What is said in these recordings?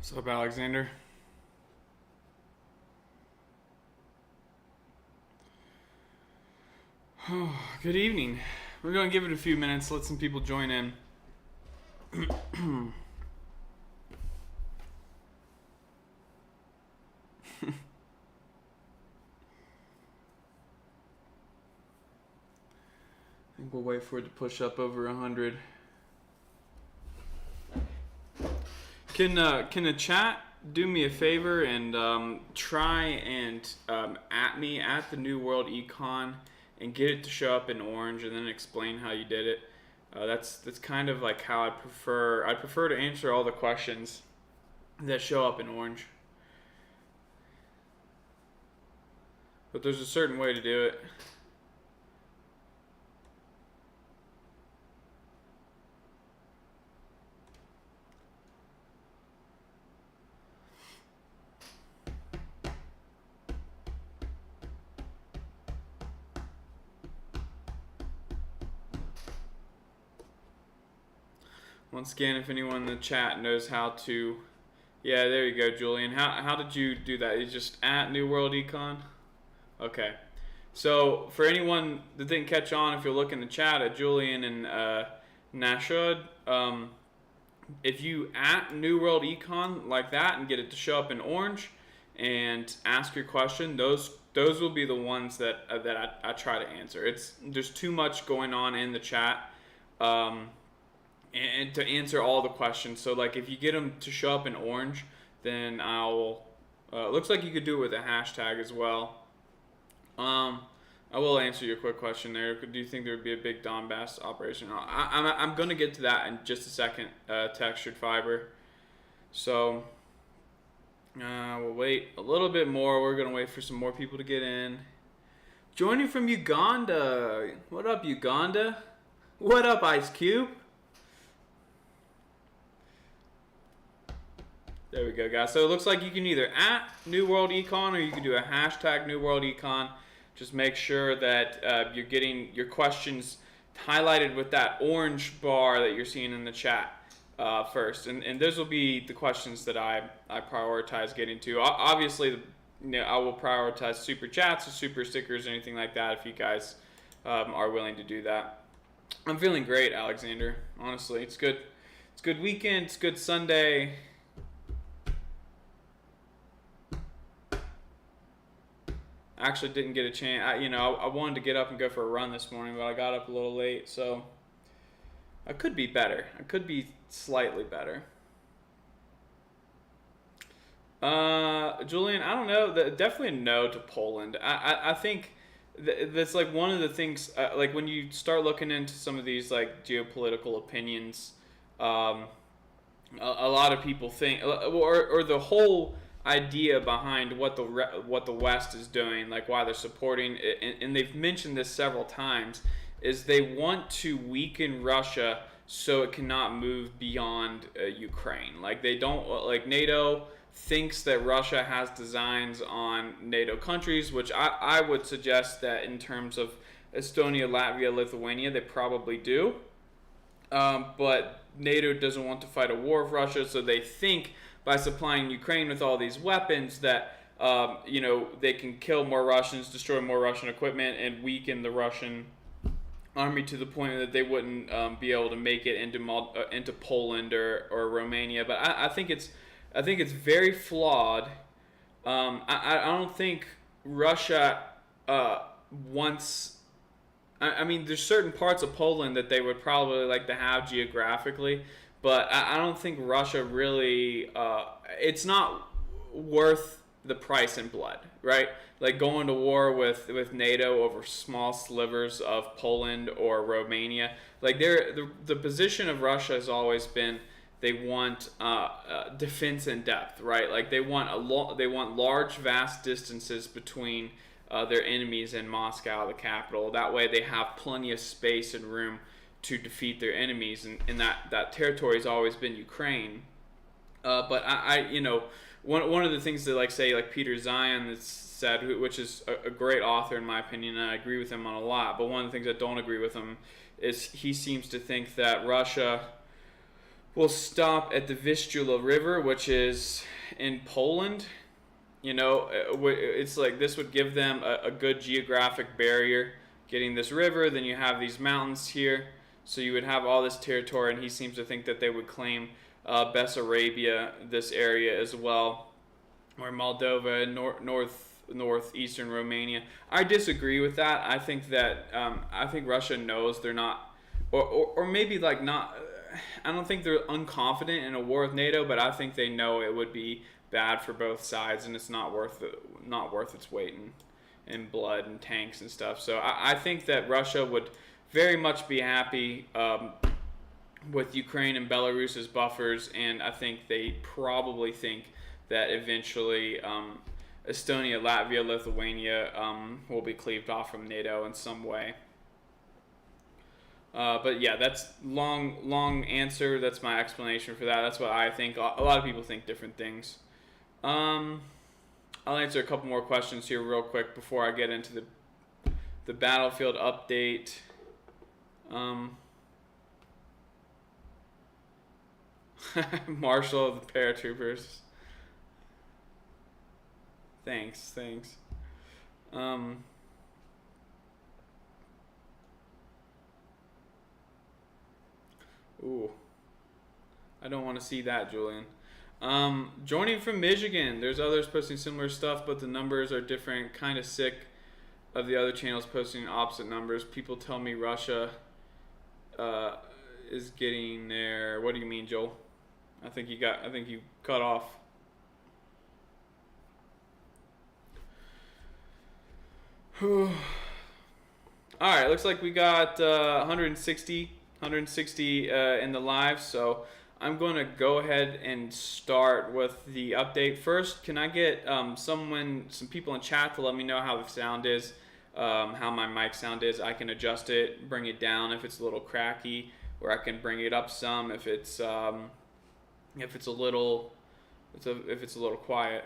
What's up, Alexander? Oh, good evening. We're going to give it a few minutes, let some people join in. I think we'll wait for it to push up over 100. Can the chat do me a favor and try and at me at the New World Econ and get it to show up in orange and then explain how you did it? That's kind of like how I prefer. I prefer to answer all the questions that show up in orange. But there's a certain way to do it. Once again, if anyone in the chat knows how to, yeah, there you go, Julian. How did you do that? You just at New World Econ? Okay. So for anyone that didn't catch on, if you look in the chat at Julian and Nashud, if you at New World Econ like that and get it to show up in orange and ask your question, those will be the ones that I try to answer. There's too much going on in the chat. And to answer all the questions. So like if you get them to show up in orange, then I'll looks like you could do it with a hashtag as well. I will answer your quick question there. Do you think there would be a big Donbass operation? I'm going to get to that in just a second, textured fiber. So we'll wait a little bit more. We're going to wait for some more people to get in. Joining from Uganda. What up, Uganda? What up, Ice Cube? There we go, guys. So it looks like you can either at New World Econ or you can do a hashtag New World Econ. Just make sure that you're getting your questions highlighted with that orange bar that you're seeing in the chat first. And those will be the questions that I prioritize getting to. Obviously, I will prioritize super chats or super stickers or anything like that if you guys are willing to do that. I'm feeling great, Alexander. Honestly, it's good. It's good weekend. It's good Sunday. Actually didn't get a chance. I wanted to get up and go for a run this morning, but I got up a little late, so I could be better. I could be slightly better. Julian, I don't know. Definitely a no to Poland. I think that's like one of the things. Like when you start looking into some of these like geopolitical opinions, a lot of people think, or the whole idea behind what the West is doing, like why they're supporting it, and they've mentioned this several times, is they want to weaken Russia so it cannot move beyond Ukraine. Like they don't, like NATO thinks that Russia has designs on NATO countries, which I would suggest that in terms of Estonia, Latvia, Lithuania, they probably do. But NATO doesn't want to fight a war with Russia, so they think by supplying Ukraine with all these weapons that they can kill more Russians, destroy more Russian equipment, and weaken the Russian army to the point that they wouldn't be able to make it into Poland or Romania. But I think it's very flawed. I don't think Russia wants. I mean, there's certain parts of Poland that they would probably like to have geographically. But I don't think Russia really, it's not worth the price in blood, right? Like going to war with NATO over small slivers of Poland or Romania. Like the position of Russia has always been they want defense in depth, right? Like they want they want large, vast distances between their enemies in Moscow, the capital. That way, they have plenty of space and room to defeat their enemies, and that territory has always been Ukraine. But one of the things that like Peter Zion has said, which is a great author in my opinion, and I agree with him on a lot. But one of the things I don't agree with him is he seems to think that Russia will stop at the Vistula River, which is in Poland. It's like this would give them a good geographic barrier, getting this river. Then you have these mountains here, so you would have all this territory, and he seems to think that they would claim Bessarabia, this area as well, or Moldova and northeastern Romania. I disagree with that. I think that I think Russia knows they're not, or maybe like not. I don't think they're unconfident in a war with NATO, but I think they know it would be bad for both sides, and it's not worth its weight in blood and tanks and stuff. So I think that Russia would very much be happy with Ukraine and Belarus as buffers, and I think they probably think that eventually Estonia, Latvia, Lithuania will be cleaved off from NATO in some way. But yeah, that's long answer. That's my explanation for that. That's what I think. A lot of people think different things. I'll answer a couple more questions here real quick before I get into the battlefield update. Marshal of the paratroopers. Thanks. Ooh, I don't want to see that, Julian. Joining from Michigan. There's others posting similar stuff, but the numbers are different. Kind of sick of the other channels posting opposite numbers. People tell me Russia is getting there. What do you mean, Joel? I think you cut off. All right, looks like we got 160 in the live, so I'm going to go ahead and start with the update. First, can I get some people in chat to let me know how the sound is, how my mic sound is? I can adjust it, bring it down if it's a little cracky, or I can bring it up some if it's a little quiet.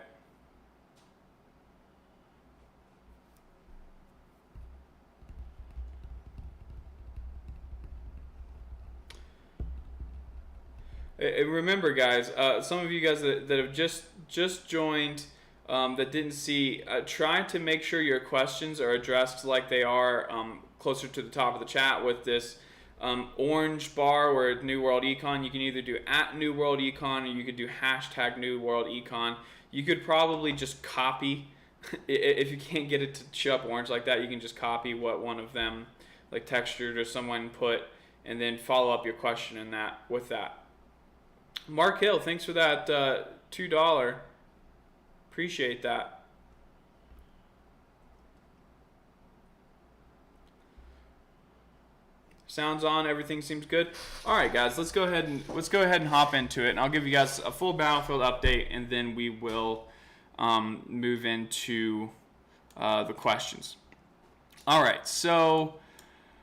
And remember, guys, some of you guys that have just joined, that didn't see, try to make sure your questions are addressed like they are closer to the top of the chat with this orange bar where it's New World Econ. You can either do @New World Econ, or you could do #New World Econ. You could probably just copy, if you can't get it to show up orange like that, you can just copy what one of them, like textured or someone put, and then follow up your question with that. Mark Hill, thanks for that $2. Appreciate that. Sounds on, everything seems good. All right, guys, let's go ahead and hop into it, and I'll give you guys a full battlefield update, and then we will move into the questions. All right, so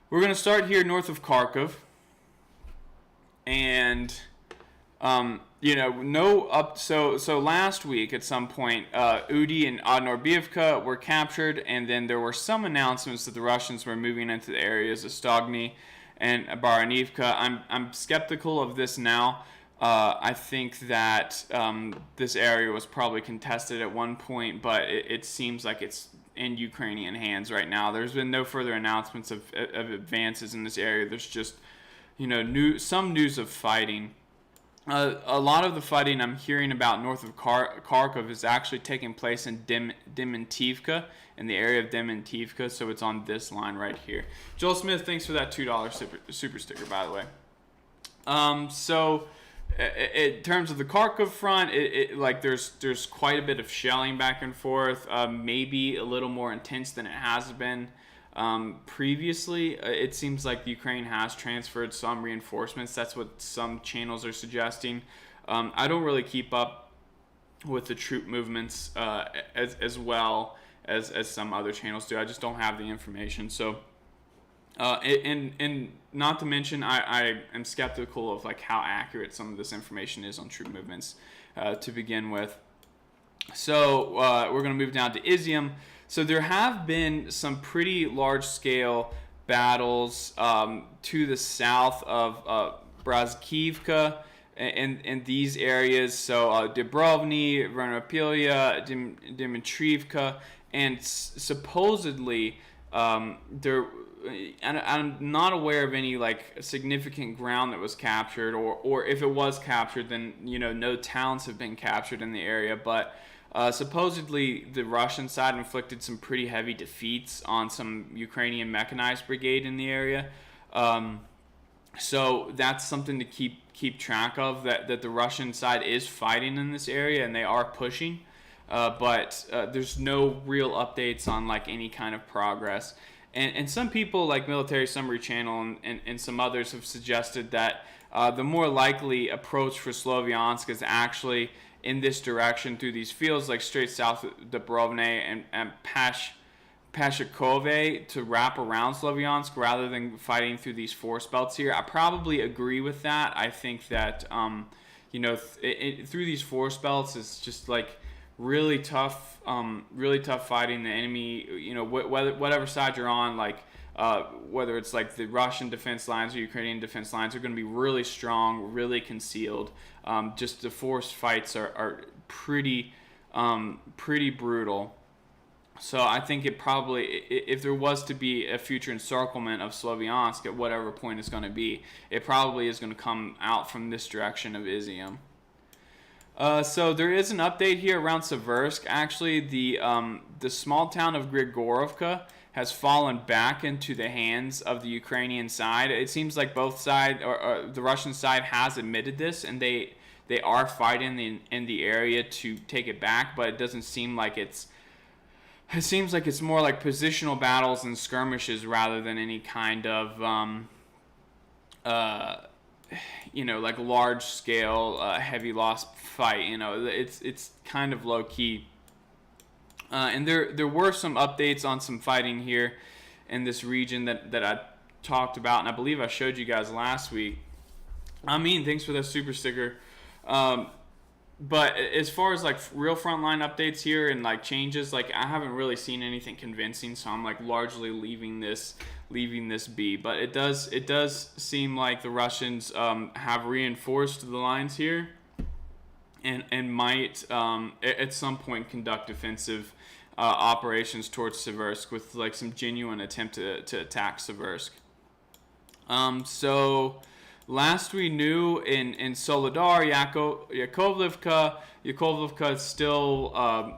we're gonna start here north of Kharkov, and so last week at some point, Udi and Odnorbievka were captured, and then there were some announcements that the Russians were moving into the areas of Stogny and Baranivka. I'm skeptical of this now. I think that this area was probably contested at one point, but it seems like it's in Ukrainian hands right now. There's been no further announcements of advances in this area. There's just some news of fighting. A lot of the fighting I'm hearing about north of Kharkov is actually taking place in Dementivka, in the area of Dementivka, so it's on this line right here. Joel Smith, thanks for that $2 super sticker, by the way. So in terms of the Kharkov front, there's quite a bit of shelling back and forth, maybe a little more intense than it has been Previously, it seems like Ukraine has transferred some reinforcements. That's what some channels are suggesting. I don't really keep up with the troop movements as well as some other channels do. I just don't have the information. So, and not to mention, I am skeptical of like how accurate some of this information is on troop movements to begin with. So we're going to move down to Izium. So there have been some pretty large-scale battles to the south of Brazkivka in these areas. So Dubrovny, Vernopilia, Dimitrivka, and supposedly there. And I'm not aware of any like significant ground that was captured, or if it was captured, then no towns have been captured in the area. But supposedly the Russian side inflicted some pretty heavy defeats on some Ukrainian mechanized brigade in the area. So that's something to keep track of. That the Russian side is fighting in this area and they are pushing, but there's no real updates on like any kind of progress. And some people like Military Summary Channel and some others have suggested that the more likely approach for Sloviansk is actually in this direction through these fields, like straight south of Dubrovne and Pashikove to wrap around Sloviansk rather than fighting through these force belts here. I probably agree with that. I think that, through these force belts is just like really tough fighting the enemy, whatever side you're on, like whether it's like the Russian defense lines or Ukrainian defense lines are going to be really strong, really concealed. Just the forced fights are pretty brutal. So I think it probably, if there was to be a future encirclement of Sloviansk at whatever point it's going to be, it probably is going to come out from this direction of Izium. So there is an update here around Seversk. Actually, the small town of Grigorovka has fallen back into the hands of the Ukrainian side. It seems like both sides, or the Russian side, has admitted this, and they are fighting in the area to take it back. But it doesn't seem like it seems like it's more like positional battles and skirmishes rather than any kind of like large scale heavy loss fight. It's kind of low key. And there were some updates on some fighting here in this region that I talked about, and I believe I showed you guys last week. Thanks for that super sticker. But as far as like real frontline updates here and like changes, like I haven't really seen anything convincing, so I'm like largely leaving this be. But it does seem like the Russians have reinforced the lines here, and might at some point conduct offensive operations towards Seversk with like some genuine attempt to attack Seversk. So last we knew in Soledar, Yakovlivka is still,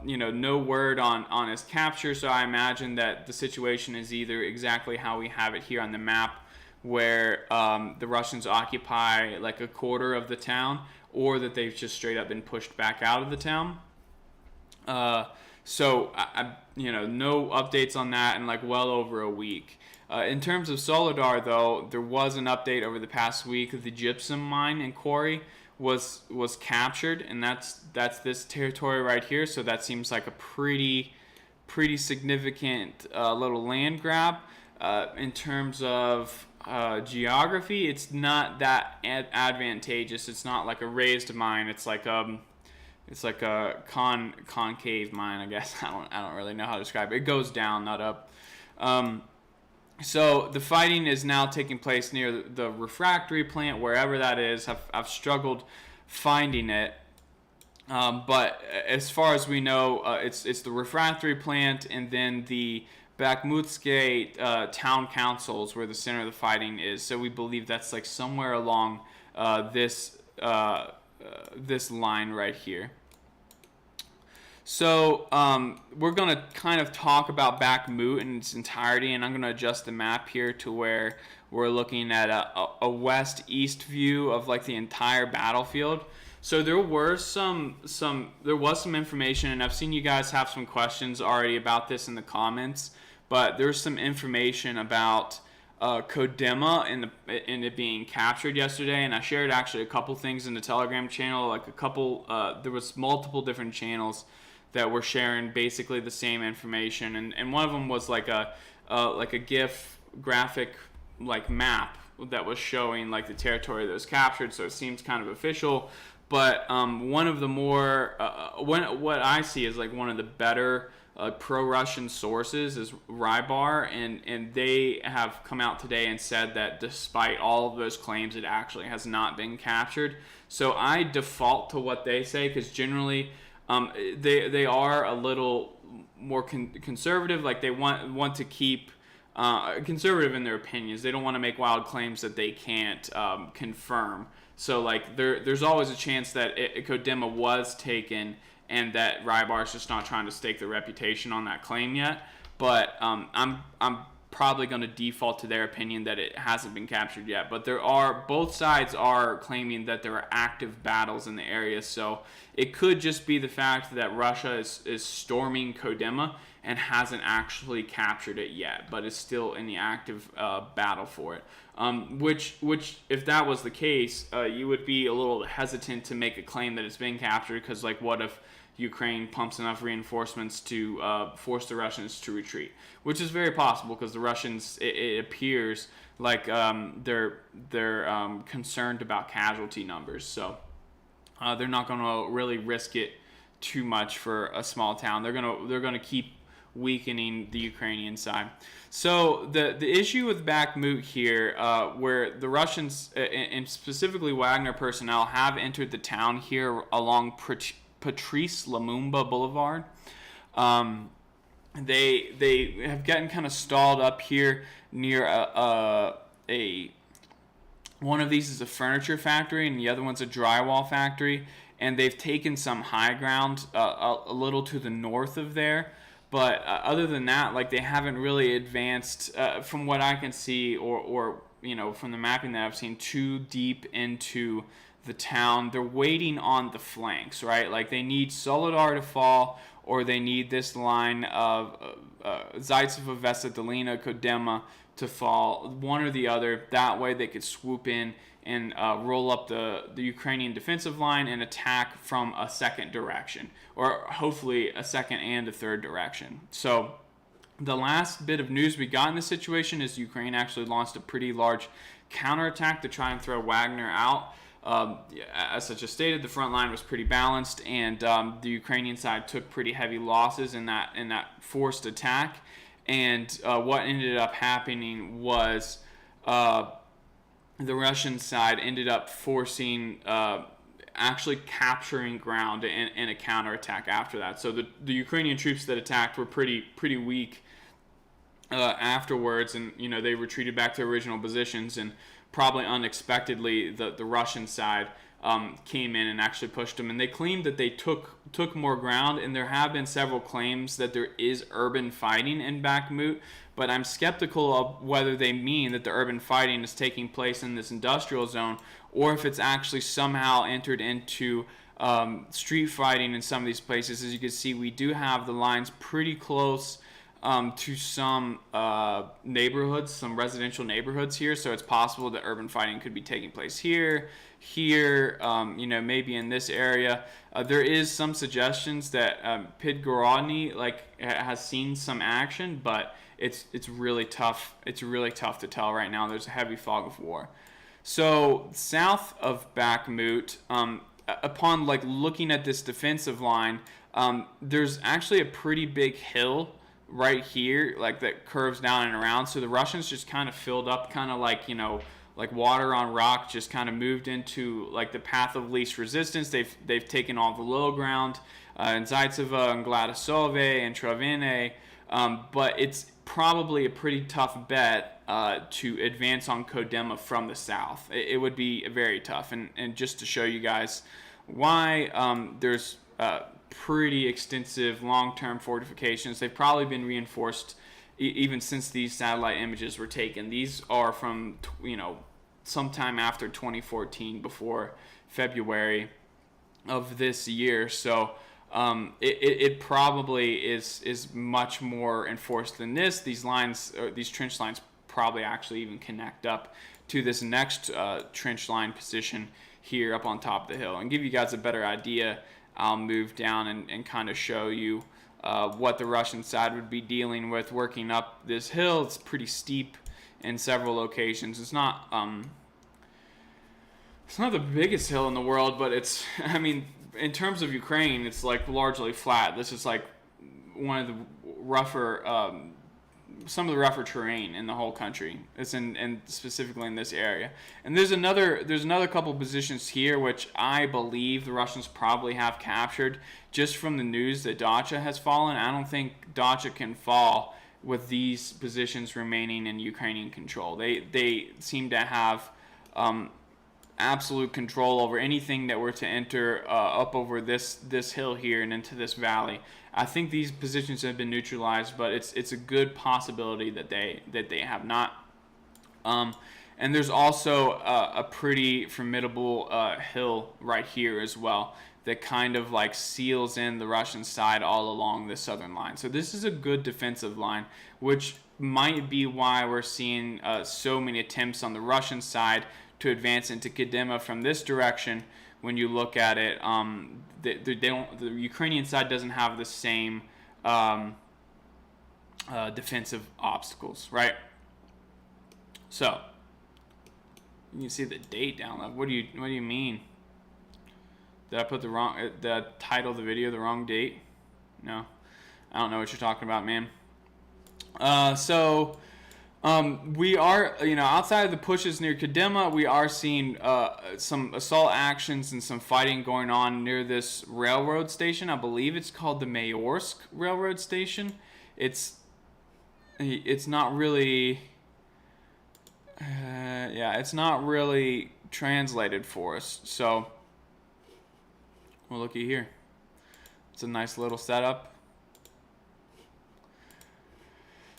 no word on its capture. So I imagine that the situation is either exactly how we have it here on the map, where the Russians occupy like a quarter of the town, or that they've just straight up been pushed back out of the town. So no updates on that in like well over a week. In terms of Soledar, though, there was an update over the past week of the gypsum mine and quarry was captured, and that's this territory right here. So that seems like a pretty significant little land grab. In terms of geography, it's not that advantageous. It's not like a raised mine. It's like a concave mine, I guess. I don't really know how to describe it. It goes down, not up. So the fighting is now taking place near the refractory plant, wherever that is. I've struggled finding it, but as far as we know, it's the refractory plant, and then the Bakhmutske town councils where the center of the fighting is. So we believe that's like somewhere along this line right here. So we're going to kind of talk about Bakhmut in its entirety, and I'm going to adjust the map here to where we're looking at a west-east view of like the entire battlefield. So there was some information, and I've seen you guys have some questions already about this in the comments. but there's some information about Kodema and it being captured yesterday, and I shared actually a couple things in the Telegram channel, like a couple. There was multiple different channels that were sharing basically the same information, and one of them was like a GIF graphic like map that was showing like the territory that was captured, so it seems kind of official. But one of the more what I see is like one of the better pro-Russian sources is Rybar, and they have come out today and said that despite all of those claims, it actually has not been captured. So I default to what they say, because generally they are a little more conservative. Like they want to keep conservative in their opinions. They don't want to make wild claims that they can't confirm. So like there's always a chance that Kodema was taken, and that Rybar is just not trying to stake their reputation on that claim yet. But I'm probably going to default to their opinion that it hasn't been captured yet. But both sides are claiming that there are active battles in the area. So it could just be the fact that Russia is storming Kodema and hasn't actually captured it yet, but is still in the active battle for it. Which, if that was the case, you would be a little hesitant to make a claim that it's been captured, because like, what if Ukraine pumps enough reinforcements to force the Russians to retreat, which is very possible, because the Russians, it appears like they're concerned about casualty numbers, so they're not going to really risk it too much for a small town. They're gonna keep weakening the Ukrainian side. So the issue with Bakhmut here, where the Russians and specifically Wagner personnel have entered the town here along Patrice Lumumba Boulevard. They have gotten kind of stalled up here near one of these is a furniture factory, and the other one's a drywall factory, and they've taken some high ground a little to the north of there. But other than that, like, they haven't really advanced, from what I can see, or from the mapping that I've seen, too deep into the town. They're waiting on the flanks, right? Like, they need Soledar to fall, or they need this line of Zaitseva, Vesa, Dolina, Kodema to fall, one or the other. That way they could swoop in and roll up the Ukrainian defensive line and attack from a second direction, or hopefully a second and a third direction. So the last bit of news we got in this situation is Ukraine actually launched a pretty large counterattack to try and throw Wagner out. As I just stated, the front line was pretty balanced, and the Ukrainian side took pretty heavy losses in that forced attack. And what ended up happening was the Russian side ended up forcing, actually capturing ground in a counterattack after that. So the Ukrainian troops that attacked were pretty weak afterwards, and they retreated back to original positions, and probably unexpectedly the Russian side came in and actually pushed them, and they claimed that they took more ground, and there have been several claims that there is urban fighting in Bakhmut, but I'm skeptical of whether they mean that the urban fighting is taking place in this industrial zone, or if it's actually somehow entered into street fighting in some of these places. As you can see, we do have the lines pretty close to some neighborhoods, some residential neighborhoods here, so it's possible that urban fighting could be taking place here, maybe in this area. There is some suggestions that Pidgorodny has seen some action, but it's really tough. It's really tough to tell right now. There's a heavy fog of war. So south of Bakhmut, upon looking at this defensive line, there's actually a pretty big hill right here, that curves down and around. So the Russians just kind of filled up, kind of like water on rock, just kind of moved into the path of least resistance. They've taken all the low ground in Zaitseva and Gladisove and Travine, but it's probably a pretty tough bet to advance on Kodema from the south. It would be very tough, and just to show you guys why, there's pretty extensive long-term fortifications. They've probably been reinforced even since these satellite images were taken. These are from sometime after 2014, before February of this year. So it probably is much more enforced than this. These lines, or these trench lines, probably actually even connect up to this next trench line position here up on top of the hill. And give you guys a better idea, I'll move down and kind of show you what the Russian side would be dealing with working up this hill. It's pretty steep in several locations. It's not the biggest hill in the world, but it's, I mean, in terms of Ukraine, it's like largely flat. This is like one of the rougher, some of the rougher terrain in the whole country. It's and specifically in this area. And there's another couple positions here which I believe the Russians probably have captured just from the news that Dacha has fallen. I don't think Dacha can fall with these positions remaining in Ukrainian control. They seem to have absolute control over anything that were to enter up over this hill here and into this valley. I think these positions have been neutralized, but it's a good possibility that they have not. And there's also a pretty formidable hill right here as well that kind of like seals in the Russian side all along the southern line. So this is a good defensive line, which might be why we're seeing so many attempts on the Russian side to advance into Kadima from this direction. When you look at it, the Ukrainian side doesn't have the same defensive obstacles, right? So you can see the date down there. What do you mean? Did I put the wrong? Did I title the video the wrong date? No, I don't know what you're talking about, man. We are, outside of the pushes near Kadima, we are seeing some assault actions and some fighting going on near this railroad station. I believe it's called the Mayorsk railroad station. It's not really, it's not really translated for us. So, well, looky here. It's a nice little setup.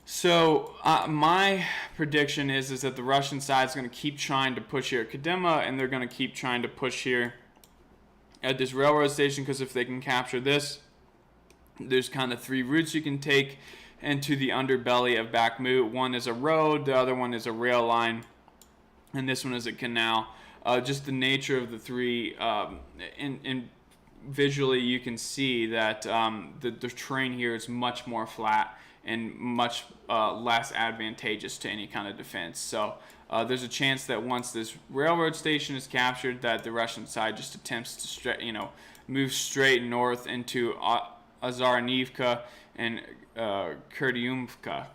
So my prediction is that the Russian side is going to keep trying to push here at Kadima, and they're going to keep trying to push here at this railroad station, because if they can capture this, there's kind of three routes you can take into the underbelly of Bakhmut. One is a road, the other one is a rail line, and this one is a canal. Just the nature of the three, in visually you can see that the terrain here is much more flat and much less advantageous to any kind of defense. So there's a chance that once this railroad station is captured, that the Russian side just attempts to move straight north into Azarnivka and Kurdyumka,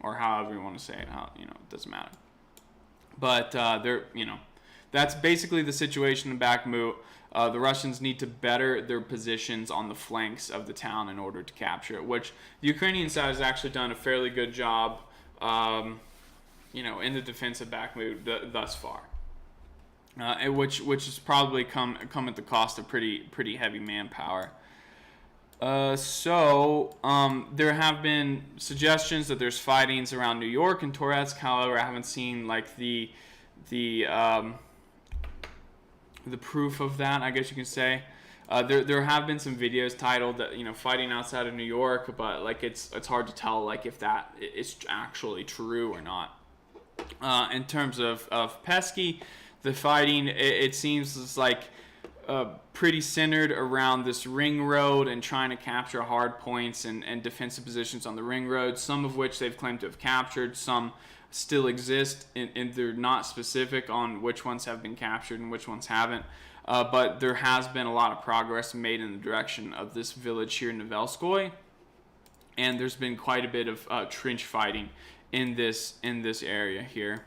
or however you want to say it. It doesn't matter. But that's basically the situation in Bakhmut. The Russians need to better their positions on the flanks of the town in order to capture it, which the Ukrainian side has actually done a fairly good job, in the defense of Bakhmut thus far, which has probably come at the cost of pretty heavy manpower. So there have been suggestions that there's fightings around New York and Toretsk. However, I haven't seen like the proof of that, I guess you can say. There have been some videos titled that fighting outside of New York, but like it's hard to tell like if that is actually true or not. In terms of Pesky, the fighting it seems like pretty centered around this ring road and trying to capture hard points and defensive positions on the ring road, some of which they've claimed to have captured, some still exist, and they're not specific on which ones have been captured and which ones haven't. But there has been a lot of progress made in the direction of this village here in Novelskoye, and there's been quite a bit of trench fighting in this area here.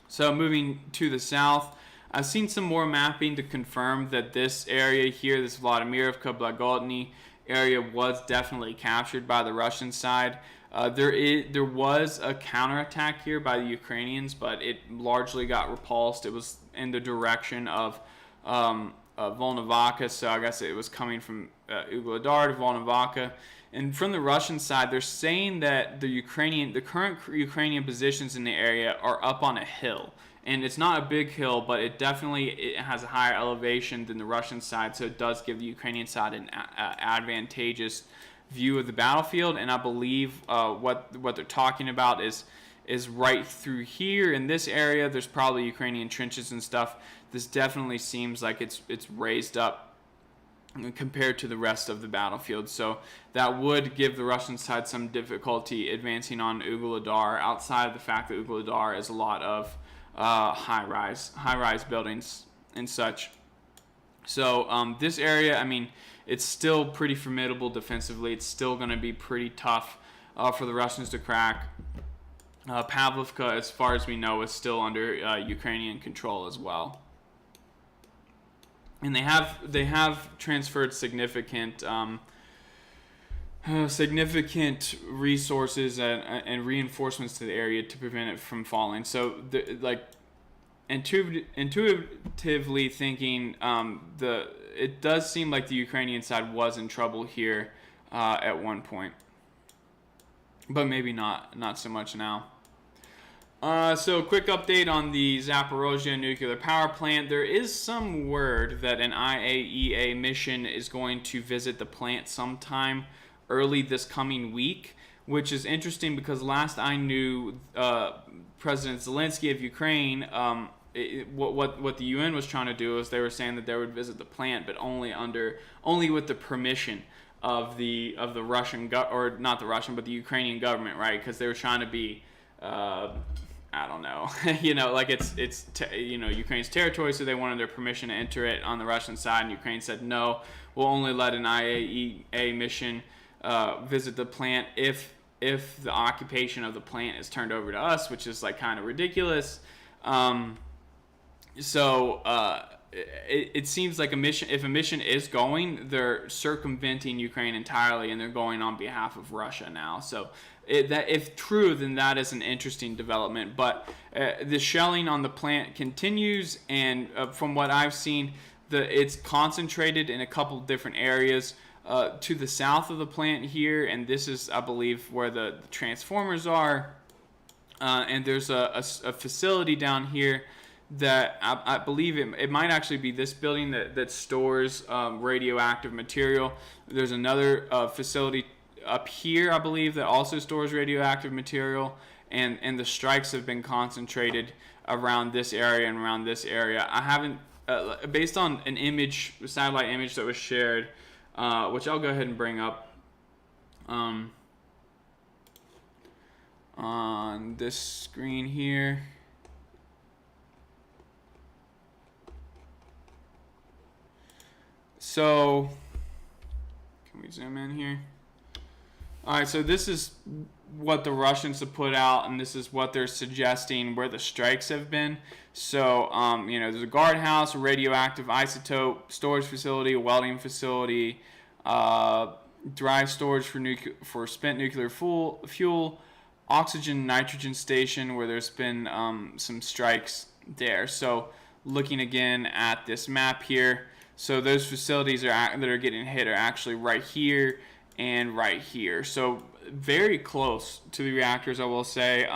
So moving to the south, I've seen some more mapping to confirm that this area here, this Vladimirivka, Blagodny area, was definitely captured by the Russian side. There was a counterattack here by the Ukrainians, but it largely got repulsed. It was in the direction of Volnovakha, so I guess it was coming from Ugledar to Volnovakha. And from the Russian side, they're saying that the current Ukrainian positions in the area are up on a hill, and it's not a big hill, but it has a higher elevation than the Russian side, so it does give the Ukrainian side an advantageous view of the battlefield. And I believe what they're talking about is right through here in this area. There's probably Ukrainian trenches and stuff. This definitely seems like it's raised up compared to the rest of the battlefield. So that would give the Russian side some difficulty advancing on Ugledar, outside of the fact that Ugledar is a lot of high-rise buildings and such. So this area, I mean, it's still pretty formidable defensively. It's still going to be pretty tough for the Russians to crack. Pavlovka, as far as we know, is still under Ukrainian control as well. And they have transferred significant resources and reinforcements to the area to prevent it from falling. So, intuitively thinking, it does seem like the Ukrainian side was in trouble here at one point, but maybe not so much now. So, quick update on the Zaporizhzhia nuclear power plant. There is some word that an IAEA mission is going to visit the plant sometime early this coming week, which is interesting because last I knew, President Zelensky of Ukraine, what the UN was trying to do is they were saying that they would visit the plant, but only with the permission of the Russian or not the Russian, but the Ukrainian government, right? Because they were trying to be I don't know, like it's Ukraine's territory, so they wanted their permission to enter it on the Russian side, and Ukraine said no, we'll only let an IAEA mission visit the plant if the occupation of the plant is turned over to us, which is like kind of ridiculous. It seems like if a mission is going, they're circumventing Ukraine entirely, and they're going on behalf of Russia now. So if true, then that is an interesting development. But the shelling on the plant continues, and from what I've seen, it's concentrated in a couple different areas to the south of the plant here, and this is, I believe, where the transformers are. And there's a facility down here that I believe it might actually be this building that stores radioactive material. There's another facility up here, I believe, that also stores radioactive material, and the strikes have been concentrated around this area and around this area. I haven't, based on a satellite image that was shared, which I'll go ahead and bring up on this screen here. So, can we zoom in here? All right, so this is what the Russians have put out, and this is what they're suggesting where the strikes have been. So, there's a guardhouse, a radioactive isotope storage facility, a welding facility, dry storage for spent nuclear fuel, oxygen nitrogen station where there's been some strikes there. So, looking again at this map here. So those facilities that are getting hit are actually right here and right here. So very close to the reactors, I will say.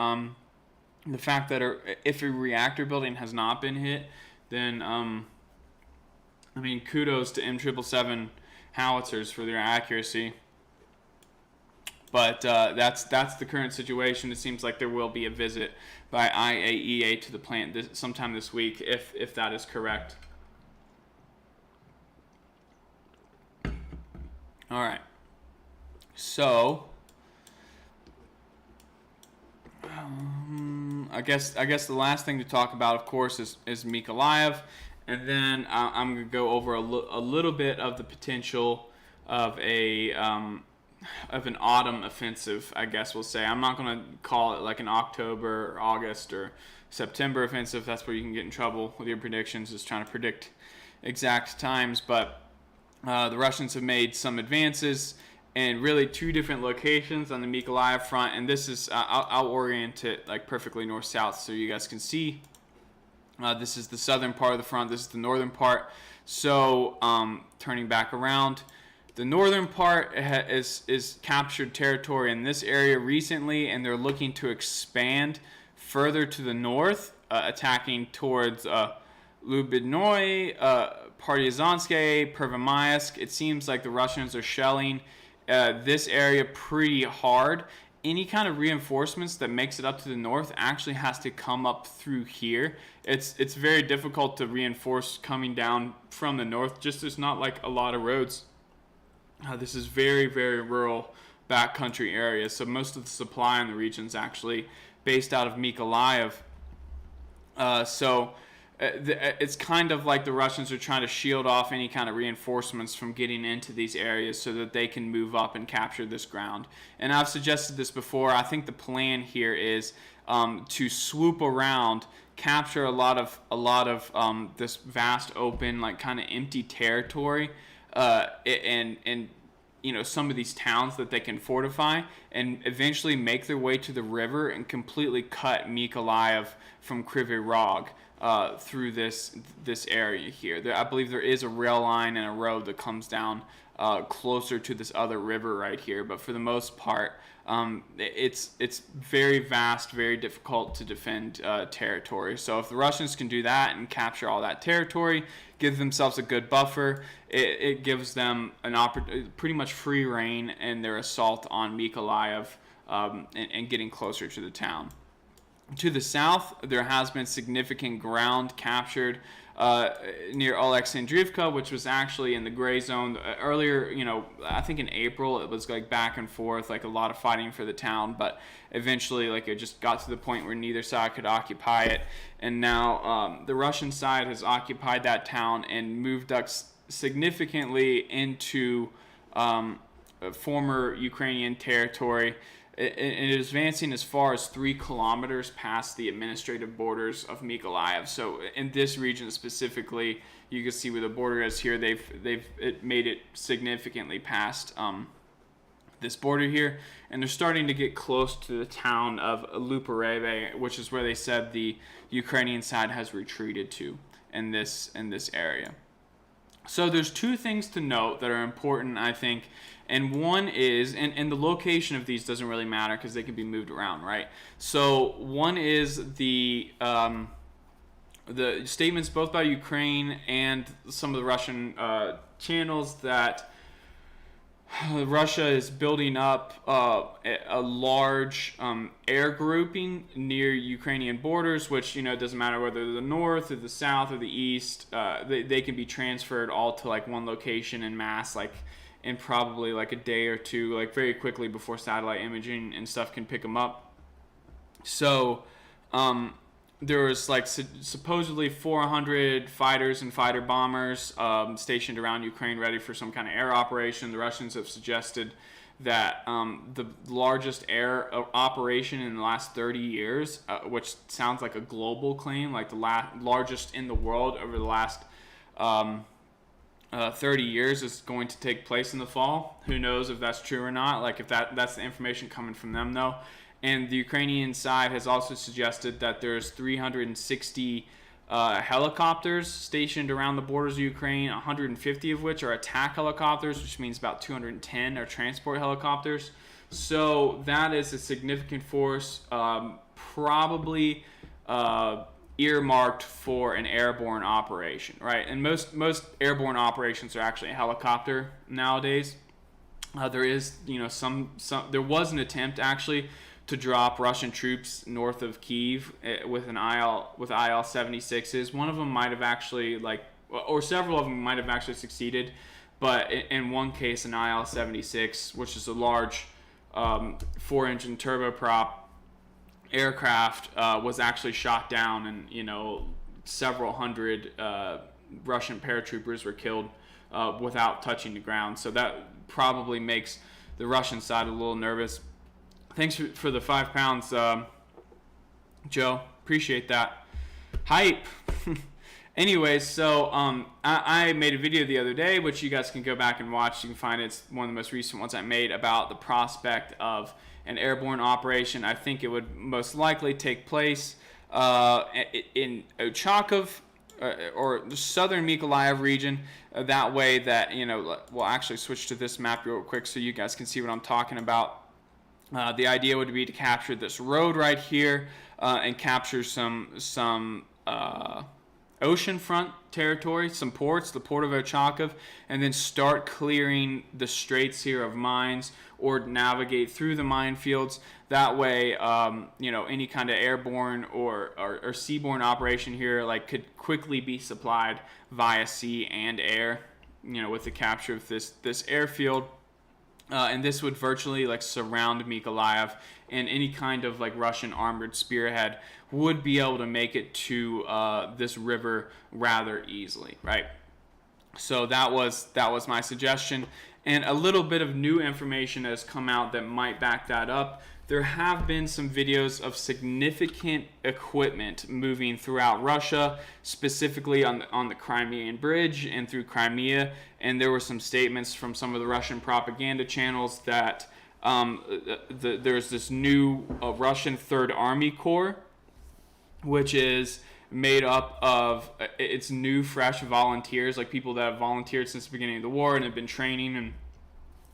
The fact that if a reactor building has not been hit, then kudos to M777 howitzers for their accuracy. But that's the current situation. It seems like there will be a visit by IAEA to the plant sometime this week, if that is correct. All right, so I guess the last thing to talk about, of course, is Mykolaiv, and then I'm gonna go over a little bit of the potential of an autumn offensive. I guess we'll say. I'm not gonna call it like an October or August or September offensive. That's where you can get in trouble with your predictions, is trying to predict exact times, but. The Russians have made some advances in really two different locations on the Mykolaiv front, and this is I'll orient it like perfectly north-south so you guys can see. This is the southern part of the front. This is the northern part. So turning back around, the northern part is captured territory in this area recently, and they're looking to expand further to the north attacking towards Lubidnoy, Partizanske, Pervomaysk. It seems like the Russians are shelling this area pretty hard. Any kind of reinforcements that makes it up to the north actually has to come up through here. It's very difficult to reinforce coming down from the north. Just there's not like a lot of roads. This is very, very rural backcountry area. So most of the supply in the region is actually based out of Mykolaiv. It's kind of like the Russians are trying to shield off any kind of reinforcements from getting into these areas so that they can move up and capture this ground. And I've suggested this before. I think the plan here is to swoop around, capture a lot of this vast open, like kind of empty territory, and some of these towns that they can fortify, and eventually make their way to the river and completely cut Mykolaiv from Kryvyi Rog through this area here. I believe there is a rail line and a road that comes down closer to this other river right here, but for the most part, it's very vast, very difficult to defend territory. So if the Russians can do that and capture all that territory, give themselves a good buffer, it gives them pretty much free reign in their assault on Mykolaiv and getting closer to the town. To the south, there has been significant ground captured near Alexandrivka, which was actually in the gray zone. Earlier, I think in April, it was like back and forth, like a lot of fighting for the town, but eventually like it just got to the point where neither side could occupy it. And now the Russian side has occupied that town and moved up significantly into former Ukrainian territory. It is advancing as far as 3 kilometers past the administrative borders of Mykolaiv. So in this region specifically, you can see where the border is here. They've made it significantly past this border here, and they're starting to get close to the town of Lupareve, which is where they said the Ukrainian side has retreated to in this area. So there's 2 things to note that are important, I think. And one is, and the location of these doesn't really matter because they can be moved around, right? So one is the statements both by Ukraine and some of the Russian channels that Russia is building up a large air grouping near Ukrainian borders, which, it doesn't matter whether they're the north or the south or the east, they can be transferred all to like one location en masse, like in probably like a day or two, like very quickly before satellite imaging and stuff can pick them up. So there was like supposedly 400 fighters and fighter bombers stationed around Ukraine ready for some kind of air operation. The Russians have suggested that the largest air operation in the last 30 years, which sounds like a global claim, like the largest in the world over the last 30 years, is going to take place in the fall. Who knows if that's true or not, like if that's the information coming from them though. And the Ukrainian side has also suggested that there's 360 helicopters stationed around the borders of Ukraine, 150 of which are attack helicopters, which means about 210 are transport helicopters. So that is a significant force, probably earmarked for an airborne operation, right? And most airborne operations are actually a helicopter nowadays. There is, there was an attempt actually to drop Russian troops north of Kyiv with IL-76s. One of them might have actually or several of them might have actually succeeded, but in one case, an IL-76, which is a large 4-engine turboprop aircraft, was actually shot down, and several hundred Russian paratroopers were killed without touching the ground. So that probably makes the Russian side a little nervous. Thanks for the 5 pounds, Joe. Appreciate that. Hype. Anyways, so I made a video the other day, which you guys can go back and watch. You can find it's one of the most recent ones I made about the prospect of an airborne operation. I think it would most likely take place in Ochakov or the southern Mykolaiv region. That way that, we'll actually switch to this map real quick so you guys can see what I'm talking about. The idea would be to capture this road right here and capture some oceanfront territory, some ports, the port of Ochakov, and then start clearing the straits here of mines or navigate through the minefields. That way, any kind of airborne or seaborne operation here could quickly be supplied via sea and air. With the capture of this airfield. And this would virtually surround Mykolaiv, and any kind of Russian armored spearhead would be able to make it to this river rather easily, right? So that was my suggestion, and a little bit of new information has come out that might back that up. There have been some videos of significant equipment moving throughout Russia, specifically on the Crimean Bridge and through Crimea. And there were some statements from some of the Russian propaganda channels that there's this new Russian Third Army Corps, which is made up of it's new, fresh volunteers, like people that have volunteered since the beginning of the war and have been training and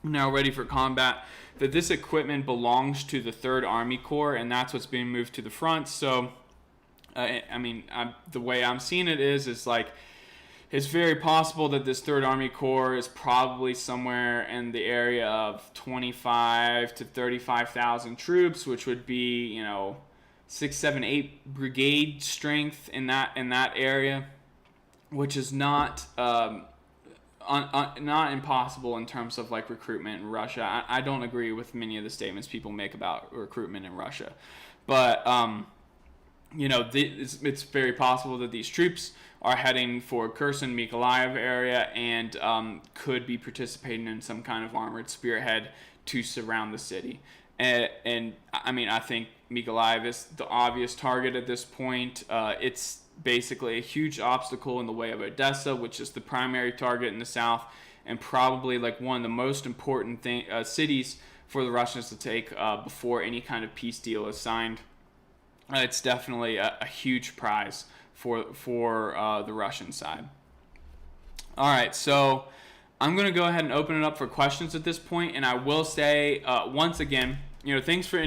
now ready for combat. That this equipment belongs to the Third Army Corps, and that's what's being moved to the front. So, the way I'm seeing it is it's very possible that this Third Army Corps is probably somewhere in the area of 25 to 35,000 troops, which would be 6, 7, 8 brigade strength in that area, which is not not impossible in terms of recruitment in Russia. I don't agree with many of the statements people make about recruitment in Russia, but it's very possible that these troops are heading for Kherson, Mykolaiv area, and could be participating in some kind of armored spearhead to surround the city. And I think Mykolaiv is the obvious target at this point. It's basically a huge obstacle in the way of Odessa, which is the primary target in the south, and probably one of the most important cities for the Russians to take before any kind of peace deal is signed. It's definitely a huge prize for the Russian side. All right, so I'm going to go ahead and open it up for questions at this point, and I will say once again, thanks for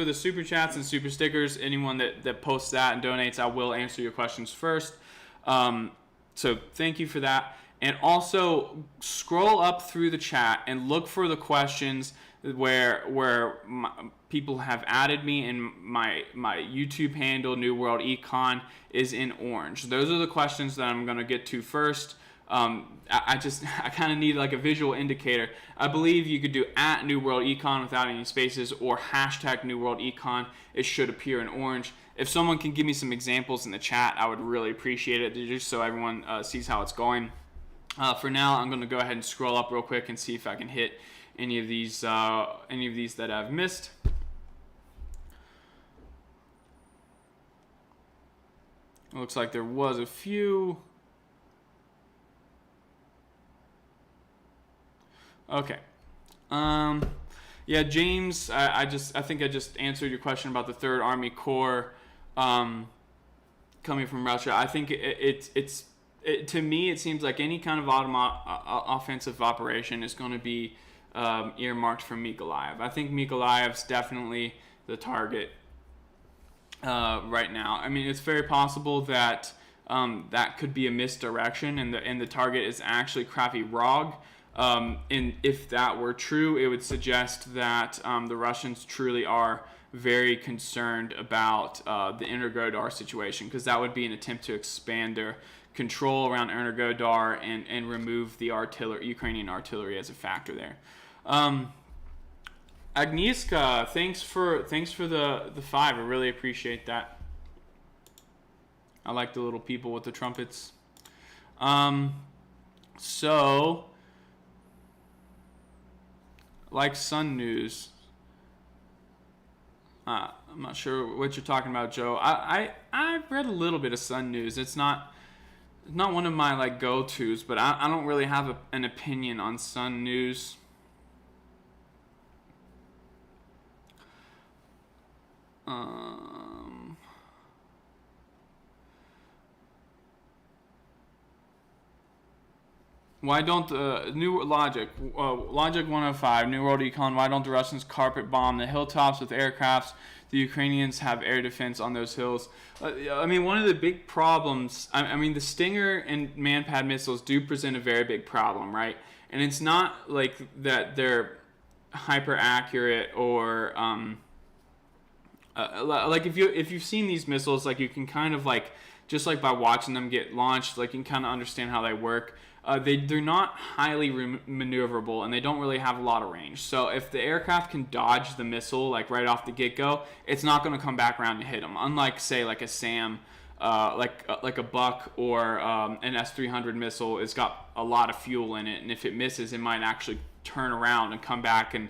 the super chats and super stickers. Anyone that posts that and donates, I will answer your questions first. So thank you for that. And also scroll up through the chat and look for the questions where people have added me, and my YouTube handle, New World Econ, is in orange. Those are the questions that I'm going to get to first. I kind of need a visual indicator. I believe you could do @ New World Econ without any spaces, or # New World Econ. It should appear in orange. If someone can give me some examples in the chat, I would really appreciate it, just so everyone sees how it's going. For now, I'm going to go ahead and scroll up real quick and see if I can hit any of these that I've missed. It looks like there was a few. Okay. Yeah, James, I think I just answered your question about the Third Army Corps coming from Russia. I think to me, it seems like any kind of offensive operation is going to be earmarked for Mykolaiv. I think Mykolaiv's definitely the target right now. It's very possible that that could be a misdirection, and the target is actually Kryvyi Rog. And if that were true, it would suggest that the Russians truly are very concerned about the Energodar situation, because that would be an attempt to expand their control around Energodar and remove the Ukrainian artillery as a factor there. Agnieszka, thanks for the 5. I really appreciate that. I like the little people with the trumpets. So, like Sun News. I'm not sure what you're talking about, Joe. I've read a little bit of Sun News. It's not one of my go-tos, but I don't really have an opinion on Sun News. Why don't new Logic 105, New World Econ? Why don't the Russians carpet bomb the hilltops with aircrafts? The Ukrainians have air defense on those hills. I mean, one of the big problems. I mean, the Stinger and Manpad missiles do present a very big problem, right? And it's not like that they're hyper accurate or like if you've seen these missiles, like you can kind of like just like by watching them get launched, like you can kind of understand how they work. They're not highly maneuverable, and they don't really have a lot of range. So if the aircraft can dodge the missile like right off the get-go, it's not going to come back around to hit them. Unlike say like a SAM, like a Buck or an S-300 missile, it's got a lot of fuel in it, and if it misses, it might actually turn around and come back and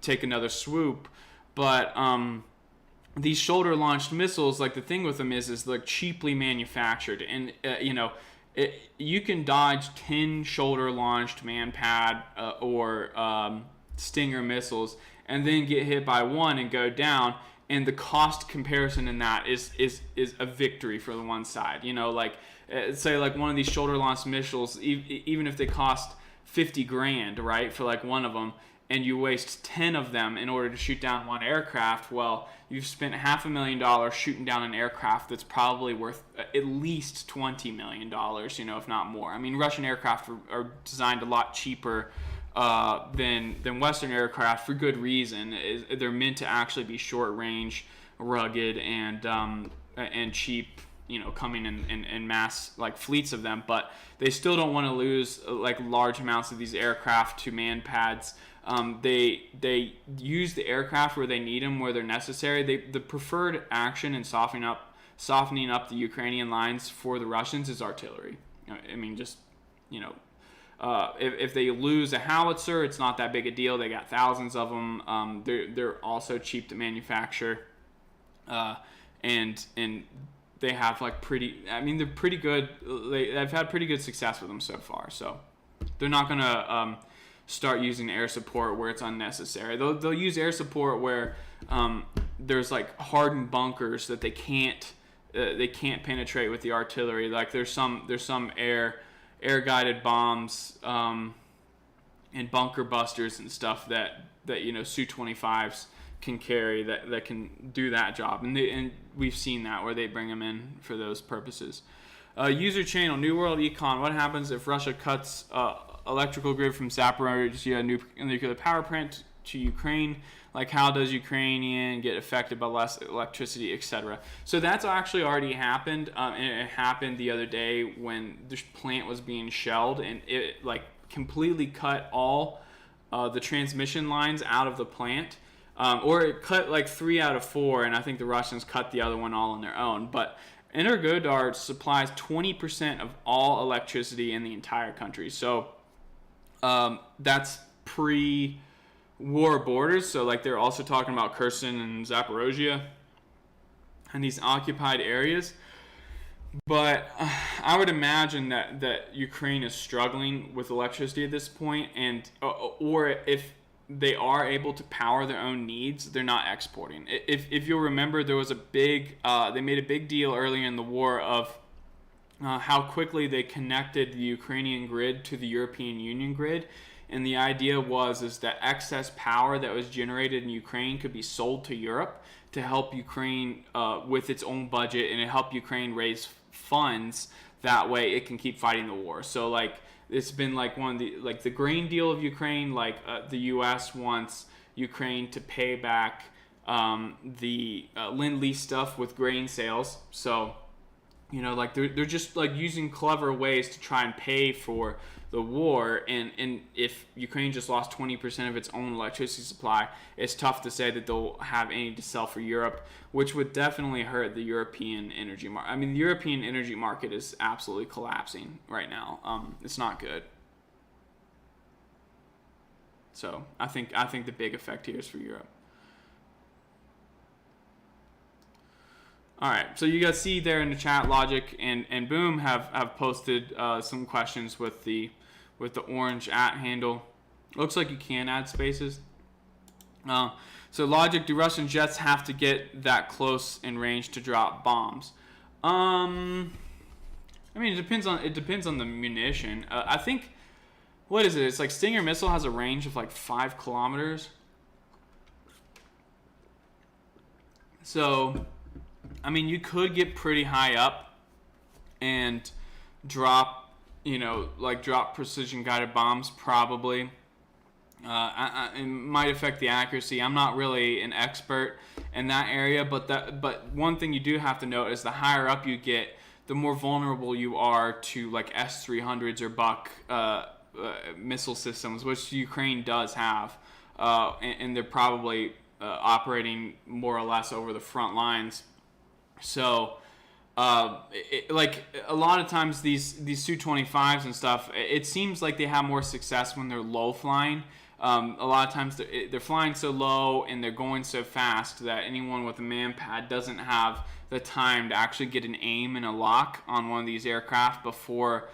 take another swoop. But these shoulder-launched missiles, like the thing with them is they're cheaply manufactured, and you can dodge 10 shoulder-launched Manpad or Stinger missiles, and then get hit by one and go down. And the cost comparison in that is a victory for the one side. Say like one of these shoulder-launched missiles, even if they cost 50 grand, right, for like one of them, and you waste 10 of them in order to shoot down one aircraft, well, you've spent $500,000 shooting down an aircraft that's probably worth at least $20 million, if not more. I mean, Russian aircraft are designed a lot cheaper than Western aircraft for good reason. They're meant to actually be short range, rugged, and cheap, coming in mass like fleets of them. But they still don't want to lose like large amounts of these aircraft to Manpads. They use the aircraft where they need them, where they're necessary. The preferred action in softening up the Ukrainian lines for the Russians is artillery. I mean, just if they lose a howitzer, it's not that big a deal. They got thousands of them. They're also cheap to manufacture, and they have like they're pretty good. They've had pretty good success with them so far. So they're not gonna start using air support where it's unnecessary. They'll use air support where there's like hardened bunkers that they can't penetrate with the artillery. Like there's some air guided bombs and bunker busters and stuff that Su-25s can carry that can do that job, and we've seen that where they bring them in for those purposes. User channel New World Econ. What happens if Russia cuts electrical grid from Zaporizhzhia nuclear power plant to Ukraine? Like, how does Ukrainian get affected by less electricity, etc.? So that's actually already happened, and it happened the other day when the plant was being shelled, and it like completely cut all the transmission lines out of the plant, or it cut like 3 out of 4, and I think the Russians cut the other one all on their own. But Energodar supplies 20% of all electricity in the entire country. So that's pre-war borders. So like they're also talking about Kherson and Zaporizhzhia and these occupied areas. But I would imagine that Ukraine is struggling with electricity at this point, and or if they are able to power their own needs, they're not exporting. If you'll remember, there was they made a big deal earlier in the war of how quickly they connected the Ukrainian grid to the European Union grid. And the idea is that excess power that was generated in Ukraine could be sold to Europe to help Ukraine with its own budget, and to help Ukraine raise funds. That way it can keep fighting the war. So like, it's been like one of the grain deal of Ukraine. Like the U.S. wants Ukraine to pay back the Lend-Lease stuff with grain sales. So like they're just like using clever ways to try and pay for the war. And if Ukraine just lost 20% of its own electricity supply, it's tough to say that they'll have any to sell for Europe, which would definitely hurt the European energy market. I mean, the European energy market is absolutely collapsing right now. It's not good. So I think the big effect here is for Europe. All right, so you guys see there in the chat, Logic and Boom have posted some questions with the orange @ handle. Looks like you can add spaces. So Logic, do Russian jets have to get that close in range to drop bombs? I mean, it depends on the munition. I think what is it? It's like Stinger missile has a range of like 5 kilometers. So, I mean, you could get pretty high up and drop, like drop precision guided bombs probably. It might affect the accuracy. I'm not really an expert in that area, but one thing you do have to note is the higher up you get, the more vulnerable you are to like S-300s or Buk missile systems, which Ukraine does have, and they're probably operating more or less over the front lines. So, like a lot of times these Su-25s and stuff, it seems like they have more success when they're low flying. A lot of times they're flying so low and they're going so fast that anyone with a manpad doesn't have the time to actually get an aim and a lock on one of these aircraft before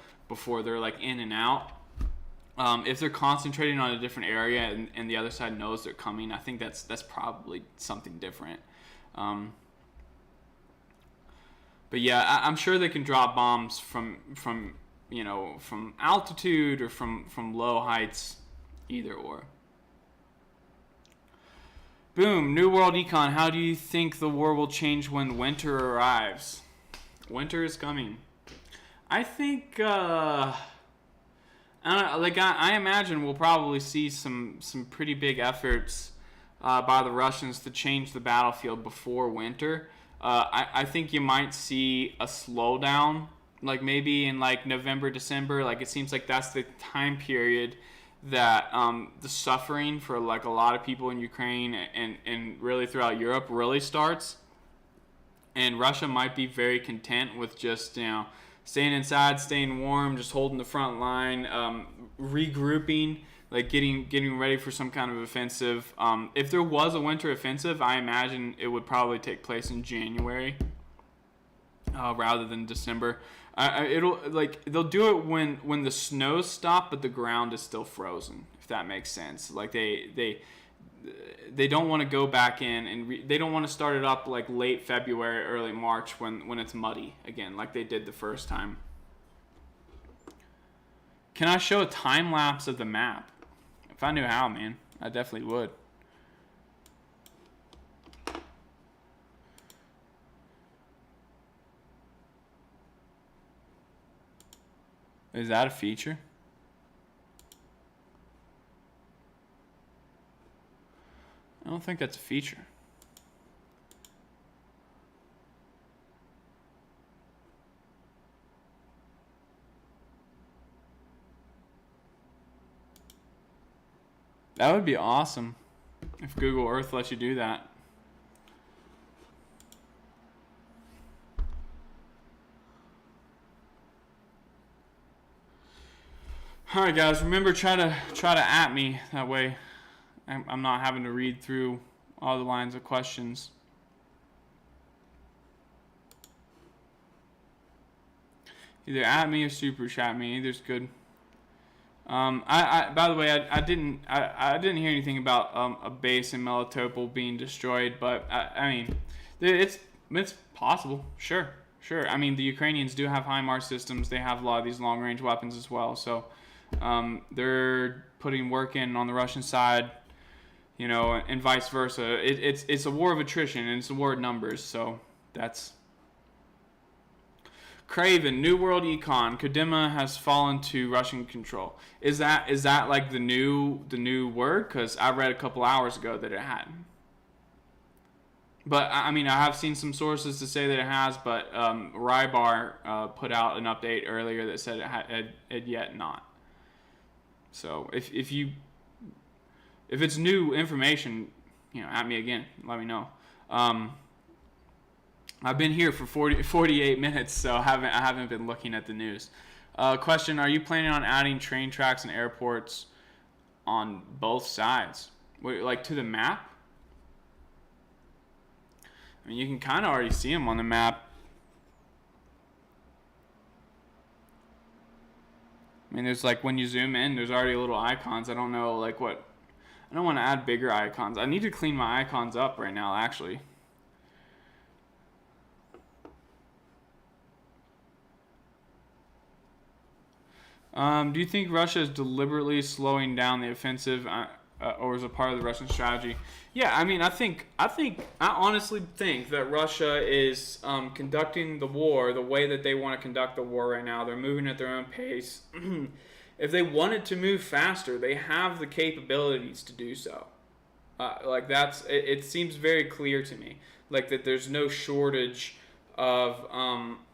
they're like in and out. If they're concentrating on a different area and the other side knows they're coming, I think that's probably something different. But yeah, I'm sure they can drop bombs from altitude or from low heights, either or. Boom, New World Econ. How do you think the war will change when winter arrives? Winter is coming. I think I imagine we'll probably see some pretty big efforts by the Russians to change the battlefield before winter. I think you might see a slowdown, like maybe in like November, December. Like it seems like that's the time period that the suffering for like a lot of people in Ukraine and really throughout Europe really starts. And Russia might be very content with just staying inside, staying warm, just holding the front line, regrouping, like getting ready for some kind of offensive. If there was a winter offensive, I imagine it would probably take place in January rather than December. They'll do it when the snows stop, but the ground is still frozen. If that makes sense, like they don't want to go back in and they don't want to start it up like late February, early March when it's muddy again, like they did the first time. Can I show a time lapse of the map? If I knew how, man, I definitely would. Is that a feature? I don't think that's a feature. That would be awesome if Google Earth lets you do that. All right, guys. Remember, try to at me. That way, I'm not having to read through all the lines of questions. Either at me or super chat me. Either's good. By the way, I didn't hear anything about a base in Melitopol being destroyed, but I mean, it's possible. Sure. I mean, the Ukrainians do have HIMARS systems. They have a lot of these long range weapons as well. So they're putting work in on the Russian side, and vice versa. It's a war of attrition and it's a war of numbers. So that's. Craven, New World Econ, Kadima has fallen to Russian control. Is that like the new word? Because I read a couple hours ago that it hadn't. But I mean, I have seen some sources to say that it has, but Rybar put out an update earlier that said it had yet not. So if it's new information, at me again, let me know. I've been here for 48 minutes, so I haven't been looking at the news. Question, are you planning on adding train tracks and airports on both sides? Wait, like to the map? I mean, you can kind of already see them on the map. I mean, there's like when you zoom in, there's already little icons. I don't know like what. I don't want to add bigger icons. I need to clean my icons up right now, actually. Do you think Russia is deliberately slowing down the offensive, or is a part of the Russian strategy? Yeah, I mean, I honestly think that Russia is conducting the war the way that they want to conduct the war right now. They're moving at their own pace. If they wanted to move faster, they have the capabilities to do so. Like it seems very clear to me, like that there's no shortage of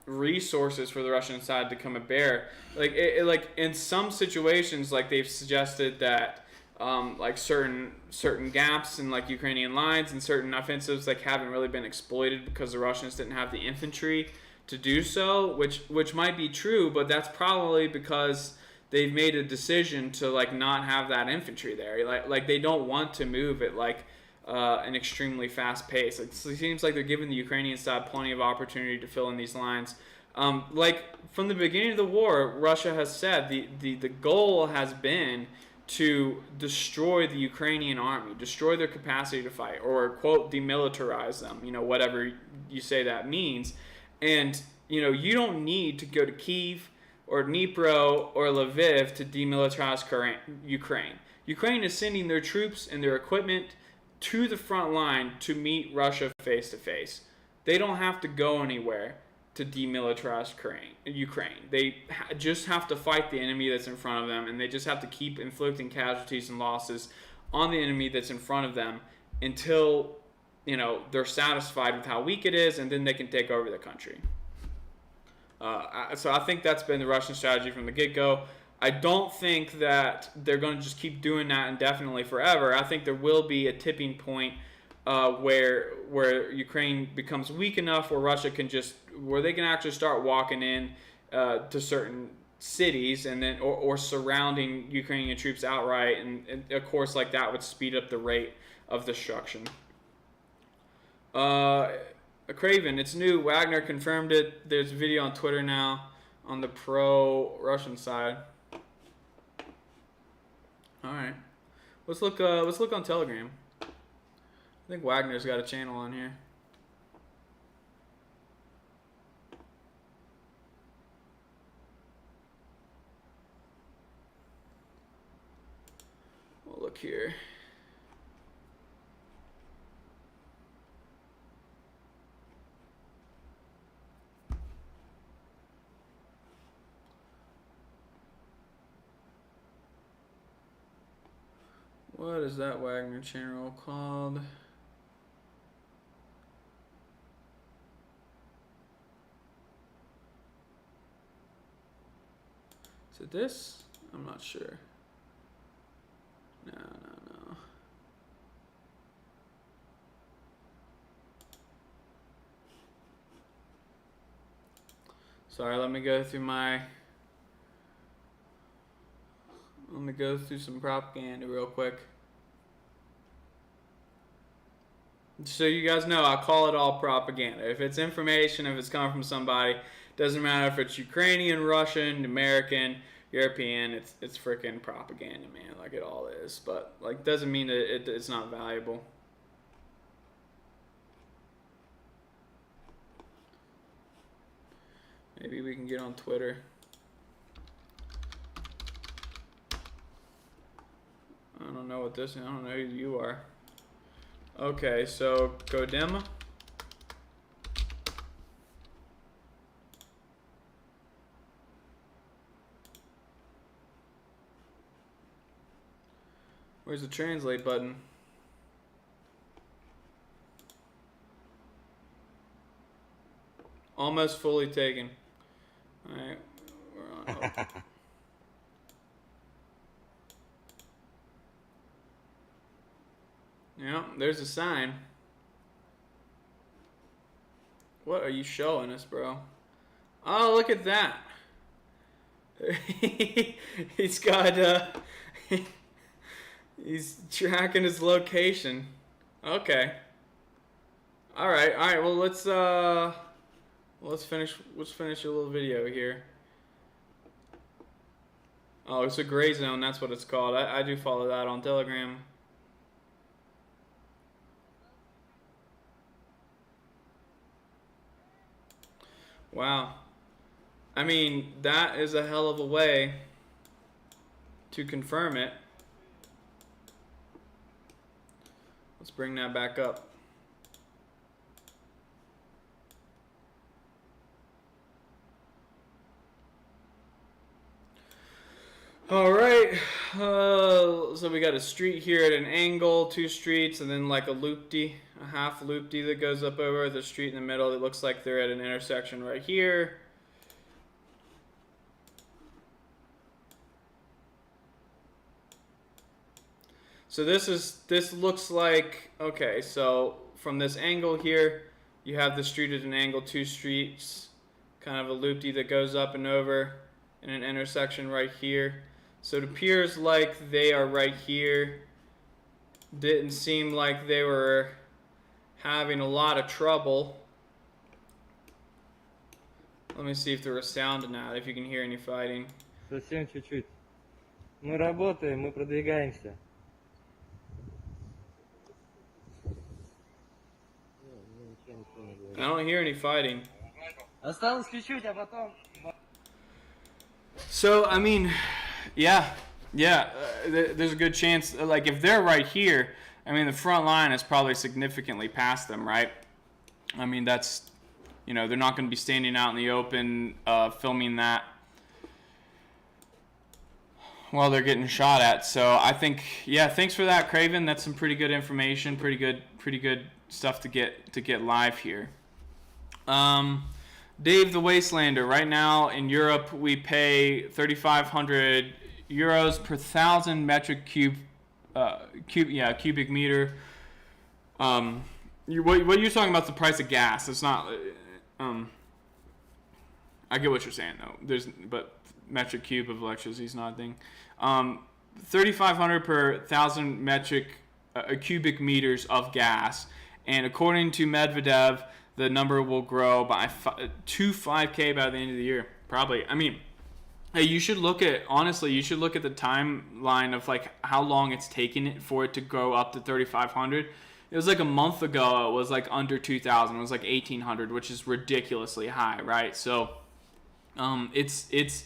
resources for the Russian side to come and bear. Like in some situations, like they've suggested that like certain gaps in like Ukrainian lines and certain offensives like haven't really been exploited because the Russians didn't have the infantry to do so, which might be true, but that's probably because they've made a decision to like not have that infantry there. Like they don't want to move at like an extremely fast pace. It seems like they're giving the Ukrainian side plenty of opportunity to fill in these lines. Like from the beginning of the war, Russia has said the goal has been to destroy the Ukrainian army, destroy their capacity to fight, or quote demilitarize them. You know, whatever you say that means. And you know, you don't need to go to Kyiv or Dnipro or Lviv to demilitarize Ukraine. Ukraine is sending their troops and their equipment to the front line to meet Russia face to face. They don't have to go anywhere to demilitarize Ukraine. They just have to fight the enemy that's in front of them, and they just have to keep inflicting casualties and losses on the enemy that's in front of them until, you know, they're satisfied with how weak it is, and then they can take over the country. So I think that's been the Russian strategy from the get-go. I don't think that they're going to just keep doing that indefinitely forever. I think there will be a tipping point where Ukraine becomes weak enough where where they can actually start walking in to certain cities and then or surrounding Ukrainian troops outright, and of course like that would speed up the rate of destruction. Craven, it's new. Wagner confirmed it. There's a video on Twitter now on the pro-Russian side. All right, let's look on Telegram. I think Wagner's got a channel on here. We'll look here. What is that Wagner channel called? Is it this? I'm not sure. No. Sorry, let me go through some propaganda real quick. So you guys know I call it all propaganda. If it's information, if it's coming from somebody, doesn't matter if it's Ukrainian, Russian, American, European, it's freaking propaganda, man. Like it all is. But like doesn't mean that it's not valuable. Maybe we can get on Twitter. I don't know what this is. I don't know who you are. Okay, so Kodema. Where's the translate button? Almost fully taken. Alright, we're on. Oh. Yeah, there's a sign. What are you showing us, bro? Oh, look at that. He's got, he's tracking his location. Okay. Alright, well let's finish a little video here. Oh, it's a gray zone, that's what it's called. I do follow that on Telegram. Wow. I mean, that is a hell of a way to confirm it. Let's bring that back up. All right, so we got a street here at an angle, two streets, and then like a loopty, a half loopty that goes up over the street in the middle. It looks like they're at an intersection right here. So this looks like, okay, so from this angle here, you have the street at an angle, two streets, kind of a loopty that goes up and over in an intersection right here. So it appears like they are right here. Didn't seem like they were having a lot of trouble. Let me see if there was sound in that, if you can hear any fighting. Совсем чуть-чуть. Мы работаем, мы продвигаемся. I don't hear any fighting. Осталось чуть-чуть, а потом... So, I mean, yeah, there's a good chance, like, if they're right here, I mean, the front line is probably significantly past them, right? I mean, that's, you know, they're not going to be standing out in the open filming that while they're getting shot at. So I think, yeah, thanks for that, Craven. That's some pretty good information, pretty good stuff to get live here. Dave the Wastelander, right now in Europe we pay 3,500 euros per 1,000 metric cubic meter. What you're talking about is the price of gas. It's not. I get what you're saying though. But metric cube of electricity is not a thing. 3,500 per 1,000 metric cubic meters of gas, and according to Medvedev, the number will grow by 5K by the end of the year, probably. I mean, hey, you should look at the timeline of like how long it's taken it for it to go up to 3,500. It was like a month ago, it was like under 2,000. It was like 1,800, which is ridiculously high, right? So, it's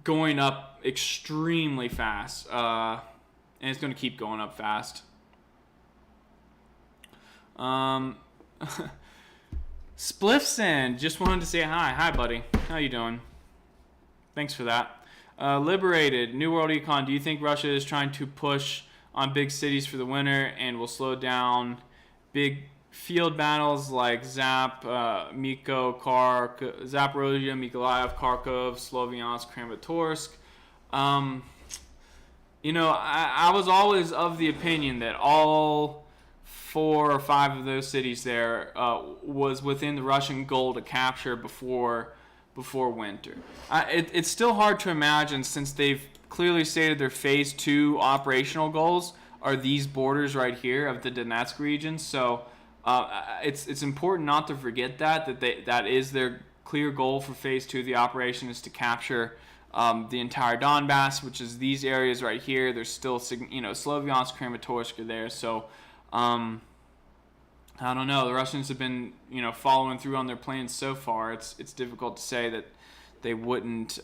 going up extremely fast, and it's going to keep going up fast. Spliffson, just wanted to say hi. Hi, buddy. How you doing? Thanks for that. Liberated, New World Econ. Do you think Russia is trying to push on big cities for the winter and will slow down big field battles like Zaporizhzhia, Mykolaiv, Kharkov, Sloviansk, Kramatorsk? You know, I was always of the opinion that all 4 or 5 of those cities there was within the Russian goal to capture before winter. It's still hard to imagine, since they've clearly stated their phase 2 operational goals are these borders right here of the Donetsk region. So it's important not to forget that is their clear goal for phase 2 of the operation, is to capture the entire Donbass, which is these areas right here. There's still, Sloviansk, Kramatorsk are there. So I don't know. The Russians have been, following through on their plans so far. It's difficult to say that they wouldn't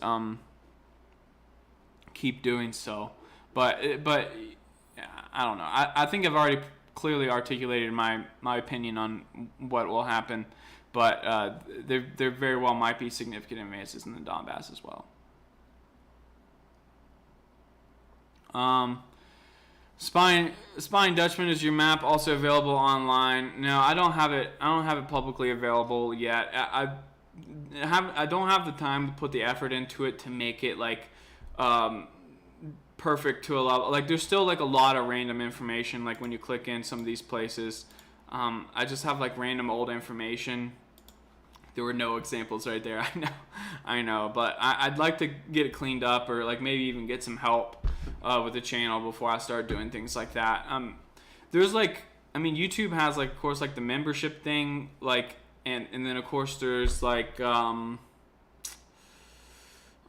keep doing so. But I don't know. I think I've already clearly articulated my opinion on what will happen. But there very well might be significant advances in the Donbass as well. Spying Dutchman, is your map also available online? No, I don't have it. I don't have it publicly available yet. I don't have the time to put the effort into it to make it like perfect to a level. Like, there's still like a lot of random information. Like when you click in some of these places, I just have like random old information. There were no examples right there. I know, but I'd like to get it cleaned up, or like maybe even get some help with the channel before I start doing things like that. There's like, YouTube has like, of course, like the membership thing, like, and then of course there's like,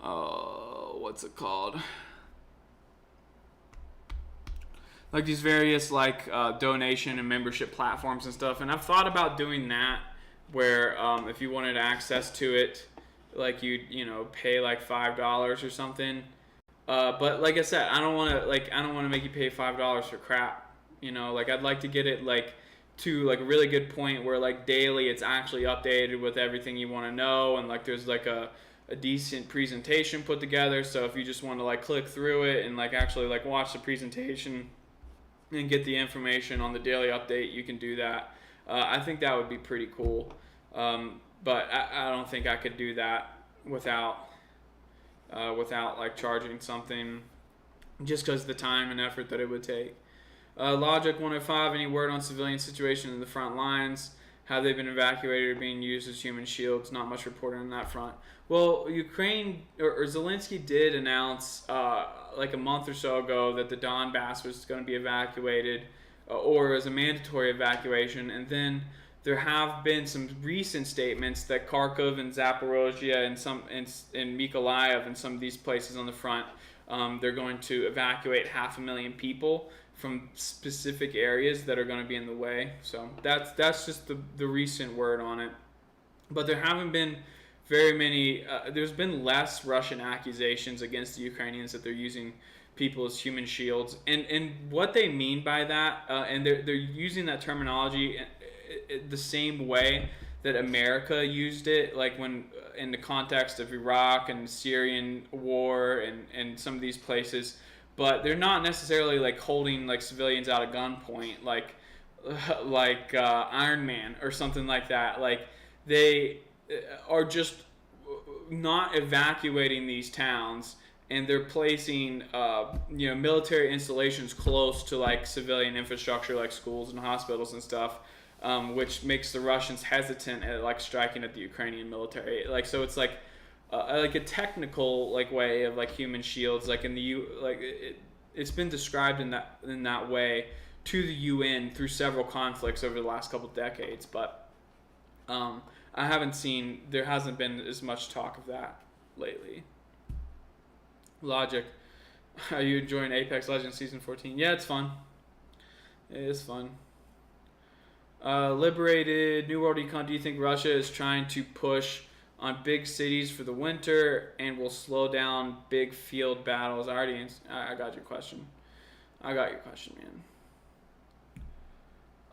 what's it called? Like these various like donation and membership platforms and stuff. And I've thought about doing that, where if you wanted access to it, like you pay like $5 or something, But like I said, I don't want to make you pay $5 for crap. You know, like I'd like to get it like to like a really good point where like daily it's actually updated with everything you want to know, and like there's like a decent presentation put together. So if you just want to like click through it and like actually like watch the presentation and get the information on the daily update, you can do that. I think that would be pretty cool. But I don't think I could do that without like charging something, just because of the time and effort that it would take. Logic 105, any word on civilian situation in the front lines? Have they been evacuated or being used as human shields? Not much reported on that front. Well, Ukraine or Zelensky did announce like a month or so ago that the Donbass was going to be evacuated or as a mandatory evacuation, and then there have been some recent statements that Kharkov and Zaporizhzhia and some in Mykolaiv and some of these places on the front, they're going to evacuate 500,000 people from specific areas that are going to be in the way. So that's just the recent word on it. But there haven't been very many. There's been less Russian accusations against the Ukrainians that they're using people as human shields, and what they mean by that, and they're using that terminology the same way that America used it, like when in the context of Iraq and Syrian war and some of these places, but they're not necessarily like holding like civilians out at gunpoint, like Iron Man or something like that. Like they are just not evacuating these towns, and they're placing military installations close to like civilian infrastructure like schools and hospitals and stuff, which makes the Russians hesitant at like striking at the Ukrainian military. Like so, it's like a technical like way of like human shields, like in the it's been described in that way to the UN through several conflicts over the last couple of decades, but there hasn't been as much talk of that lately. Logic, are you enjoying Apex Legends Season 14? Yeah, it's fun. It is fun. Liberated, New World Econ, do you think Russia is trying to push on big cities for the winter and will slow down big field battles? I got your question.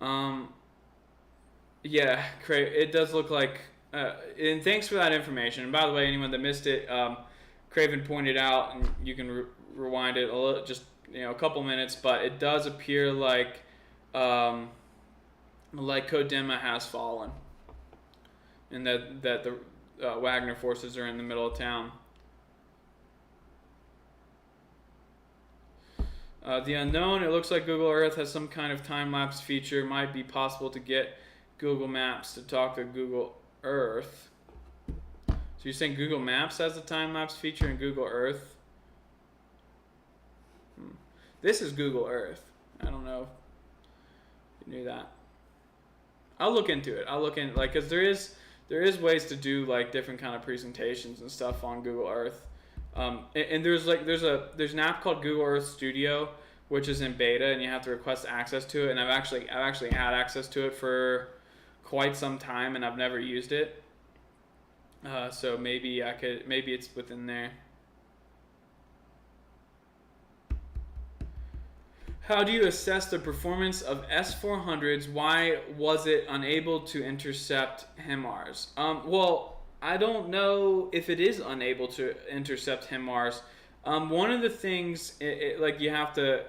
Man. Yeah, it does look like, and thanks for that information. And by the way, anyone that missed it, Craven pointed out, and you can rewind it just a couple minutes, but it does appear like Kodema has fallen, and that the Wagner forces are in the middle of town. The unknown, it looks like Google Earth has some kind of time-lapse feature. Might be possible to get Google Maps to talk to Google Earth. So you're saying Google Maps has a time-lapse feature in Google Earth? This is Google Earth. I don't know if you knew that. I'll look into it. Because there is ways to do like different kind of presentations and stuff on Google Earth. And there's an app called Google Earth Studio, which is in beta, and you have to request access to it. And I've actually had access to it for quite some time, and I've never used it. So maybe it's within there. How do you assess the performance of S-400s? Why was it unable to intercept HIMARS? Well, I don't know if it is unable to intercept HIMARS. One of the things like you have to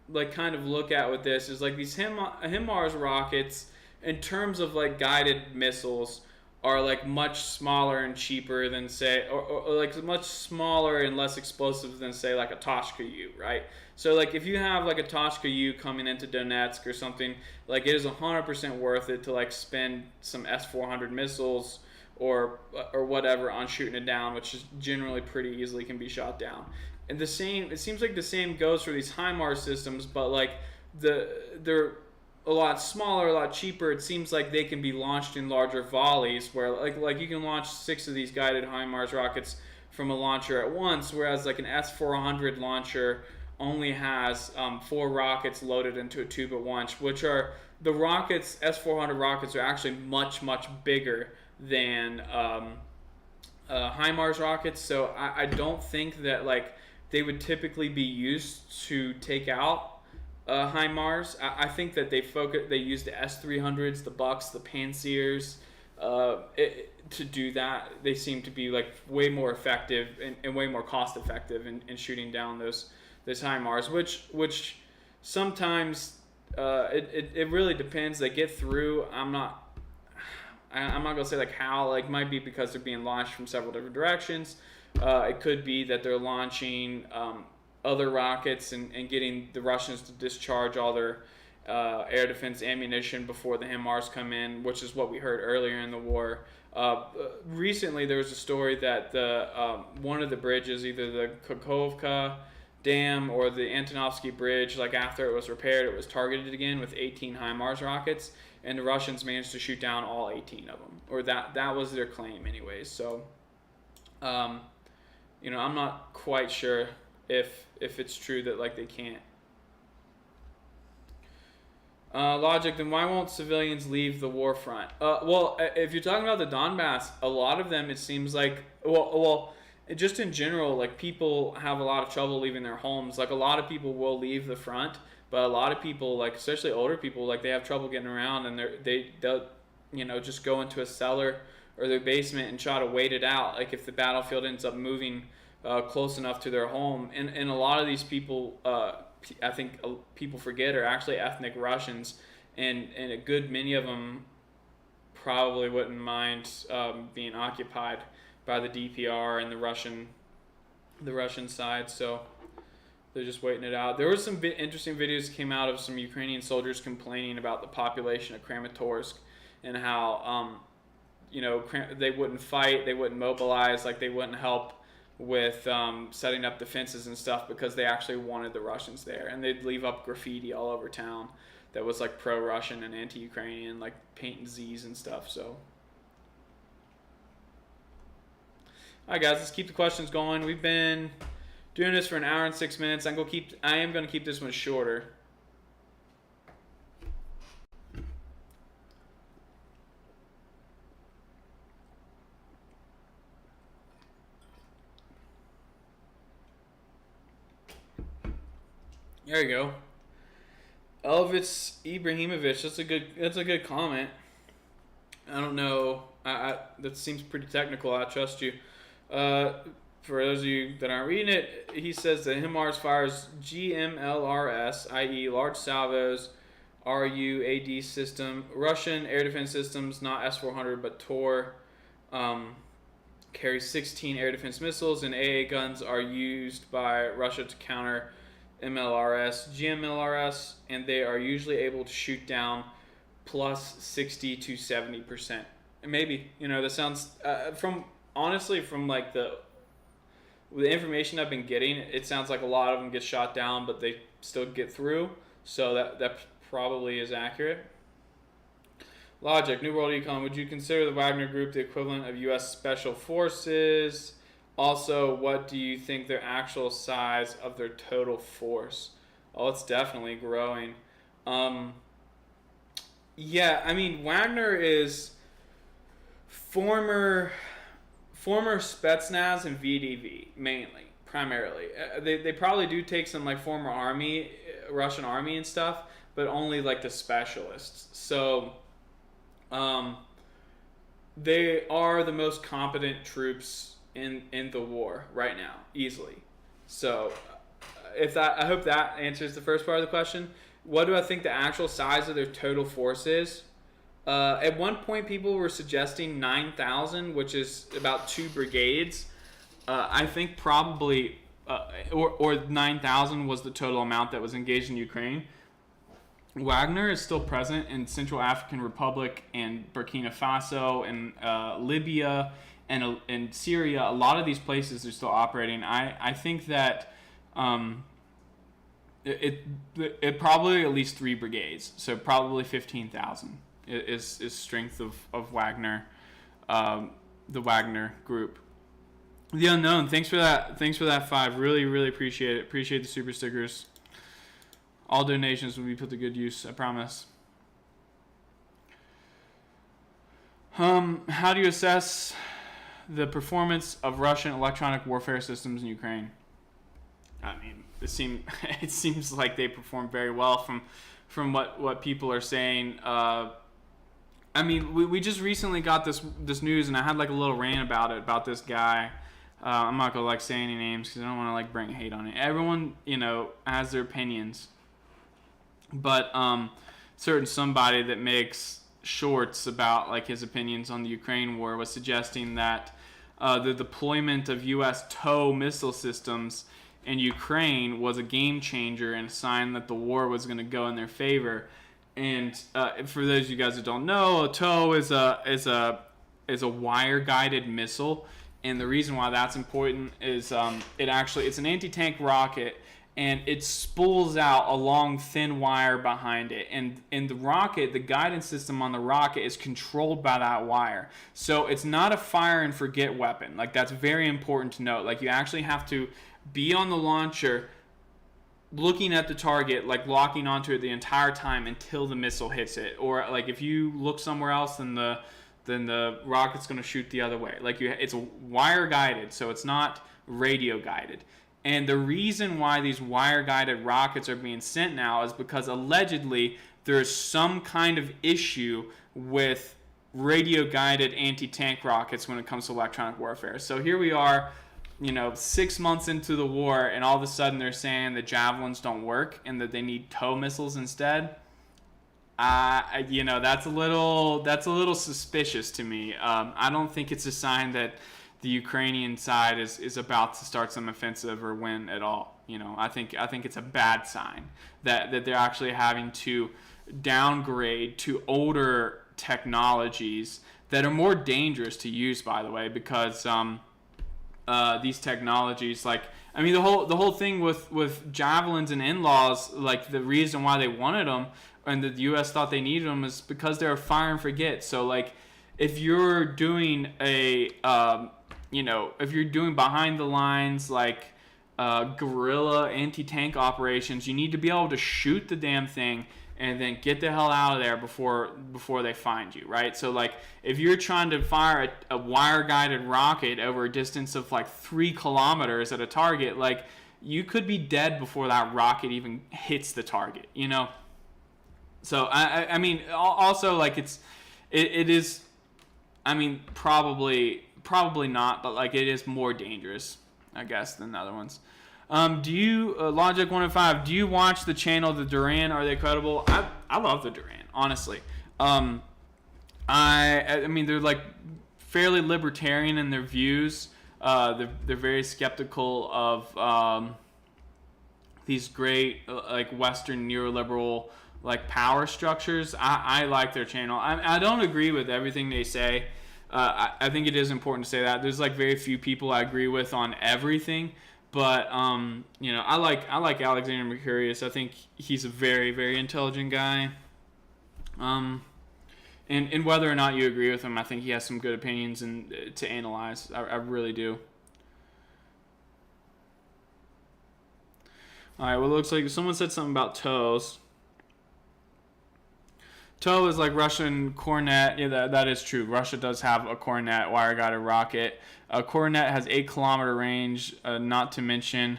like kind of look at with this is like these HIMARS rockets, in terms of like guided missiles, are like much smaller and cheaper than say, or like much smaller and less explosive than say like a Toshka-U, right? So like if you have like a Toshka-U coming into Donetsk or something, like it is 100% worth it to like spend some S-400 missiles or whatever on shooting it down, which is generally pretty easily can be shot down. And it seems like the same goes for these HIMARS systems, but like they're a lot smaller, a lot cheaper. It seems like they can be launched in larger volleys, where like you can launch 6 of these guided HIMARS rockets from a launcher at once, whereas like an S-400 launcher only has 4 rockets loaded into a tube at once, which are the rockets. S-400 rockets are actually much bigger than HIMARS rockets. So I don't think that like they would typically be used to take out HIMARS. I think that they use the S-300s, the Bucks, the Pansirs to do that. They seem to be like way more effective and way more cost effective in shooting down those HIMARS, which sometimes it really depends. They get through. I'm not gonna say like how. Like might be because they're being launched from several different directions. It could be that they're launching other rockets and getting the Russians to discharge all their air defense ammunition before the HIMARS come in, which is what we heard earlier in the war. Recently, there was a story that the one of the bridges, either the Kakhovka Dam or the Antonovsky Bridge, like after it was repaired, it was targeted again with 18 HIMARS rockets, and the Russians managed to shoot down all 18 of them, or that was their claim, anyways. So, I'm not quite sure if it's true that like they can't. Logic, then why won't civilians leave the war front? Well, if you're talking about the Donbass, a lot of them, it seems like, well, just in general, like people have a lot of trouble leaving their homes. Like a lot of people will leave the front, but a lot of people, like especially older people, like they have trouble getting around, and they'll just go into a cellar or their basement and try to wait it out. Like if the battlefield ends up moving close enough to their home, and a lot of these people, I think people forget, are actually ethnic Russians, and a good many of them probably wouldn't mind being occupied by the DPR and the Russian side. So they're just waiting it out. There were some interesting videos that came out of some Ukrainian soldiers complaining about the population of Kramatorsk and how they wouldn't fight, they wouldn't mobilize, like they wouldn't help with setting up defenses and stuff because they actually wanted the Russians there, and they'd leave up graffiti all over town that was like pro-Russian and anti-Ukrainian, like painting Z's and stuff. So, all right, guys, let's keep the questions going. We've been doing this for an hour and 6 minutes. I am going to keep this one shorter. There you go. Elvis Ibrahimovic. That's a good comment. I don't know. That seems pretty technical. I trust you. For those of you that aren't reading it, he says that HIMARS fires GMLRS, i.e. large salvos, RUAD system, Russian air defense systems, not S-400 but Tor. Carries 16 air defense missiles, and AA guns are used by Russia to counter MLRS, GMLRS, and they are usually able to shoot down plus 60 to 70%. And maybe, that sounds, from like the information I've been getting, it sounds like a lot of them get shot down, but they still get through. So that probably is accurate. Logic, New World Econ, would you consider the Wagner Group the equivalent of U.S. Special Forces? Also, what do you think their actual size of their total force? Oh, it's definitely growing. Yeah, I mean, Wagner is former Spetsnaz and VDV, primarily. They probably do take some like former army, Russian army and stuff, but only like the specialists. So, they are the most competent troops in the war right now, easily. So, I hope that answers the first part of the question. What do I think the actual size of their total force is? At one point, people were suggesting 9,000, which is about 2 brigades. I think probably, or 9,000 was the total amount that was engaged in Ukraine. Wagner is still present in Central African Republic and Burkina Faso and Libya and in Syria. A lot of these places are still operating. I think that it probably at least 3 brigades, so probably 15,000 is strength of Wagner, the Wagner group. The Unknown, thanks for that 5. Really appreciate it. Appreciate the super stickers. All donations will be put to good use, I promise. How do you assess the performance of Russian electronic warfare systems in Ukraine. I mean, it seems like they perform very well from what people are saying. I mean, we just recently got this news, and I had like a little rant about this guy. I'm not gonna like say any names because I don't want to like bring hate on it. Everyone, has their opinions, but certain somebody that makes shorts about like his opinions on the Ukraine war was suggesting that the deployment of U.S. TOW missile systems in Ukraine was a game changer and a sign that the war was going to go in their favor. And for those of you guys that don't know, a TOW is a wire guided missile, and the reason why that's important is it's an anti-tank rocket, and it spools out a long thin wire behind it, and in the rocket, the guidance system on the rocket is controlled by that wire. So it's not a fire and forget weapon. Like, that's very important to note. Like, you actually have to be on the launcher looking at the target, like locking onto it the entire time until the missile hits it. Or like if you look somewhere else, then the rocket's going to shoot the other way. Like it's wire guided, so it's not radio guided. And the reason why these wire guided rockets are being sent now is because allegedly there's some kind of issue with radio guided anti-tank rockets when it comes to electronic warfare. So here we are, 6 months into the war, and all of a sudden they're saying the javelins don't work and that they need TOW missiles instead. That's a little suspicious to me. I don't think it's a sign that the Ukrainian side is about to start some offensive or win at all. I think it's a bad sign that they're actually having to downgrade to older technologies that are more dangerous to use, by the way, because these technologies, the whole thing with javelins and in-laws, like the reason why they wanted them and the U.S. thought they needed them is because they're fire and forget. So like if you're doing if you're doing behind the lines like guerrilla anti-tank operations, you need to be able to shoot the damn thing and then get the hell out of there before they find you, right? So like if you're trying to fire a wire guided rocket over a distance of like 3 kilometers at a target, like you could be dead before that rocket even hits the target, So I mean also like it is, I mean probably not, but like it is more dangerous, I guess, than the other ones. Do you, Logic 105, do you watch the channel The Duran? Are they credible? I love The Duran, honestly. I mean, they're like fairly libertarian in their views. They're very skeptical of these great like Western neoliberal like power structures. I like their channel. I don't agree with everything they say. I think it is important to say that there's like very few people I agree with on everything. But I like Alexander Mercurius. I think he's a very, very intelligent guy. And whether or not you agree with him, I think he has some good opinions and to analyze. I really do. All right. Well, it looks like someone said something about TOWs. TOW is like Russian Cornet. Yeah, that is true. Russia does have a Cornet wire-guided rocket. A Cornet has 8-kilometer range, not to mention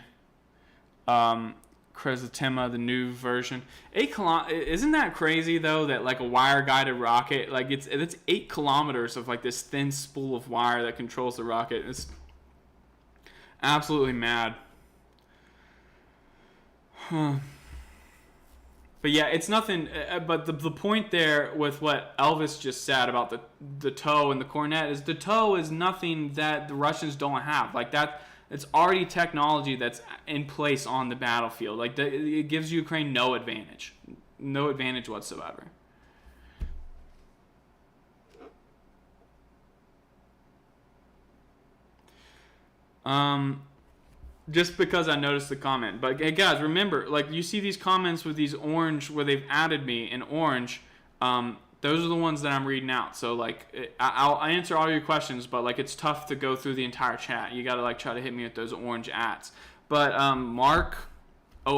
Chrysotima, the new version. 8 kilometers. Isn't that crazy, though, that like a wire-guided rocket, like it's 8 kilometers of like this thin spool of wire that controls the rocket. It's absolutely mad. But yeah, it's nothing. But the point there with what Elvis just said about the TOW and the Cornet is the TOW is nothing that the Russians don't have. Like that, it's already technology that's in place on the battlefield. Like it gives Ukraine no advantage whatsoever. Just because I noticed the comment. But hey guys, remember, like you see these comments with these orange where they've added me in orange. Those are the ones that I'm reading out. So like I'll answer all your questions, but like it's tough to go through the entire chat. You gotta like try to hit me with those orange ats. But Mark, did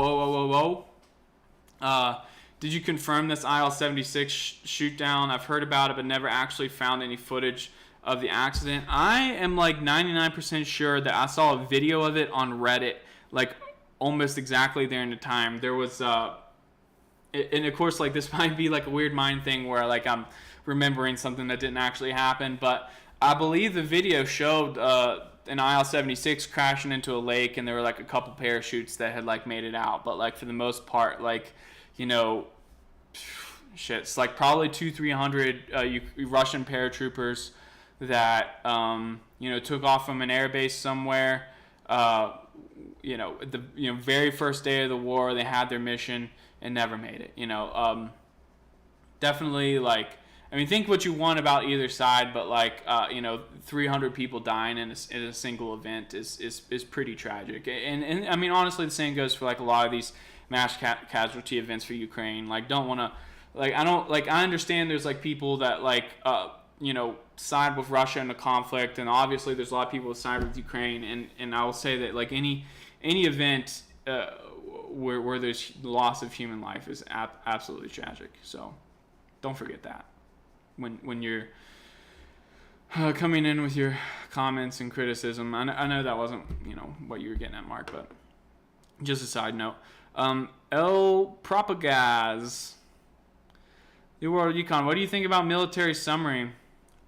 you confirm this IL-76 shoot down? I've heard about it, but never actually found any footage of the accident. I am like 99% sure that I saw a video of it on Reddit, like almost exactly there in the time. There was, and of course, like this might be like a weird mind thing where like I'm remembering something that didn't actually happen, but I believe the video showed an IL-76 crashing into a lake, and there were like a couple parachutes that had like made it out, but like for the most part, like, you know, shit, it's like probably 200-300 Russian paratroopers that you know, took off from an airbase somewhere. You know, the very first day of the war, they had their mission and never made it. You know, definitely, like, I mean, think what you want about either side, but like, you know, 300 people dying in a single event is pretty tragic. And I mean, honestly, the same goes for like a lot of these mass casualty events for Ukraine. Like, don't want to, like, I understand there's like people that like, you know, side with Russia in the conflict, and obviously there's a lot of people that side with Ukraine, and I will say that like any event where there's loss of human life is absolutely tragic. So don't forget that when you're coming in with your comments and criticism. I know that wasn't, you know, what you were getting at, Mark, but just a side note. El Propagaz, the World Econ, what do you think about military summary?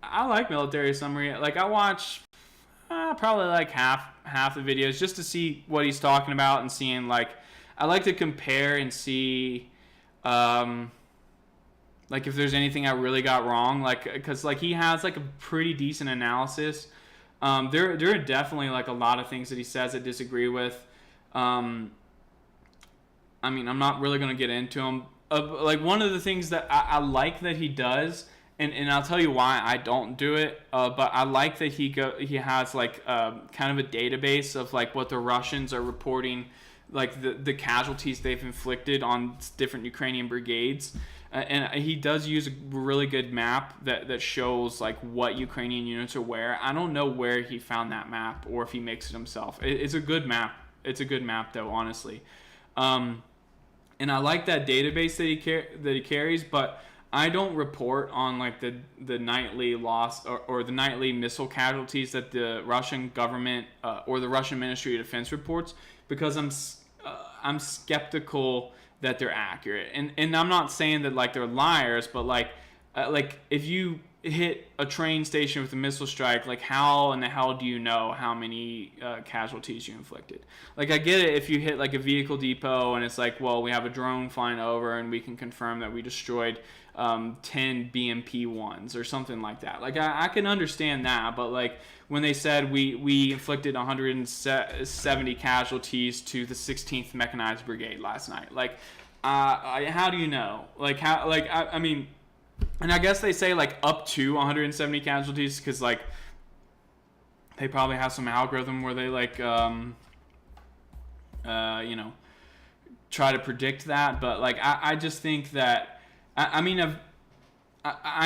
I like military summary. Like, I watch probably like half the videos just to see what he's talking about, and seeing, like, I like to compare and see like if there's anything I really got wrong, like, because like he has like a pretty decent analysis. There are definitely like a lot of things that he says I disagree with. I mean, I'm not really going to get into them. Like, one of the things that I like that he does, and I'll tell you why I don't do it, but I like that he has like kind of a database of like what the Russians are reporting, like the casualties they've inflicted on different Ukrainian brigades. And he does use a really good map that shows like what Ukrainian units are where. I don't know where he found that map, or if he makes it himself. It's a good map. It's a good map, though, honestly. And I like that database that he carries, but I don't report on like the nightly loss or the nightly missile casualties that the Russian government or the Russian Ministry of Defense reports, because I'm skeptical that they're accurate. And I'm not saying that like they're liars, but like if you hit a train station with a missile strike, like how in the hell do you know how many casualties you inflicted? Like, I get it if you hit like a vehicle depot and it's like, well, we have a drone flying over and we can confirm that we destroyed 10 BMP-1s or something like that. Like, I can understand that, but like when they said we inflicted 170 casualties to the 16th Mechanized Brigade last night, like, how do you know? Like, how? Like, I mean, and I guess they say like up to 170 casualties because like they probably have some algorithm where they like you know, try to predict that. But like I just think that I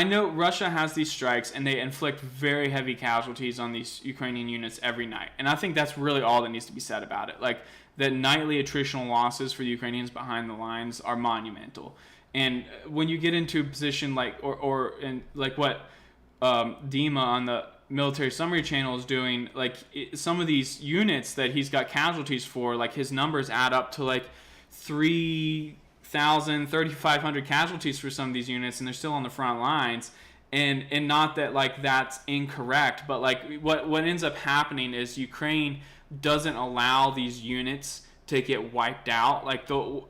know Russia has these strikes and they inflict very heavy casualties on these Ukrainian units every night, and I think that's really all that needs to be said about it. Like, the nightly attritional losses for the Ukrainians behind the lines are monumental. And when you get into a position like, or in like what Dima on the military summary channel is doing, like some of these units that he's got casualties for, like his numbers add up to like 3,000, 3,500 casualties for some of these units, and they're still on the front lines. And not that like that's incorrect, but like what ends up happening is Ukraine doesn't allow these units to get wiped out. Like they'll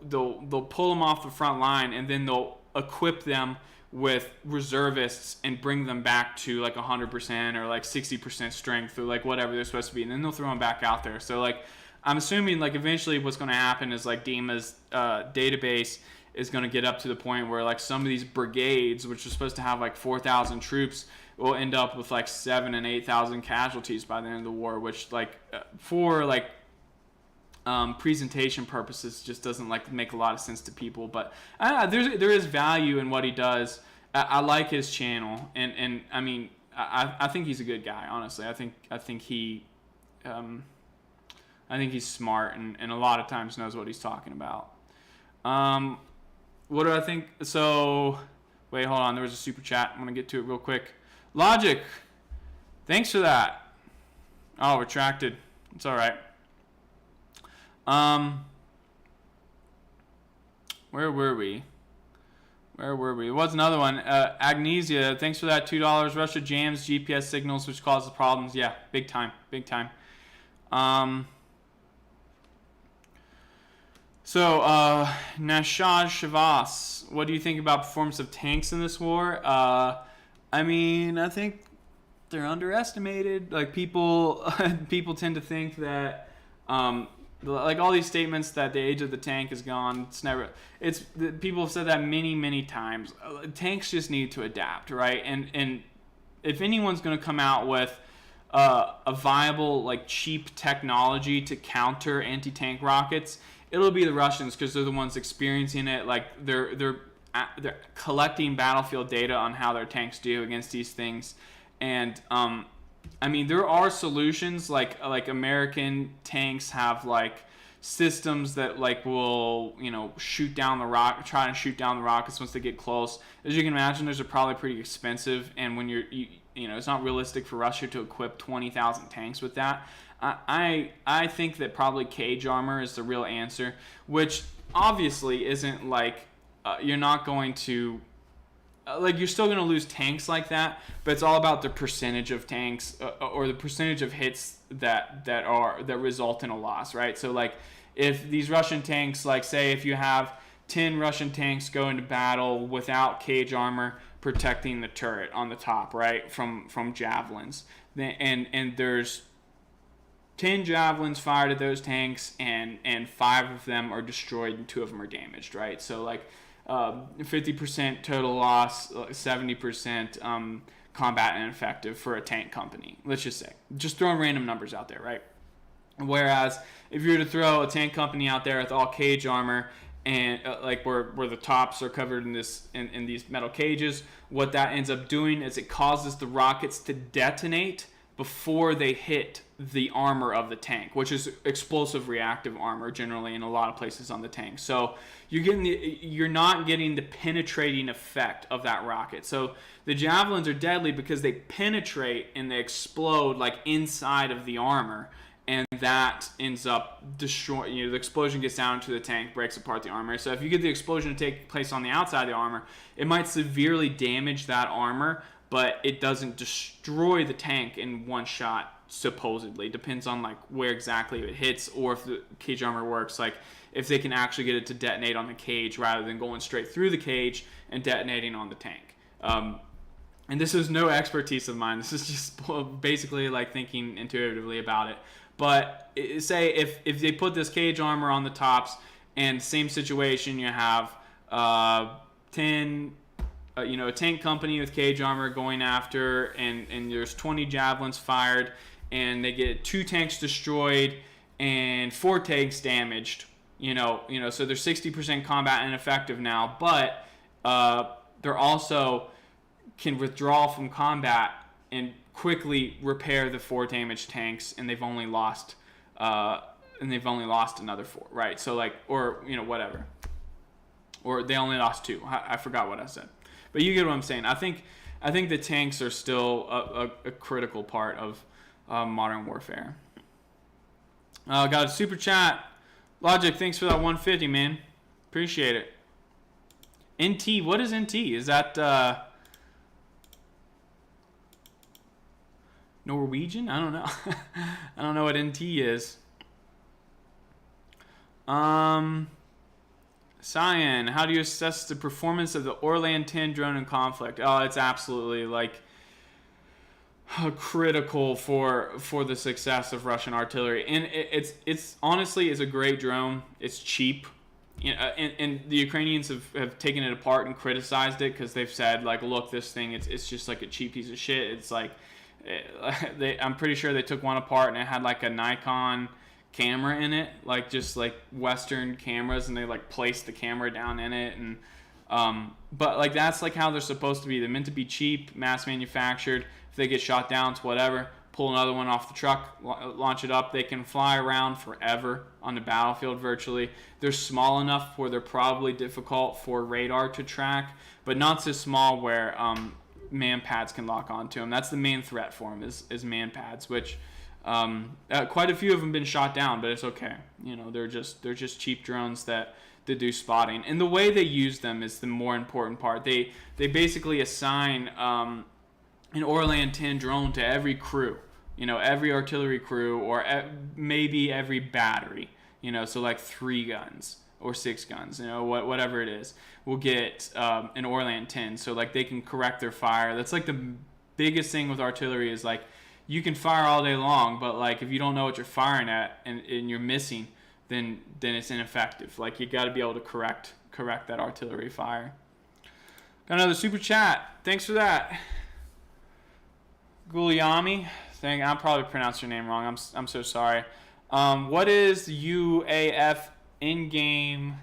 pull them off the front line, and then they'll equip them with reservists and bring them back to like 100% or like 60% strength or like whatever they're supposed to be, and then they'll throw them back out there. So like I'm assuming like eventually what's going to happen is like Dima's database is going to get up to the point where like some of these brigades, which are supposed to have like 4,000 troops, will end up with like 7,000 and 8,000 casualties by the end of the war, which like for like presentation purposes just doesn't like make a lot of sense to people. But there is value in what he does. I like his channel, and I mean I think he's a good guy, honestly. I think he's smart and a lot of times knows what he's talking about. What do I think? So wait, hold on, there was a super chat. I'm gonna get to it real quick. Logic, Thanks for that. Oh, retracted. It's all right. Where were we? Where were we? There was another one. Agnesia, thanks for that $2. Russia jams GPS signals, which causes problems. Yeah, big time, big time. So, Nashad Shavas, what do you think about performance of tanks in this war? I mean, I think they're underestimated. Like people tend to think that like all these statements that the age of the tank is gone. People have said that many times. Tanks just need to adapt, right? And if anyone's going to come out with a viable, like, cheap technology to counter anti-tank rockets, it'll be the Russians, because they're the ones experiencing it. Like they're collecting battlefield data on how their tanks do against these things. And I mean, there are solutions, like American tanks have like systems that like will, you know, try to shoot down the rockets once they get close. As you can imagine, those are probably pretty expensive, and when you know, it's not realistic for Russia to equip 20,000 tanks with that. I think that probably cage armor is the real answer, which obviously isn't like you're not going to like, you're still going to lose tanks like that, but it's all about the percentage of tanks or the percentage of hits that result in a loss, right? So like if these Russian tanks, like say if you have 10 Russian tanks go into battle without cage armor protecting the turret on the top, right, from javelins, and there's 10 javelins fired at those tanks, and 5 of them are destroyed and 2 of them are damaged, right? So like 50% total loss, 70% combat ineffective for a tank company, let's just say. Just throwing random numbers out there, right? Whereas if you were to throw a tank company out there with all cage armor, and like where the tops are covered in these metal cages, what that ends up doing is it causes the rockets to detonate before they hit the armor of the tank, which is explosive reactive armor generally in a lot of places on the tank. So you're not getting the penetrating effect of that rocket. So the javelins are deadly because they penetrate and they explode like inside of the armor, and that ends up destroying. You know, the explosion gets down to the tank, breaks apart the armor. So if you get the explosion to take place on the outside of the armor, it might severely damage that armor, but it doesn't destroy the tank in one shot, supposedly. Depends on like where exactly it hits, or if the cage armor works, like if they can actually get it to detonate on the cage rather than going straight through the cage and detonating on the tank. And this is no expertise of mine. This is just basically like thinking intuitively about it. But say if they put this cage armor on the tops, and same situation, you have 10 a tank company with cage armor going after, and there's 20 javelins fired, and they get 2 tanks destroyed and 4 tanks damaged. So they're 60% combat ineffective now, but they're also can withdraw from combat and quickly repair the 4 damaged tanks, and they've only lost another 4, right? So like, or whatever, or they only lost 2. I forgot what I said. But you get what I'm saying. I think the tanks are still a critical part of modern warfare. Got a super chat. Logic, thanks for that 150, man. Appreciate it. NT, what is NT? Is that Norwegian? I don't know. I don't know what NT is. Cyan, how do you assess the performance of the Orlan 10 drone in conflict? Oh, it's absolutely like critical for the success of Russian artillery, and it's honestly is a great drone. It's cheap, and the Ukrainians have taken it apart and criticized it because they've said like, look, this thing it's just like a cheap piece of shit. It's like I'm pretty sure they took one apart and it had like a Nikon camera in it, like just like Western cameras, and they like placed the camera down in it, and but like that's like how they're supposed to be. They're meant to be cheap, mass manufactured. If they get shot down, it's whatever. Pull another one off the truck, launch it up. They can fly around forever on the battlefield virtually. They're small enough where they're probably difficult for radar to track, but not so small where man pads can lock onto them. That's the main threat for them is man pads, which quite a few of them been shot down, but it's okay. You know, they're just cheap drones that do spotting, and the way they use them is the more important part. They basically assign an Orlan 10 drone to every crew, you know, every artillery crew, or maybe every battery, you know, so like 3 guns or 6 guns, you know, whatever it is, will get an Orlan 10, so like they can correct their fire. That's like the biggest thing with artillery is like you can fire all day long, but like if you don't know what you're firing at and you're missing, then it's ineffective. Like you got to be able to correct that artillery fire. Got another super chat. Thanks for that. Guliami, I'm probably pronounced your name wrong. I'm so sorry. What is UAF in game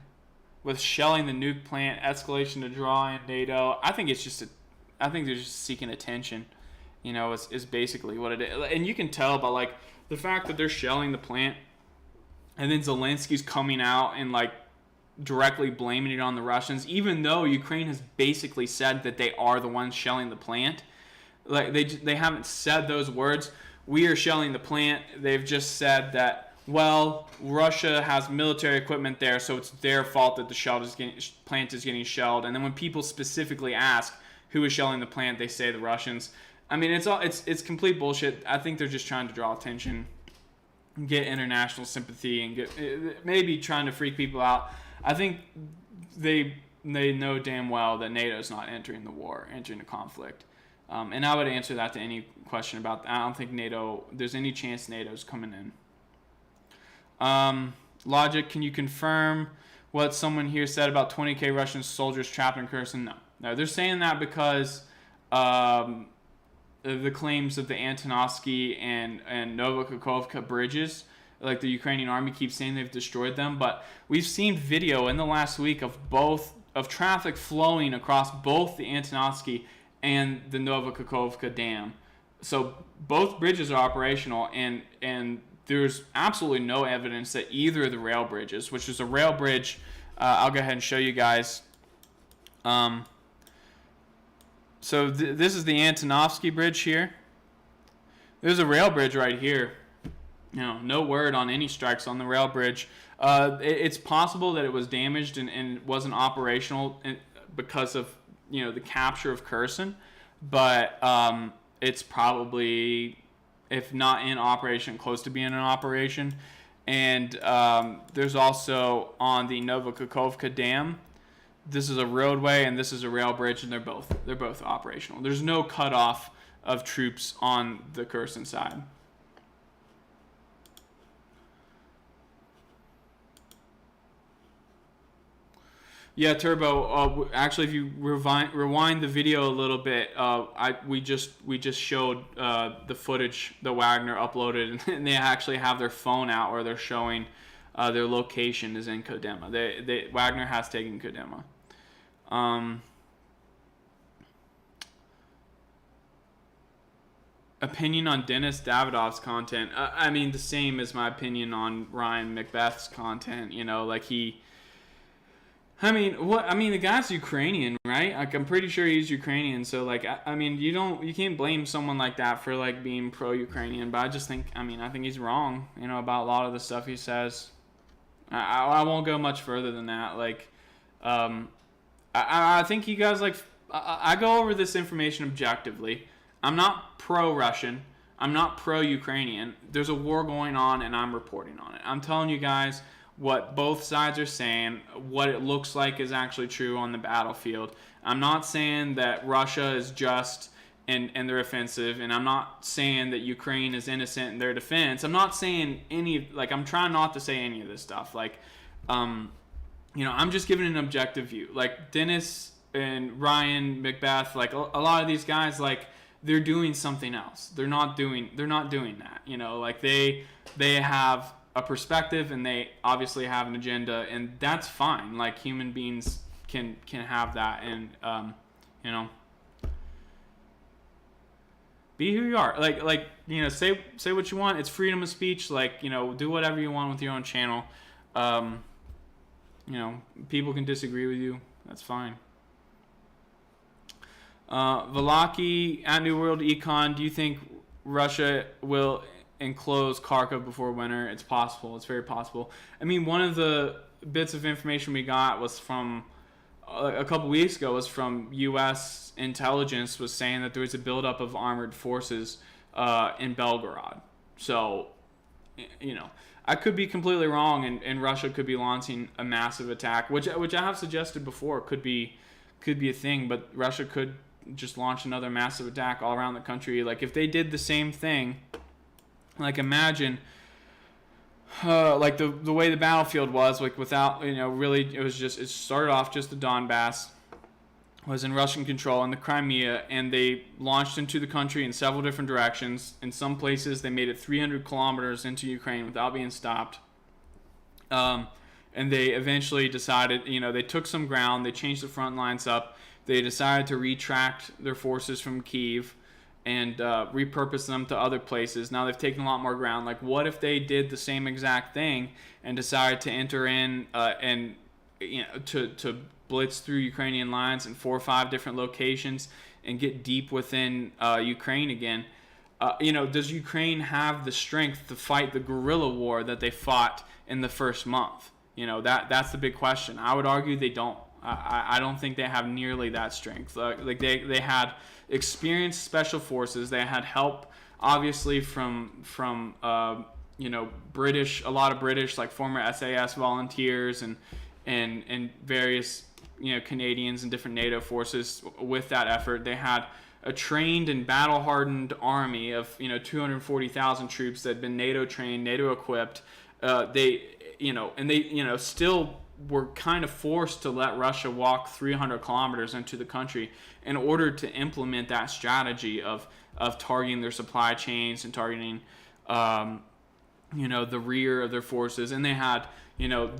with shelling the nuke plant, escalation to draw in NATO? I think it's just I think they're just seeking attention. You know, is basically what it is, and you can tell by like the fact that they're shelling the plant, and then Zelensky's coming out and like directly blaming it on the Russians, even though Ukraine has basically said that they are the ones shelling the plant. Like they haven't said those words. We are shelling the plant. They've just said that, well, Russia has military equipment there, so it's their fault that the plant is getting shelled. And then when people specifically ask who is shelling the plant, they say the Russians. I mean, it's complete bullshit. I think they're just trying to draw attention, get international sympathy, and get maybe trying to freak people out. I think they know damn well that NATO's not entering the war, entering the conflict. And I would answer that to any question about that. I don't think there's any chance NATO's coming in. Logic, can you confirm what someone here said about 20,000 Russian soldiers trapped in Kherson? No, they're saying that because the claims of the Antonovsky and Novokakhovka bridges, like the Ukrainian army keeps saying they've destroyed them, but we've seen video in the last week of traffic flowing across both the Antonovsky and the Novokakhovka dam. So both bridges are operational, and there's absolutely no evidence that either of the rail bridges, which is a rail bridge, I'll go ahead and show you guys. So this is the Antonovsky bridge here. There's a rail bridge right here. You know, no word on any strikes on the rail bridge. It's possible that it was damaged and wasn't operational because of, you know, the capture of Kherson, but it's probably, if not in operation, close to being in operation. And there's also on the Novokakhovka Dam, this is a roadway and this is a rail bridge, and they're both operational. There's no cutoff of troops on the Kherson side. Yeah, Turbo. Actually, if you rewind the video a little bit, we just showed the footage that Wagner uploaded, and they actually have their phone out where they're showing their location is in Kodema. Wagner has taken Kodema. Opinion on Denis Davidov's content. I mean, the same as my opinion on Ryan Macbeth's content. You know, like the guy's Ukrainian, right? Like, I'm pretty sure he's Ukrainian. So, like, I mean, you can't blame someone like that for, like, being pro-Ukrainian. But I just think, I think he's wrong, you know, about a lot of the stuff he says. I won't go much further than that. Like, I think you guys, like, I go over this information objectively. I'm not pro-Russian. I'm not pro-Ukrainian. There's a war going on, and I'm reporting on it. I'm telling you guys what both sides are saying, what it looks like is actually true on the battlefield. I'm not saying that Russia is just and they're offensive, and I'm not saying that Ukraine is innocent in their defense. I'm not saying I'm trying not to say any of this stuff. Like, I'm just giving an objective view. Like, Dennis and Ryan Macbeth, like, a lot of these guys, like, they're doing something else. They're not doing that, you know, like they have a perspective, and they obviously have an agenda, and that's fine. Like, human beings can have that, and be who you are. Like say what you want. It's freedom of speech. Like, do whatever you want with your own channel. People can disagree with you. That's fine. Velaki at New World Econ, do you think Russia will enclose Kharkov before winter? It's possible. It's very possible. I mean, one of the bits of information we got was from a couple weeks ago was from U.S. intelligence was saying that there was a buildup of armored forces in Belgorod. So, I could be completely wrong, and Russia could be launching a massive attack, which I have suggested before could be a thing. But Russia could just launch another massive attack all around the country. Like if they did the same thing, like imagine. Like the way the battlefield was, like without really, it started off just the Donbass was in Russian control and the Crimea, and they launched into the country in several different directions. In some places, they made it 300 kilometers into Ukraine without being stopped. And they eventually decided, they took some ground, they changed the front lines up, they decided to retract their forces from Kyiv and repurpose them to other places. Now they've taken a lot more ground. Like, what if they did the same exact thing and decided to enter in and to blitz through Ukrainian lines in 4 or 5 different locations and get deep within Ukraine again? Does Ukraine have the strength to fight the guerrilla war that they fought in the first month? That's the big question. I would argue they don't. I don't think they have nearly that strength. Like they had experienced special forces. They had help, obviously, from British, a lot of British, like former SAS volunteers and various Canadians and different NATO forces with that effort. They had a trained and battle-hardened army of 240,000 troops that had been NATO trained, NATO equipped. They still were kind of forced to let Russia walk 300 kilometers into the country in order to implement that strategy of targeting their supply chains and targeting the rear of their forces. And they had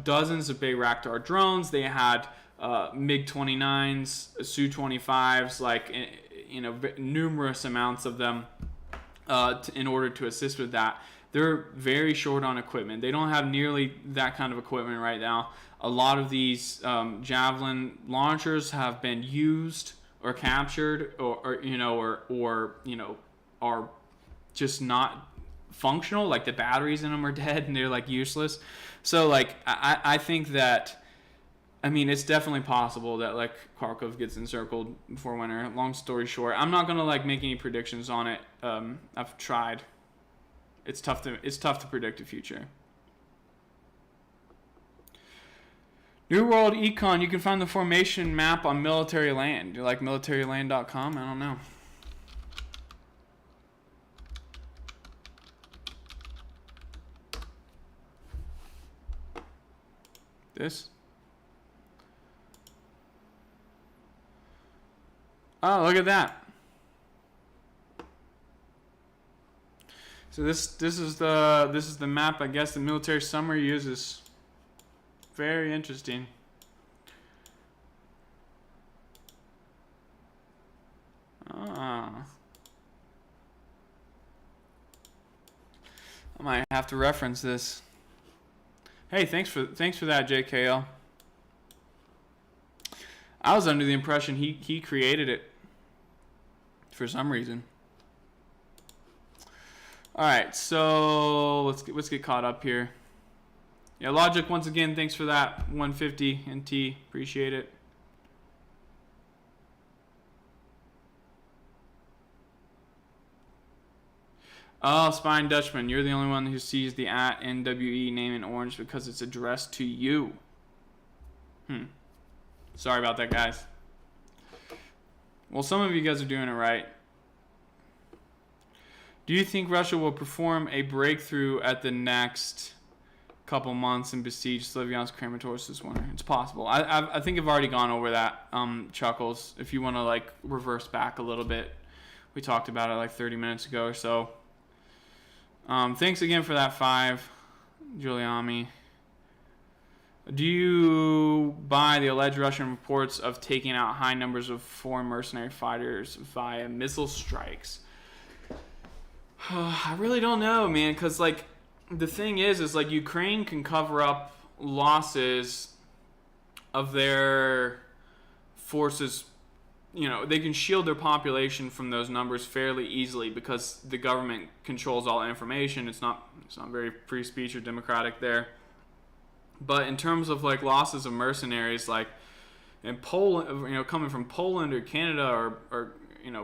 dozens of Bayraktar drones. They had MiG-29s, Su-25s, like numerous amounts of them in order to assist with that. They're very short on equipment. They don't have nearly that kind of equipment right now. A lot of these Javelin launchers have been used or captured, or are just not functional. Like the batteries in them are dead and they're like useless. So like I think that, it's definitely possible that like Kharkov gets encircled before winter. Long story short, I'm not gonna like make any predictions on it. I've tried. It's tough to predict the future. New World Econ, you can find the formation map on Military Land. Do you like militaryland.com? I don't know. This? Oh, look at that. So this is the map, I guess, the military summary uses. Very interesting. I might have to reference this. Hey, thanks for that, JKL. I was under the impression he created it for some reason. All right, so let's get caught up here. Yeah, Logic, once again, thanks for that 150 NT. Appreciate it. Oh, Spine Dutchman, you're the only one who sees the @NWE name in orange because it's addressed to you. Sorry about that, guys. Well, some of you guys are doing it right. Do you think Russia will perform a breakthrough at the next couple months and besiege Slavyansk Kramatorsk this winter? It's possible. I think I've already gone over that, Chuckles. If you want to like reverse back a little bit, we talked about it like 30 minutes ago or so. Thanks again for that 5, Giuliani. Do you buy the alleged Russian reports of taking out high numbers of foreign mercenary fighters via missile strikes? I really don't know, man, because like the thing is like Ukraine can cover up losses of their forces they can shield their population from those numbers fairly easily because the government controls all information. It's not very free speech or democratic there. But in terms of like losses of mercenaries, like in Poland, coming from Poland or Canada or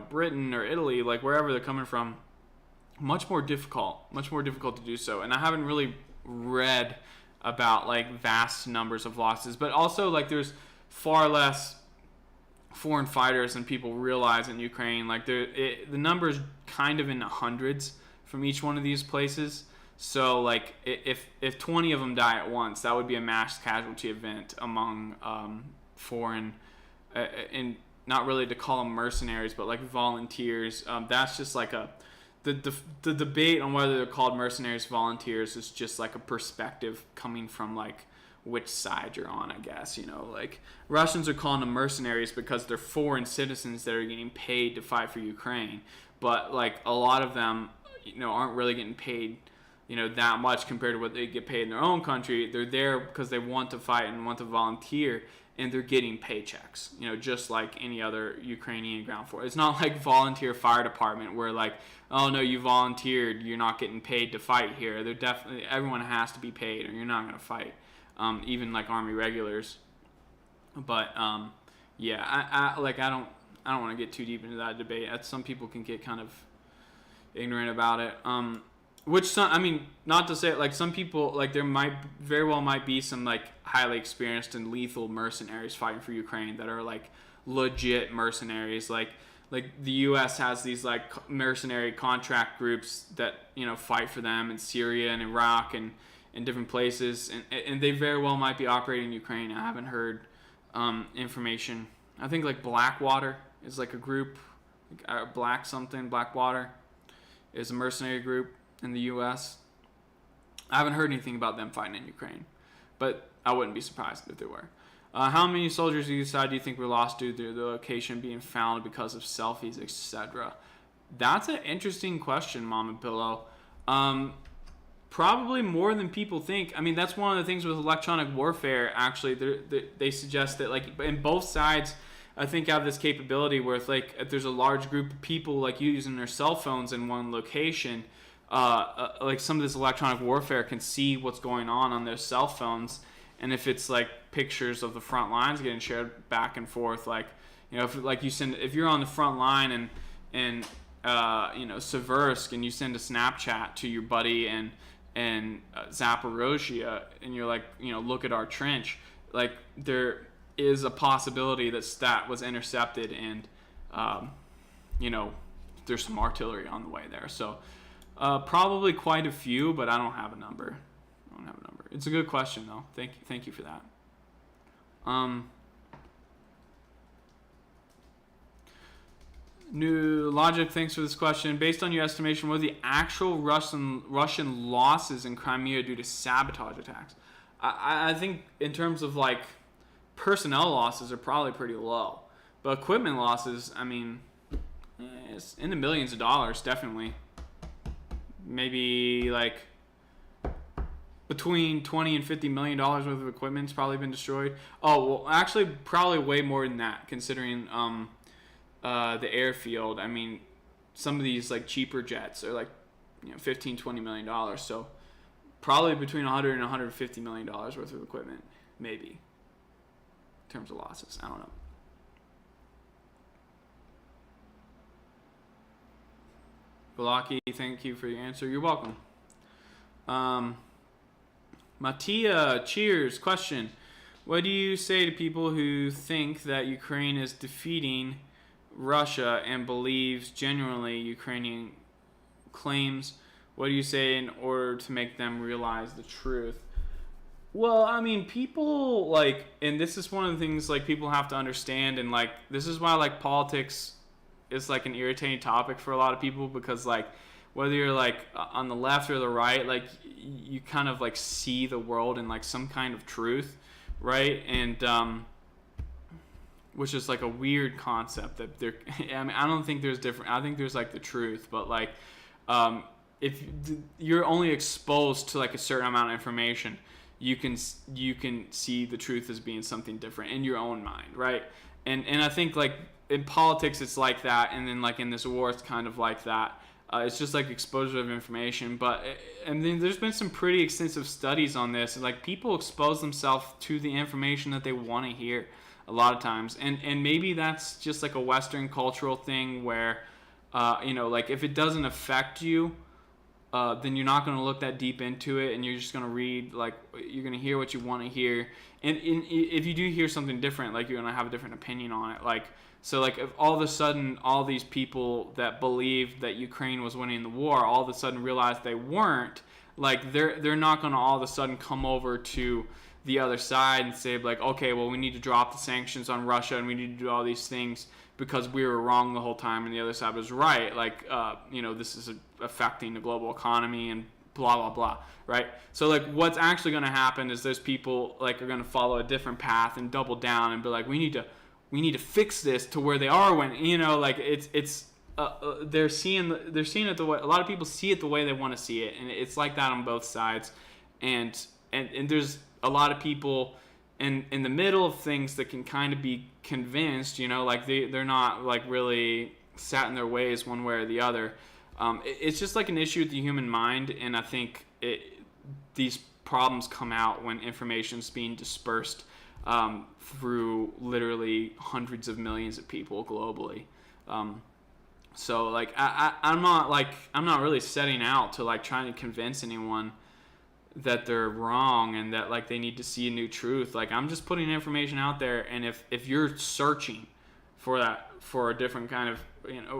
Britain or Italy, like wherever they're coming from, much more difficult to do so. And I haven't really read about like vast numbers of losses, but also like there's far less foreign fighters than people realize in Ukraine. Like the numbers kind of in the hundreds from each one of these places. So like if 20 of them die at once, that would be a mass casualty event among foreign and not really to call them mercenaries, but like volunteers. That's just like the debate on whether they're called mercenaries, volunteers is just like a perspective coming from like which side you're on, I guess. Like Russians are calling them mercenaries because they're foreign citizens that are getting paid to fight for Ukraine, but like a lot of them aren't really getting paid that much compared to what they get paid in their own country. They're there because they want to fight and want to volunteer, and they're getting paychecks, just like any other Ukrainian ground force. It's not like volunteer fire department where like, oh no, you volunteered, you're not getting paid to fight here. They're definitely, everyone has to be paid or you're not going to fight, even like Army regulars. But yeah, I don't want to get too deep into that debate. Some people can get kind of ignorant about it. Not to say it, like some people, like there might be some like highly experienced and lethal mercenaries fighting for Ukraine that are like legit mercenaries. Like the U.S. has these like mercenary contract groups that fight for them in Syria and Iraq and in different places, and they very well might be operating in Ukraine. I haven't heard information. I think like Blackwater is like a group, Blackwater is a mercenary group in the U.S. I haven't heard anything about them fighting in Ukraine, but I wouldn't be surprised if there were. How many soldiers on either side do you think were lost due to the location being found because of selfies, etc.? That's an interesting question, Mama Pillow. Probably more than people think. I mean, that's one of the things with electronic warfare. Actually, they suggest that like in both sides, I think have this capability where if there's a large group of people like using their cell phones in one location. Like some of this electronic warfare can see what's going on their cell phones, and if it's like pictures of the front lines getting shared back and forth, if you're on the front line and Seversk, and you send a Snapchat to your buddy and Zaporizhzhia, and you're like, look at our trench, like there is a possibility that was intercepted, and there's some artillery on the way there, so. Probably quite a few, but I don't have a number. It's a good question, though. Thank you for that. New Logic, thanks for this question. Based on your estimation, what are the actual Russian losses in Crimea due to sabotage attacks? I think in terms of like personnel losses are probably pretty low, but equipment losses, I mean, it's in the millions of dollars, definitely. Maybe like between $20 and $50 million worth of equipment's probably been destroyed. Oh, well, actually, probably way more than that, considering the airfield. I mean, some of these like cheaper jets are like $15-20 million. So probably between $100 and $150 million worth of equipment, maybe, in terms of losses. I don't know. Balaki, thank you for your answer. You're welcome. Mattia, cheers. Question. What do you say to people who think that Ukraine is defeating Russia and believes genuinely Ukrainian claims? What do you say in order to make them realize the truth? Well, I mean, people like, and this is one of the things like people have to understand, and like this is why like politics is like an irritating topic for a lot of people, because like whether you're like on the left or the right, like you kind of like see the world in like some kind of truth, right? And which is like a weird concept that there. I mean, I don't think there's different. I think there's like the truth, but like if you're only exposed to like a certain amount of information, you can see the truth as being something different in your own mind, right? and I think like in politics it's like that, and then like in this war it's kind of like that. It's just like exposure of information, but and then there's been some pretty extensive studies on this. Like people expose themselves to the information that they want to hear a lot of times, and maybe that's just like a Western cultural thing where, like if it doesn't affect you, then you're not going to look that deep into it, and you're just going to read, like, you're going to hear what you want to hear. And if you do hear something different, like, you're going to have a different opinion on it. Like, so, like, if all of a sudden all these people that believed that Ukraine was winning the war all of a sudden realized they weren't, like, they're not going to all of a sudden come over to the other side and say, like, okay, well, we need to drop the sanctions on Russia and we need to do all these things because we were wrong the whole time and the other side was right. Like, this is affecting the global economy and blah, blah, blah, right? So, like, what's actually going to happen is those people, like, are going to follow a different path and double down and be like, we need to fix this to where they are when, like, they're seeing it the way, a lot of people see it the way they want to see it, and it's like that on both sides. And there's a lot of people in the middle of things that can kind of be convinced, like they're not like really set in their ways one way or the other. It's just like an issue with the human mind, and I think these problems come out when information's being dispersed through literally hundreds of millions of people globally. So like I'm not really setting out to like trying to convince anyone that they're wrong and that like they need to see a new truth. Like, I'm just putting information out there, and if you're searching for a different kind of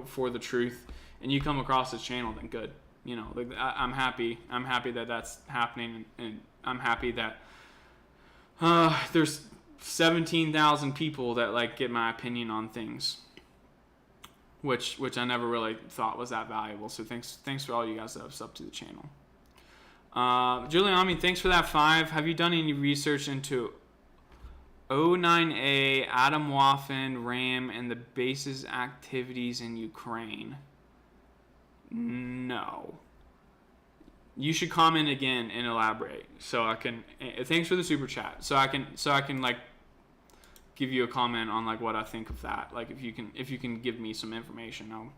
for the truth, and you come across this channel, then good. Like, I'm happy that that's happening, and I'm happy that there's 17,000 people that like get my opinion on things, which I never really thought was that valuable. So thanks for all you guys that have subbed to the channel. Giuliani, thanks for that 5. Have you done any research into O9A, Atomwaffen, RAM, and the base's activities in Ukraine? No. You should comment again and elaborate so I can. Thanks for the super chat. So I can like give you a comment on like what I think of that. Like if you can give me some information, I'll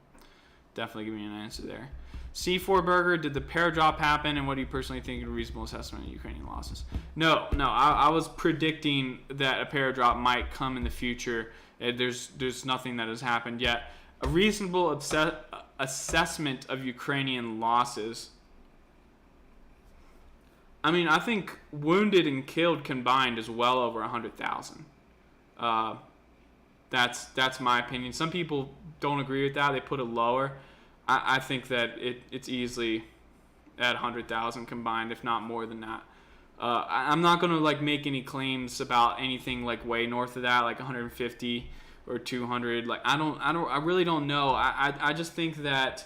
definitely give you an answer there. C4 Burger, did the paradrop happen, and what do you personally think of a reasonable assessment of Ukrainian losses? No, I was predicting that a paradrop might come in the future. There's nothing that has happened yet. A reasonable assessment of Ukrainian losses. I mean, I think wounded and killed combined is well over 100,000. That's my opinion. Some people don't agree with that. They put it lower. I think that it's easily at 100,000 combined, if not more than that. I'm not gonna like make any claims about anything like way north of that, like 150 or 200. Like I really don't know. I just think that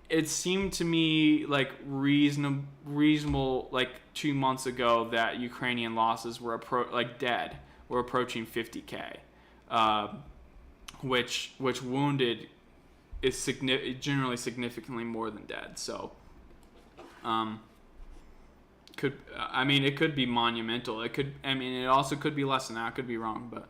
it seemed to me like reasonable like 2 months ago that Ukrainian losses were dead. We're approaching 50K, which wounded is generally significantly more than dead. So, it could be monumental. It also could be less than that. I could be wrong, but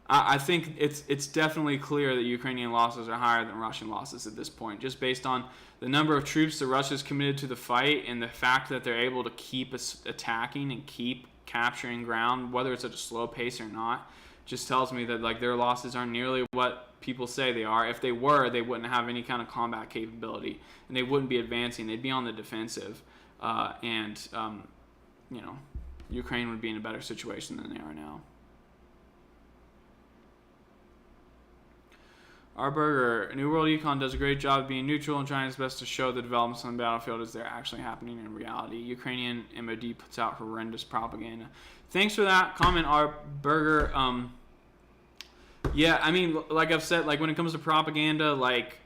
I think it's definitely clear that Ukrainian losses are higher than Russian losses at this point, just based on the number of troops that Russia's committed to the fight and the fact that they're able to keep attacking and keep capturing ground, whether it's at a slow pace or not. Just tells me that like their losses aren't nearly what people say they are. If they were, they wouldn't have any kind of combat capability, and they wouldn't be advancing. They'd be on the defensive, Ukraine would be in a better situation than they are now. Our burger, New World Econ does a great job of being neutral and trying its best to show the developments on the battlefield as they're actually happening in reality. Ukrainian MOD puts out horrendous propaganda. Thanks for that comment, Our burger. Yeah, I mean, like I've said, like when it comes to propaganda, like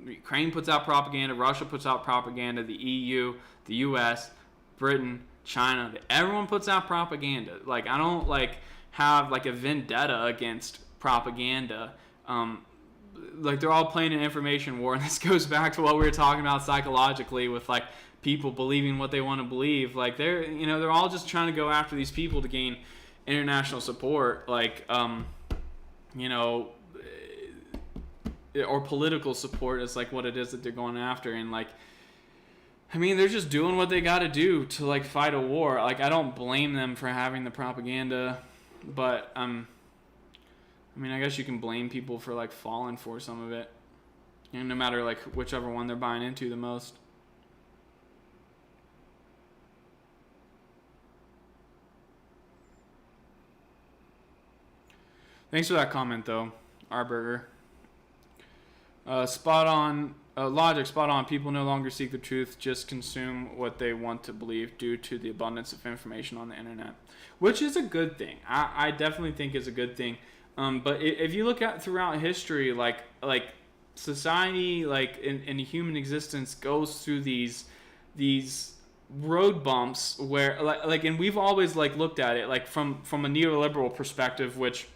Ukraine puts out propaganda, Russia puts out propaganda, the EU, the US, Britain, China, everyone puts out propaganda. Like I don't like have like a vendetta against propaganda. Like they're all playing an information war, and this goes back to what we were talking about psychologically with like people believing what they want to believe. Like they're all just trying to go after these people to gain international support, like or political support is like what it is that they're going after. And like, I mean, they're just doing what they got to do to like fight a war. Like, I don't blame them for having the propaganda, but I mean, I guess you can blame people for like falling for some of it, no matter like whichever one they're buying into the most. Thanks for that comment, though, Arburger. Spot on. Logic, spot on. People no longer seek the truth, just consume what they want to believe due to the abundance of information on the internet, which is a good thing. I definitely think is a good thing. But if you look at throughout history, like society, like in human existence, goes through these road bumps where like, and we've always like looked at it like from a neoliberal perspective, which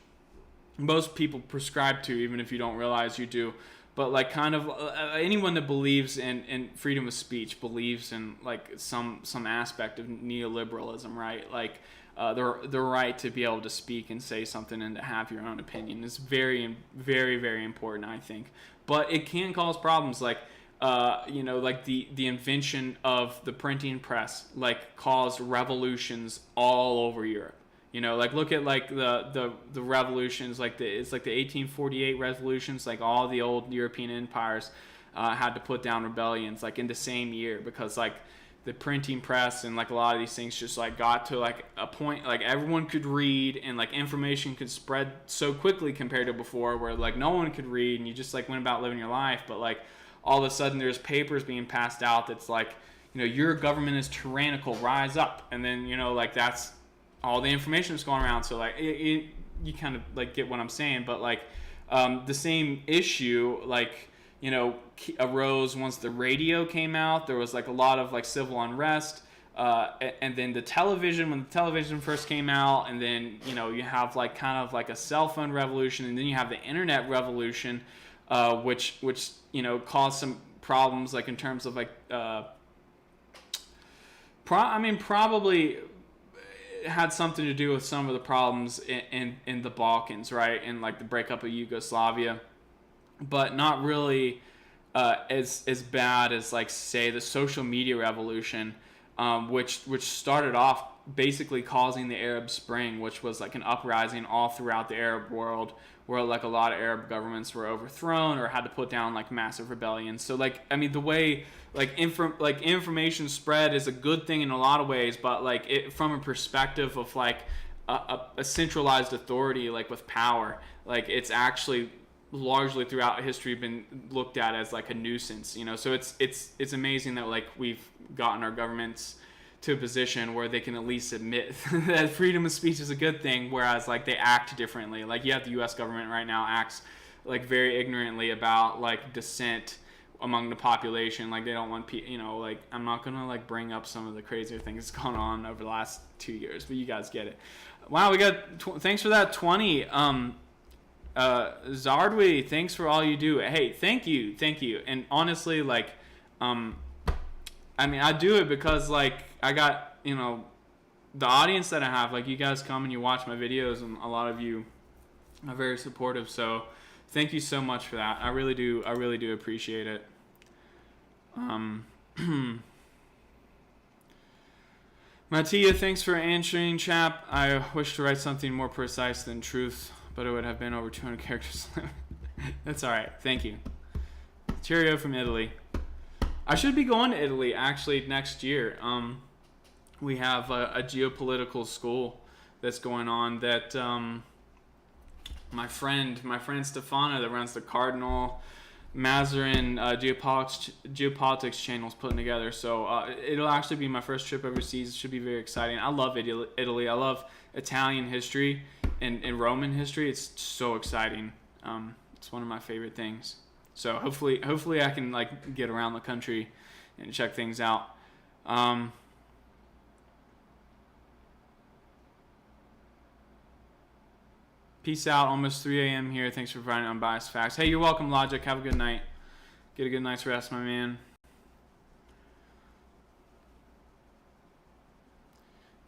most people prescribe to, even if you don't realize you do. But like kind of anyone that believes in freedom of speech believes in like some aspect of neoliberalism, right? Like the right to be able to speak and say something and to have your own opinion is very, very, very important, I think. But it can cause problems, like like the invention of the printing press like caused revolutions all over Europe. Like look at like the revolutions, like it's like the 1848 revolutions, like all the old European empires had to put down rebellions like in the same year, because like the printing press and like a lot of these things just like got to like a point like everyone could read, and like information could spread so quickly compared to before where like no one could read and you just like went about living your life. But like all of a sudden there's papers being passed out that's like, your government is tyrannical, rise up. And then like that's all the information that's going around. So like you kind of like get what I'm saying. But like the same issue like arose once the radio came out. There was like a lot of like civil unrest, and then the television, when the television first came out, and then you have like kind of like a cell phone revolution, and then you have the internet revolution, which caused some problems like in terms of like probably had something to do with some of the problems in the Balkans, right? And like the breakup of Yugoslavia, but not really as bad as like say the social media revolution, which started off basically causing the Arab Spring, which was like an uprising all throughout the Arab world, where like a lot of Arab governments were overthrown or had to put down like massive rebellions. So like I mean the way like information spread is a good thing in a lot of ways, but like it from a perspective of like a centralized authority like with power, like it's actually largely throughout history been looked at as like a nuisance. So it's amazing that like we've gotten our governments to a position where they can at least admit that freedom of speech is a good thing, whereas like they act differently. Like you have the U.S. government right now acts like very ignorantly about like dissent among the population. Like they don't want like I'm not gonna like bring up some of the crazier things that's gone on over the last 2 years, but you guys get it. Wow, we got thanks for that 20. Zardwi, thanks for all you do. Hey, thank you. And honestly, like I mean, I do it because like I got the audience that I have. Like you guys come and you watch my videos, and a lot of you are very supportive. So thank you so much for that. I really do appreciate it. Mattia, thanks for answering, chap. I wish to write something more precise than truth, but it would have been over 200 characters. That's all right. Thank you. Cheerio from Italy. I should be going to Italy actually next year. We have a geopolitical school that's going on that my friend Stefano that runs the Cardinal Mazarin Geopolitics channel is putting together. So it'll actually be my first trip overseas. It should be very exciting. I love Italy. I love Italian history and Roman history. It's so exciting. It's one of my favorite things. So hopefully I can like get around the country and check things out. Peace out. Almost 3 a.m. here. Thanks for providing unbiased facts. Hey, you're welcome, Logic. Have a good night. Get a good night's rest, my man.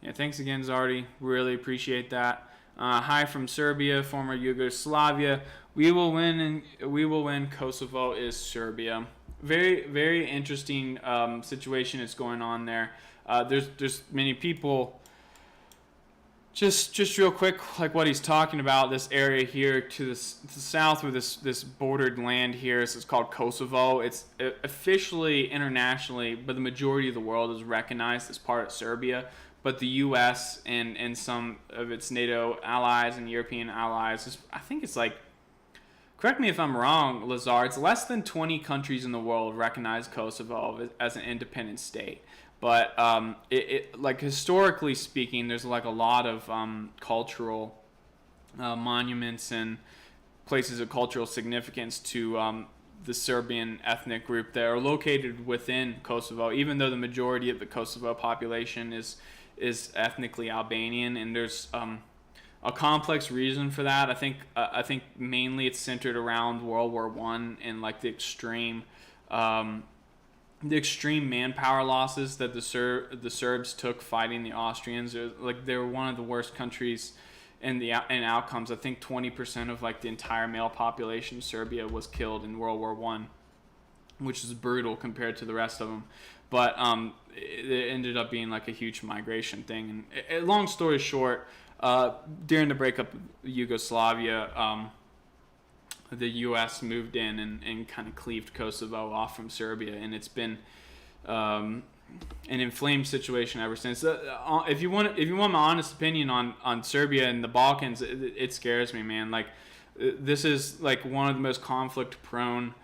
Yeah, thanks again, Zardi. Really appreciate that. Hi from Serbia, former Yugoslavia. We will win, and we will win. Kosovo is Serbia. Very, very interesting situation is going on there. There's many people. Just real quick, like what he's talking about, this area here to the south, where this bordered land here is called Kosovo. It's officially internationally, but the majority of the world is recognized as part of Serbia. But the U.S. and some of its NATO allies and European allies, I think it's like, correct me if I'm wrong, Lazar, it's less than 20 countries in the world recognize Kosovo as an independent state. But like historically speaking, there's like a lot of cultural monuments and places of cultural significance to the Serbian ethnic group that are located within Kosovo, even though the majority of the Kosovo population is ethnically Albanian, and there's a complex reason for that. I think mainly it's centered around World War I and like the extreme manpower losses that the Serbs took fighting the Austrians. They were one of the worst countries in outcomes. I think 20% of like the entire male population of Serbia was killed in World War I, which is brutal compared to the rest of them. But it ended up being like a huge migration thing. And long story short, during the breakup of Yugoslavia, the U.S. moved in and kind of cleaved Kosovo off from Serbia, and it's been an inflamed situation ever since. If you want my honest opinion on Serbia and the Balkans, it scares me, man. Like, this is like one of the most conflict-prone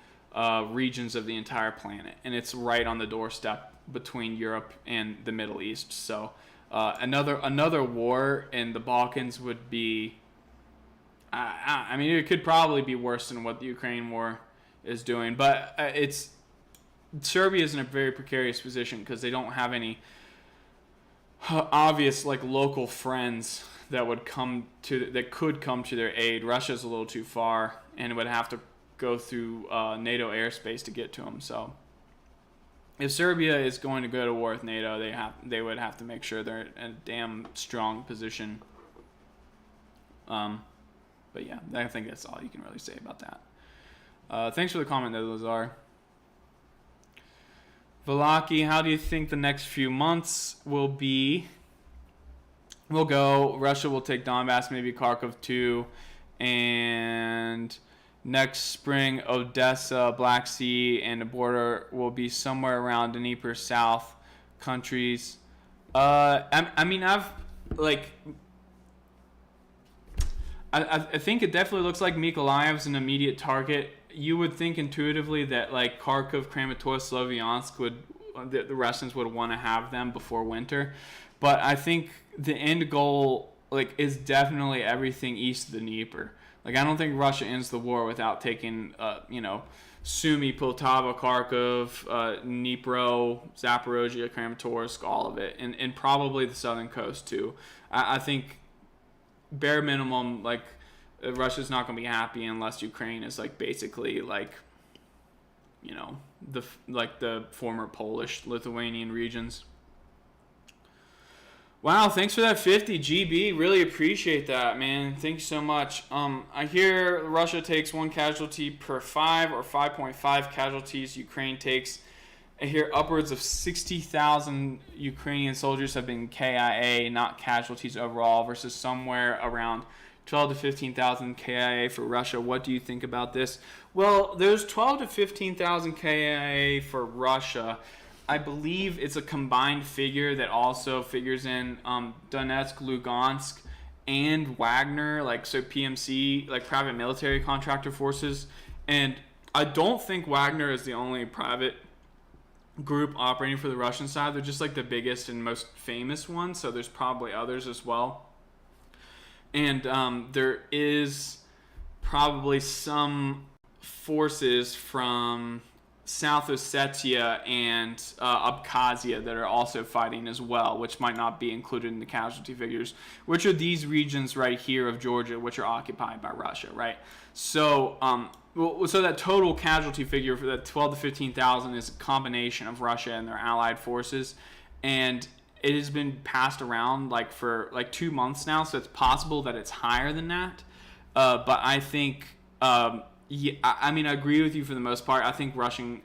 regions of the entire planet, and it's right on the doorstep between Europe and the Middle East. So another war in the Balkans would be, I mean, it could probably be worse than what the Ukraine war is doing, but Serbia is in a very precarious position because they don't have any obvious like local friends that could come to their aid. Russia's a little too far, and it would have to go through NATO airspace to get to them. So if Serbia is going to go to war with NATO, they would have to make sure they're in a damn strong position. But yeah, I think that's all you can really say about that. Thanks for the comment there, Lazar. Velaki, how do you think the next few months will go? Russia will take Donbass, maybe Kharkov too, and next spring Odessa, Black Sea, and the border will be somewhere around Dnieper South countries. I mean, I think it definitely looks like Mykolaiv is an immediate target. You would think intuitively that like Kharkov, Kramatorsk, Sloviansk the Russians would want to have them before winter, but I think the end goal like is definitely everything east of the Dnieper. Like, I don't think Russia ends the war without taking Sumy, Poltava, Kharkov, Dnipro, Zaporizhzhia, Kramatorsk, all of it, and probably the southern coast too. I think bare minimum, like, Russia's not going to be happy unless Ukraine is like basically like, the former Polish, Lithuanian regions. Wow, thanks for that 50 GB. Really appreciate that, man. Thanks so much. I hear Russia takes 1 casualty per 5 or 5.5 casualties Ukraine takes. I hear upwards of 60,000 Ukrainian soldiers have been KIA, not casualties overall, versus somewhere around 12 to 15,000 KIA for Russia. What do you think about this? Well, there's 12 to 15,000 KIA for Russia. I believe it's a combined figure that also figures in Donetsk, Lugansk, and Wagner, so PMC, like private military contractor forces. And I don't think Wagner is the only private group operating for the Russian side. They're just like the biggest and most famous one, so there's probably others as well. And there is probably some forces from South Ossetia and Abkhazia that are also fighting as well, which might not be included in the casualty figures, which are these regions right here of Georgia, which are occupied by Russia, right? So, so that total casualty figure for that 12 to 15,000 is a combination of Russia and their allied forces, and it has been passed around like for like 2 months now, so it's possible that it's higher than that. But I think, yeah, I mean, I agree with you for the most part. I think Russian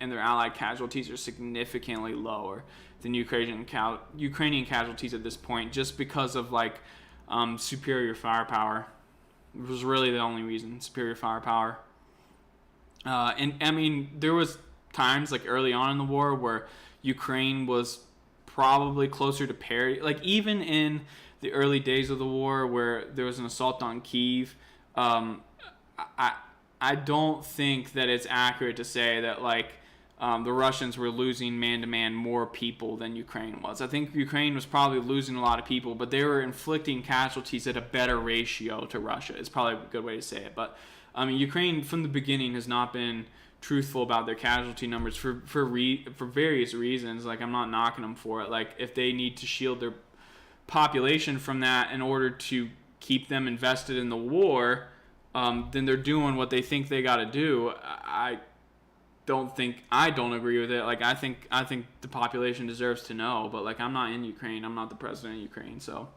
and their allied casualties are significantly lower than Ukrainian casualties at this point, just because of like superior firepower. It was really the only reason, superior firepower. And I mean, there was times like early on in the war where Ukraine was probably closer to parity. Like even in the early days of the war, where there was an assault on Kyiv, I I don't think that it's accurate to say that like the Russians were losing man to man more people than Ukraine was. I think Ukraine was probably losing a lot of people, but they were inflicting casualties at a better ratio to Russia. It's probably a good way to say it. But I mean, Ukraine from the beginning has not been truthful about their casualty numbers for various reasons. Like, I'm not knocking them for it. Like, if they need to shield their population from that in order to keep them invested in the war, then they're doing what they think they got to do. I don't agree with it. Like, I think the population deserves to know, but like, I'm not in Ukraine. I'm not the president of Ukraine, so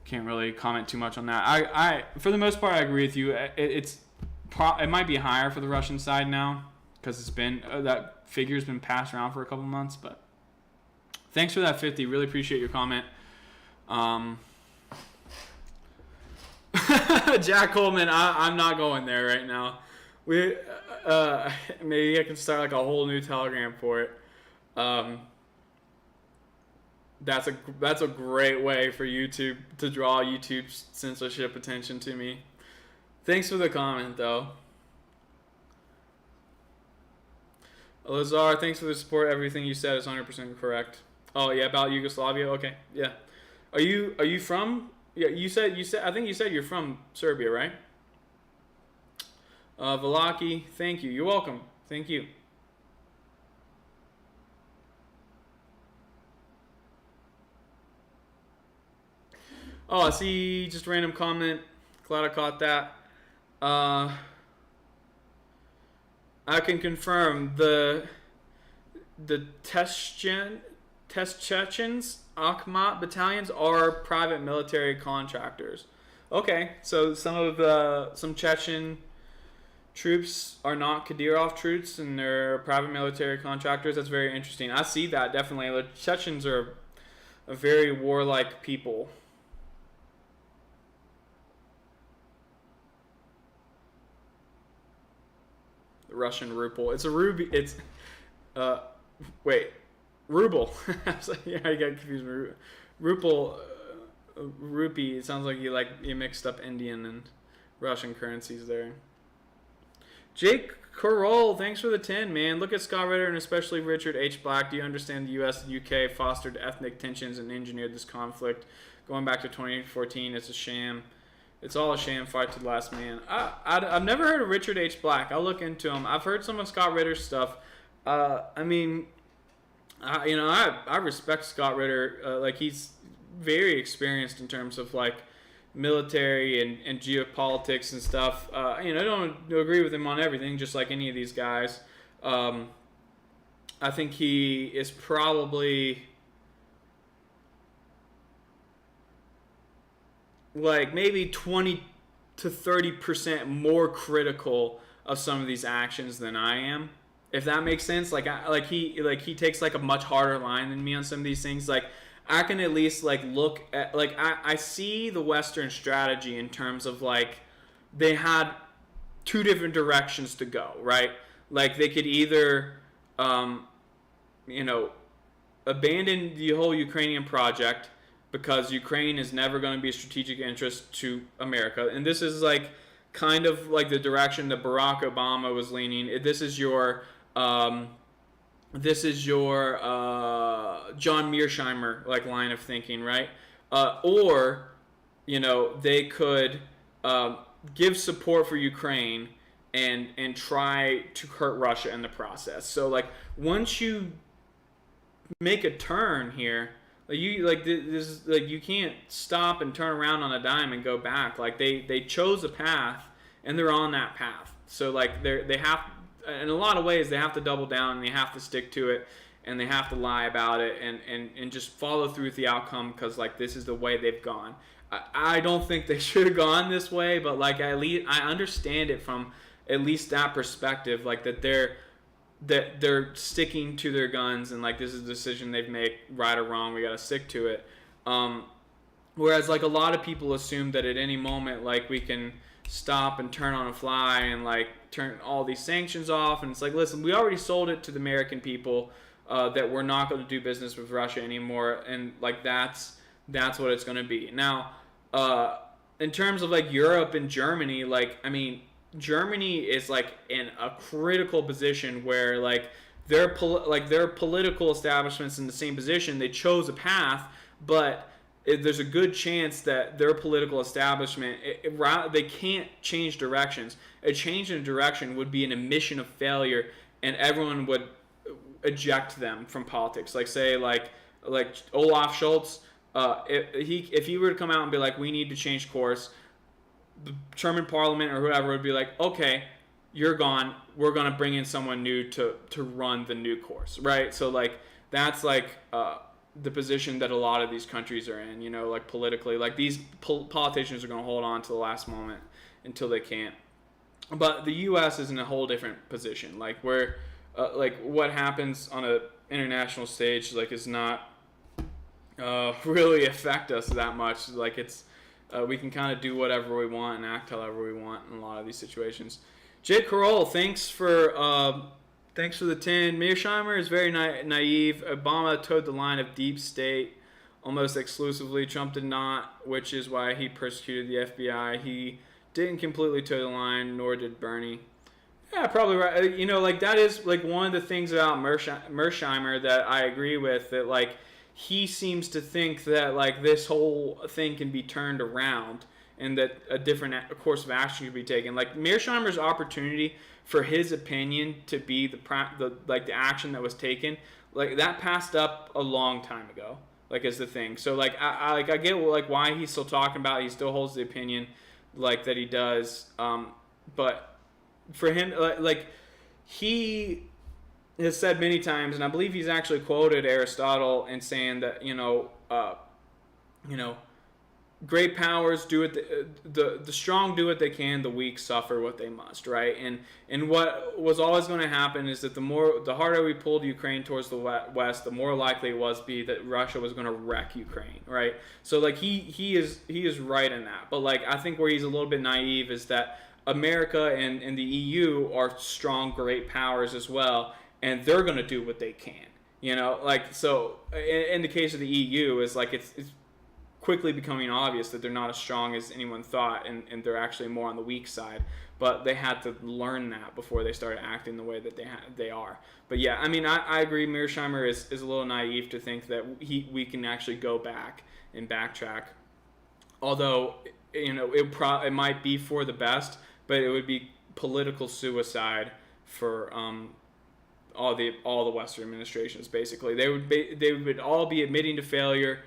can't really comment too much on that. I for the most part, I agree with you. It might be higher for the Russian side now because it's been that figure's been passed around for a couple months. But thanks for that 50. Really appreciate your comment. Jack Coleman, I'm not going there right now. Maybe I can start like a whole new Telegram for it. That's a great way for YouTube to draw YouTube's censorship attention to me. Thanks for the comment, though. Lazar, thanks for the support. Everything you said is 100% correct. Oh yeah, about Yugoslavia. Okay, yeah. Are you from? Yeah, you said. I think you said you're from Serbia, right? Velaki, thank you. You're welcome. Thank you. Oh, I see. Just a random comment. Glad I caught that. I can confirm the Chechens, Akhmat battalions are private military contractors. Okay, so some Chechen troops are not Kadyrov troops and they're private military contractors. That's very interesting. I see that definitely. The Chechens are a very warlike people. Russian ruble. It's a ruby. It's ruble. Yeah, I got confused. Ruble, rupee. It sounds like you mixed up Indian and Russian currencies there. Jake Carroll, thanks for the 10, man. Look at Scott Ritter and especially Richard H. Black. Do you understand the U.S. and U.K. fostered ethnic tensions and engineered this conflict? Going back to 2014, it's a sham. It's all a sham, fight to the last man. I've never heard of Richard H. Black. I'll look into him. I've heard some of Scott Ritter's stuff. I mean, I respect Scott Ritter. Like, he's very experienced in terms of, like, military and geopolitics and stuff. I don't agree with him on everything, just like any of these guys. I think he is probably like maybe 20 to 30% more critical of some of these actions than I am, if that makes sense. He takes like a much harder line than me on some of these things. Like, I can at least like look at, like, I see the Western strategy in terms of like they had two different directions to go, right? Like, they could either abandon the whole Ukrainian project because Ukraine is never going to be a strategic interest to America. And this is like kind of like the direction that Barack Obama was leaning. This is your John Mearsheimer like line of thinking, right? Or they could give support for Ukraine and try to hurt Russia in the process. So like, once you make a turn here, you can't stop and turn around on a dime and go back. Like, they chose a path and they're on that path. So like, they have, in a lot of ways, they have to double down and they have to stick to it. and they have to lie about it and just follow through with the outcome because like this is the way they've gone. I don't think they should have gone this way, but like at least I understand it from at least that perspective, like that they're sticking to their guns and like this is a decision they've made, right or wrong, we got to stick to it. Whereas like a lot of people assume that at any moment like we can stop and turn on a fly and like turn all these sanctions off, and it's like, listen, we already sold it to the American people that we're not going to do business with Russia anymore, and like that's what it's going to be. Now in terms of like Europe and Germany, like I mean Germany is like in a critical position where like their political establishment's in the same position. They chose a path, but there's a good chance that their political establishment they can't change directions. A change in direction would be an admission of failure, and everyone would eject them from politics. Like say like Olaf Scholz, if he were to come out and be like, we need to change course, the German parliament or whoever would be like, okay, you're gone, we're going to bring in someone new to run the new course, right? So like that's like the position that a lot of these countries are in, you know, like politically, like these politicians are going to hold on to the last moment until they can't. But the U.S. is in a whole different position, like where like what happens on a international stage like is not really affect us that much. Like it's we can kind of do whatever we want and act however we want in a lot of these situations. Jake Carroll, thanks for the 10. Mearsheimer is very naive. Obama towed the line of deep state almost exclusively. Trump did not, which is why he persecuted the FBI. He didn't completely toe the line, nor did Bernie. Yeah, probably right. You know, like that is like one of the things about Mearsheimer that I agree with, that like he seems to think that like this whole thing can be turned around and that a different course of action could be taken. Like Mearsheimer's opportunity for his opinion to be the action that was taken, like that passed up a long time ago. Like is the thing. So like I get like why he's still talking about it. He still holds the opinion like that he does. But for him, like he has said many times, and I believe he's actually quoted Aristotle in saying that great powers do it. The strong do what they can. The weak suffer what they must. Right. And what was always going to happen is that the harder we pulled Ukraine towards the west, the more likely it was that Russia was going to wreck Ukraine. Right. So like he is right in that. But like I think where he's a little bit naive is that America and the EU are strong, great powers as well, and they're going to do what they can. You know, like so in the case of the EU is like it's quickly becoming obvious that they're not as strong as anyone thought, and they're actually more on the weak side. But they had to learn that before they started acting the way that they are. But yeah, I mean, I agree. Mearsheimer is a little naive to think that we can actually go back and backtrack. Although, you know, it might be for the best, but it would be political suicide for all the Western administrations. Basically, they would all be admitting to failure,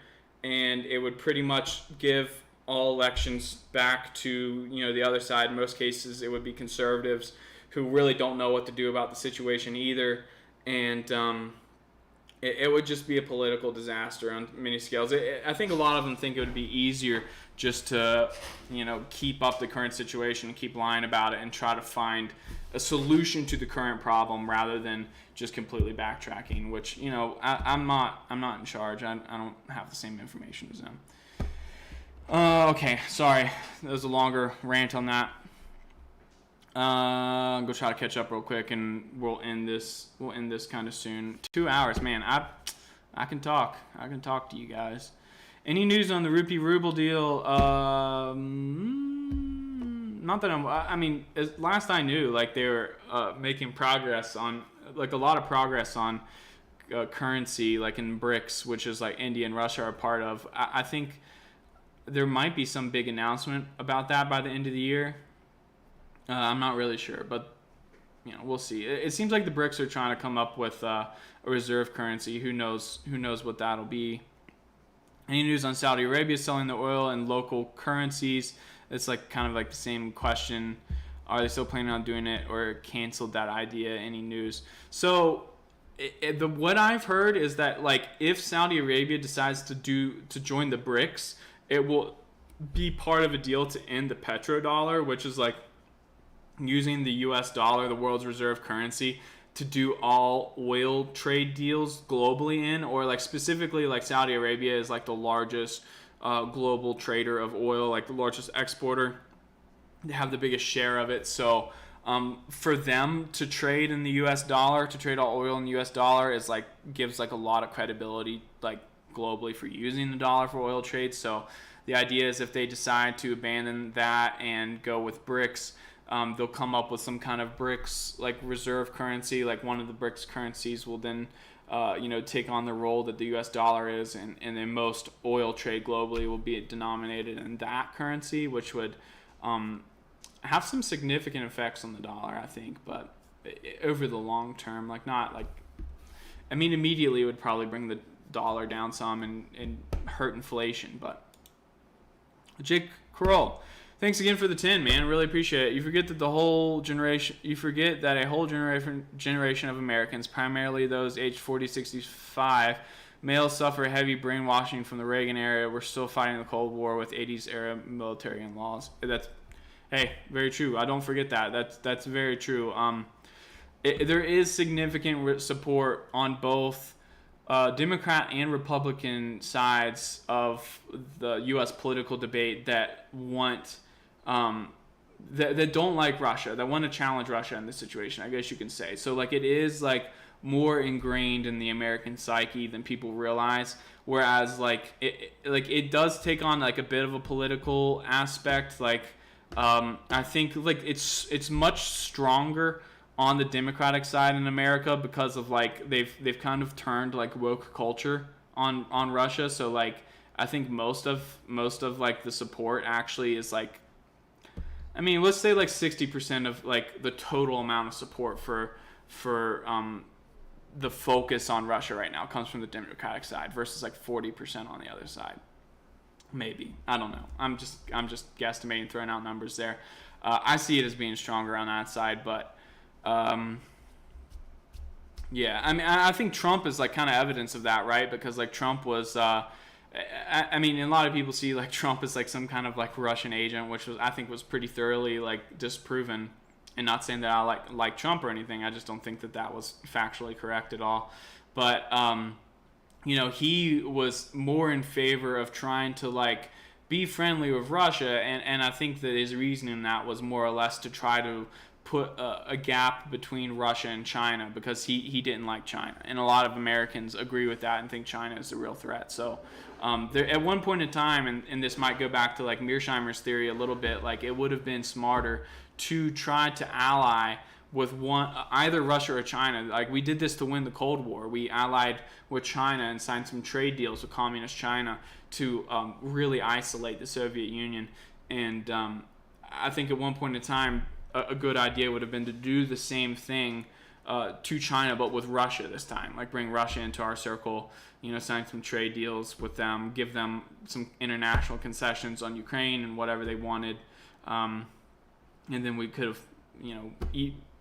and it would pretty much give all elections back to, you know, the other side. In most cases, it would be conservatives who really don't know what to do about the situation either, and it would just be a political disaster on many scales. I think a lot of them think it would be easier just to, you know, keep up the current situation, keep lying about it, and try to find a solution to the current problem rather than just completely backtracking, which, you know, I'm not in charge. I don't have the same information as them. Okay, sorry. That was a longer rant on that. I'll go try to catch up real quick, and we'll end this kind of soon. 2 hours, man. I can talk. I can talk to you guys. Any news on the rupee ruble deal? Not that I mean, last I knew, like they were making progress on, like a lot of progress on currency, like in BRICS, which is like India and Russia are part of. I think there might be some big announcement about that by the end of the year. I'm not really sure, but you know, we'll see. It seems like the BRICS are trying to come up with a reserve currency. Who knows what that'll be. Any news on Saudi Arabia selling the oil in local currencies? It's like kind of like the same question. Are they still planning on doing it, or canceled that idea? Any news? So what I've heard is that like if Saudi Arabia decides to join the BRICS, it will be part of a deal to end the petrodollar, which is like using the US dollar, the world's reserve currency, to do all oil trade deals globally in, or like specifically like Saudi Arabia is like the largest global trader of oil, like the largest exporter. They have the biggest share of it. So for them to trade in the US dollar, to trade all oil in the US dollar is like gives like a lot of credibility like globally for using the dollar for oil trade. So the idea is if they decide to abandon that and go with BRICS, they'll come up with some kind of BRICS like reserve currency. Like one of the BRICS currencies will then take on the role that the US dollar is, and then most oil trade globally will be denominated in that currency, which would have some significant effects on the dollar, I think, but over the long term, like not like, I mean, immediately it would probably bring the dollar down some and hurt inflation. But Jake Carroll, thanks again for the 10, man. Really appreciate it. You forget that a whole generation of Americans, primarily those aged 40, 65, males suffer heavy brainwashing from the Reagan era. We're still fighting the Cold War with 80s era military and laws. Hey, very true. I don't forget that. That's very true. There is significant support on both Democrat and Republican sides of the U.S. political debate that want that don't like Russia, that want to challenge Russia in this situation, I guess you can say. So like it is like more ingrained in the American psyche than people realize. Whereas like it does take on like a bit of a political aspect. Like I think like it's much stronger on the Democratic side in America because of like they've kind of turned like woke culture on Russia. So like I think most of like the support actually is like, I mean, let's say like 60% of like the total amount of support for the focus on Russia right now comes from the Democratic side versus like 40% on the other side. Maybe, I don't know. I'm just guesstimating, throwing out numbers there. I see it as being stronger on that side, but yeah, I mean, I think Trump is like kind of evidence of that, right? Because like Trump was, I mean, a lot of people see like Trump as like some kind of like Russian agent, which I think was pretty thoroughly like disproven. And not saying that I like Trump or anything. I just don't think that was factually correct at all. But he was more in favor of trying to like be friendly with Russia, and I think that his reasoning in that was more or less to try to put a gap between Russia and China, because he didn't like China, and a lot of Americans agree with that and think China is the real threat. So there, at one point in time, and this might go back to like Mearsheimer's theory a little bit, like it would have been smarter to try to ally with either Russia or China. Like we did this to win the Cold War. We allied with China and signed some trade deals with communist China to really isolate the Soviet Union. And I think at one point in time, a good idea would have been to do the same thing to China, but with Russia this time. Like bring Russia into our circle, sign some trade deals with them, give them some international concessions on Ukraine and whatever they wanted. And then we could have,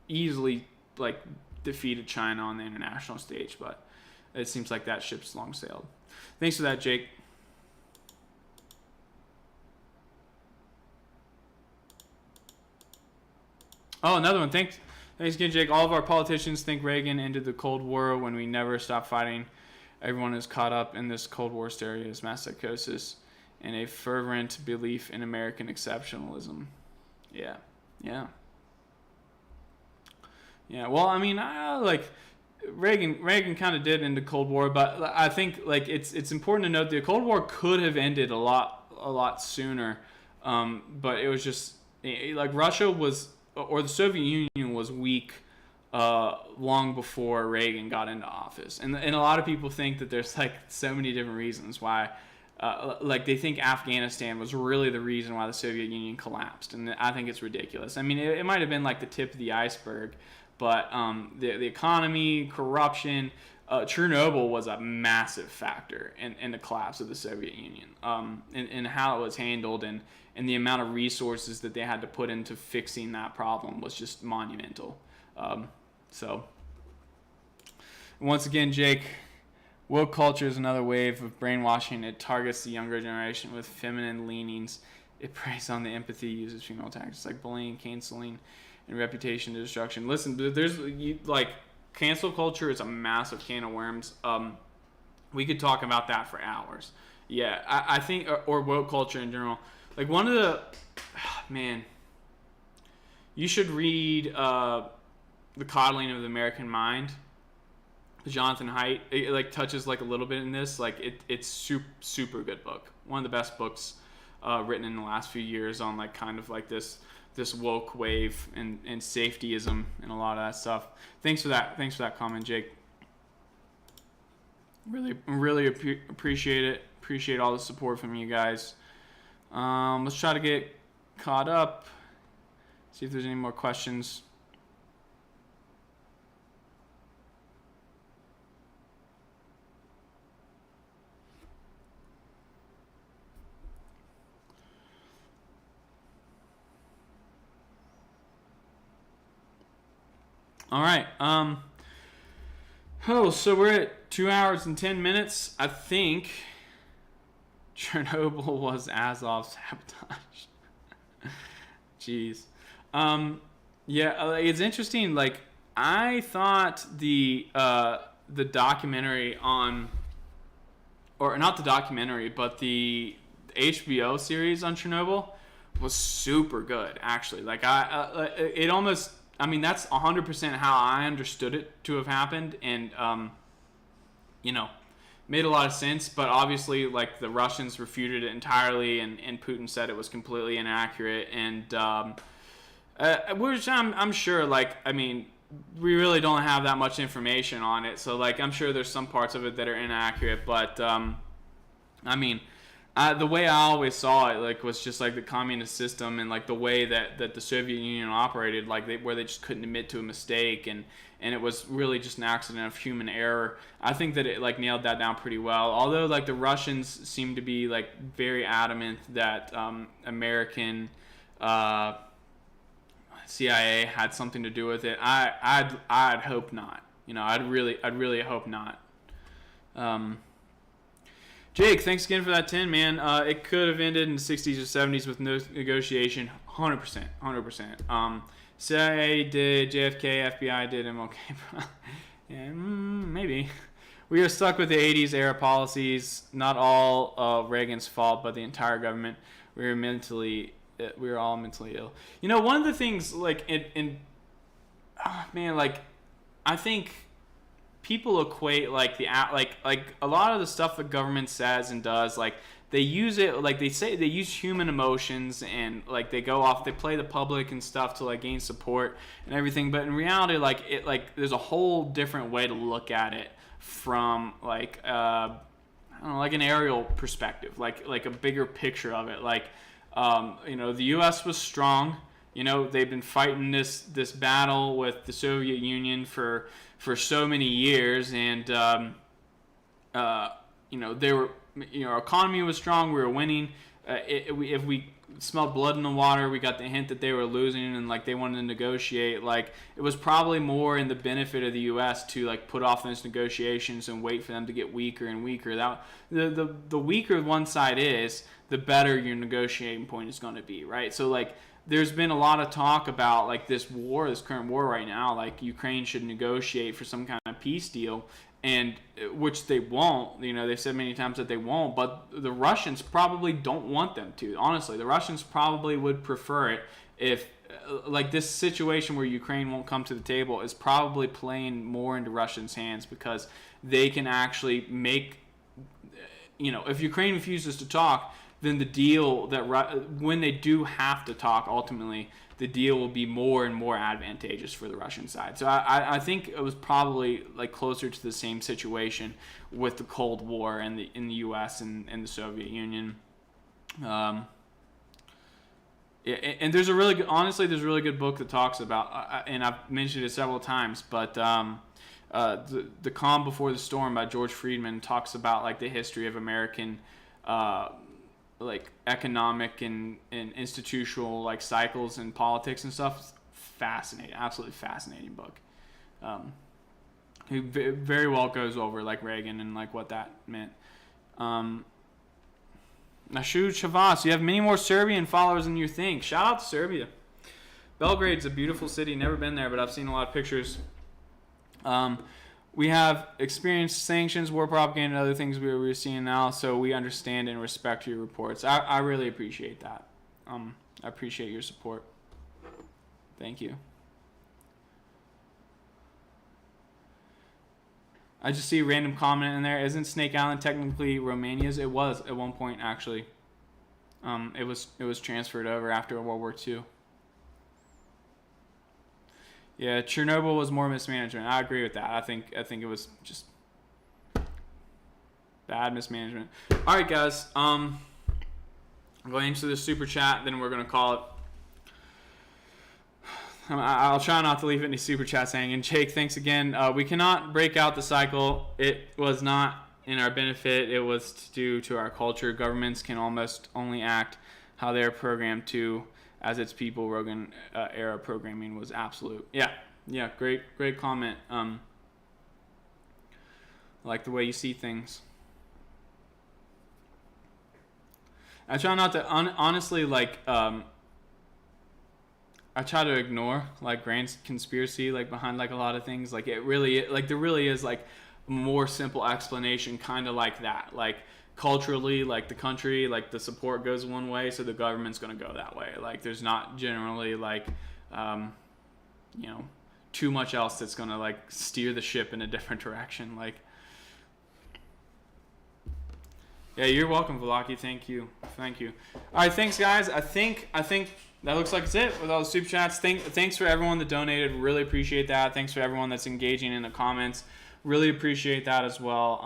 easily like defeated China on the international stage. But it seems like that ship's long sailed. Thanks for that, Jake. Oh, another one. Thanks again, Jake. All of our politicians think Reagan ended the Cold War when we never stopped fighting. Everyone is caught up in this Cold War hysteria, mass psychosis, and a fervent belief in American exceptionalism. Yeah. Well, I mean, like Reagan kind of did end the Cold War, but I think like it's important to note the Cold War could have ended a lot sooner, but it was just like Russia was, or the Soviet Union was weak long before Reagan got into office, and a lot of people think that there's like so many different reasons why. Like they think Afghanistan was really the reason why the Soviet Union collapsed, and I think it's ridiculous. I mean, it might have been like the tip of the iceberg, but the economy, corruption, Chernobyl was a massive factor in the collapse of the Soviet Union, and how it was handled, and the amount of resources that they had to put into fixing that problem was just monumental. So Once again, Jake, woke culture is another wave of brainwashing. It targets the younger generation with feminine leanings. It preys on the empathy, uses female tactics like bullying, canceling, and reputation destruction. Listen, there's cancel culture is a massive can of worms. We could talk about that for hours. Yeah, I think, or woke culture in general. Like one of the, man, you should read The Coddling of the American Mind. Jonathan Haidt. It touches like a little bit in this. Like it's super good book. One of the best books written in the last few years on like kind of like this woke wave and safetyism and a lot of that stuff. Thanks for that comment, Jake. Really appreciate it. Appreciate all the support from you guys. Let's try to get caught up. See if there's any more questions. All right. So we're at 2 hours and 10 minutes. I think Chernobyl was Azov sabotage. Jeez. Yeah, it's interesting. Like I thought the documentary on, or not the documentary, but the HBO series on Chernobyl was super good. Actually, like it almost. I mean, that's 100% how I understood it to have happened, and made a lot of sense. But obviously, like the Russians refuted it entirely, and Putin said it was completely inaccurate. And which I'm sure, like, I mean, we really don't have that much information on it, so like I'm sure there's some parts of it that are inaccurate. But I mean. The way I always saw it, like, was just like the communist system and like the way that the Soviet Union operated, like where they just couldn't admit to a mistake, and it was really just an accident of human error. I think that it like nailed that down pretty well. Although like the Russians seem to be like very adamant that American CIA had something to do with it. I'd hope not. I'd really hope not. Jake, thanks again for that 10, man. It could have ended in the 60s or 70s with no negotiation. 100%. CIA did, JFK, FBI did, MLK. Yeah, maybe. We are stuck with the 80s era policies. Not all Reagan's fault, but the entire government. We were all mentally ill. One of the things, like, I think people equate like a lot of the stuff the government says and does, like they use it, like they say they use human emotions, and like they play the public and stuff to like gain support and everything. But in reality, there's a whole different way to look at it from like I don't know, like an aerial perspective, like a bigger picture of it. Like the U.S. was strong. They've been fighting this battle with the Soviet Union for so many years, and they were, our economy was strong. We were winning. If we smelled blood in the water, we got the hint that they were losing, and like they wanted to negotiate. Like it was probably more in the benefit of the U.S. to like put off those negotiations and wait for them to get weaker and weaker. That the weaker one side is, the better your negotiating point is going to be, right? So like. There's been a lot of talk about like this current war right now, like Ukraine should negotiate for some kind of peace deal, and which they won't. They've said many times that they won't, but the Russians probably don't want them to. Honestly, the Russians probably would prefer it if like this situation where Ukraine won't come to the table is probably playing more into Russians' hands, because they can actually make, if Ukraine refuses to talk, then the deal when they do have to talk, ultimately, the deal will be more and more advantageous for the Russian side. So I think it was probably like closer to the same situation with the Cold War in the U.S. and the Soviet Union. And there's a really good book that talks about, and I've mentioned it several times, but the Calm Before the Storm by George Friedman talks about like the history of American like economic and institutional like cycles and politics and stuff. Fascinating, absolutely fascinating book. He very well goes over like Reagan and like what that meant. Nashu Chavas, you have many more Serbian followers than you think. Shout out to Serbia. Belgrade's a beautiful city. Never been there, but I've seen a lot of pictures. We have experienced sanctions, war propaganda, and other things we're seeing now, so we understand and respect your reports. I really appreciate that. I appreciate your support. Thank you. I just see a random comment in there. Isn't Snake Island technically Romania's? It was at one point, actually. It was transferred over after World War II. Yeah, Chernobyl was more mismanagement. I agree with that. I think it was just bad mismanagement. All right, guys. I'm going into the super chat. Then we're gonna call it. I'll try not to leave any super chats hanging. Jake, thanks again. We cannot break out the cycle. It was not in our benefit. It was due to our culture. Governments can almost only act how they are programmed to, as its people. Rogan era programming was absolute. Yeah, great comment. I like the way you see things. I try not to honestly like. I try to ignore like grand conspiracy like behind like a lot of things. Like it really like there really is like a more simple explanation, kind of like that. Like culturally, like the country, like the support goes one way, so the government's gonna go that way. Like there's not generally like too much else that's gonna like steer the ship in a different direction. Like yeah, you're welcome, Velaki. Thank you. All right, thanks guys. I think that looks like it's it with all the super chats. Thanks for everyone that donated. Really appreciate that. Thanks for everyone that's engaging in the comments. Really appreciate that as well.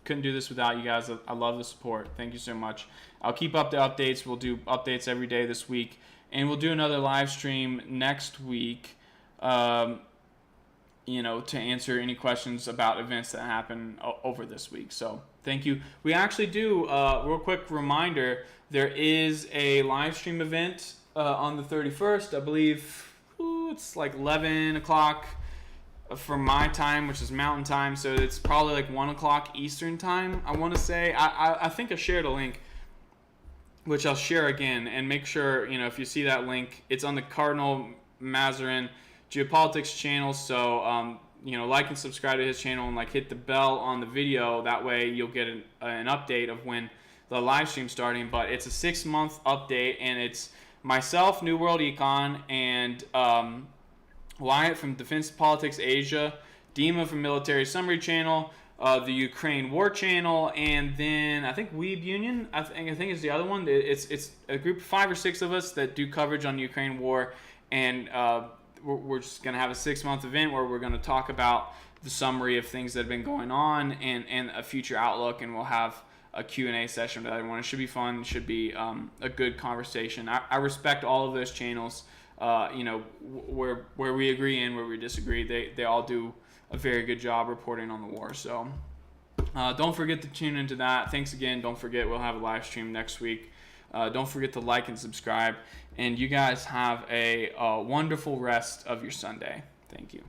Couldn't do this without you guys. I love the support. Thank you so much. I'll keep up the updates. We'll do updates every day this week, and we'll do another live stream next week. To answer any questions about events that happen over this week. So thank you. We actually do, real quick reminder, there is a live stream event on the 31st. I believe it's like 11 o'clock for my time, which is mountain time. So it's probably like 1 o'clock Eastern time, I want to say. I think I shared a link, which I'll share again. And make sure, if you see that link, it's on the Cardinal Mazarin Geopolitics channel. So like and subscribe to his channel and like hit the bell on the video. That way you'll get an update of when the live stream's starting. But it's a 6-month update, and it's myself, New World Econ, and Wyatt from Defense Politics Asia, Dima from Military Summary channel, the Ukraine War channel, and then I think Weeb Union. I think is the other one. It's a group of 5 or 6 of us that do coverage on the Ukraine War, and we're just going to have a 6-month event where we're going to talk about the summary of things that have been going on and a future outlook, and we'll have a Q&A session with everyone. It should be fun. It should be a good conversation. I respect all of those channels, where we agree and where we disagree. They all do a very good job reporting on the war. So don't forget to tune into that. Thanks again. Don't forget, we'll have a live stream next week. Don't forget to like and subscribe. And you guys have a wonderful rest of your Sunday. Thank you.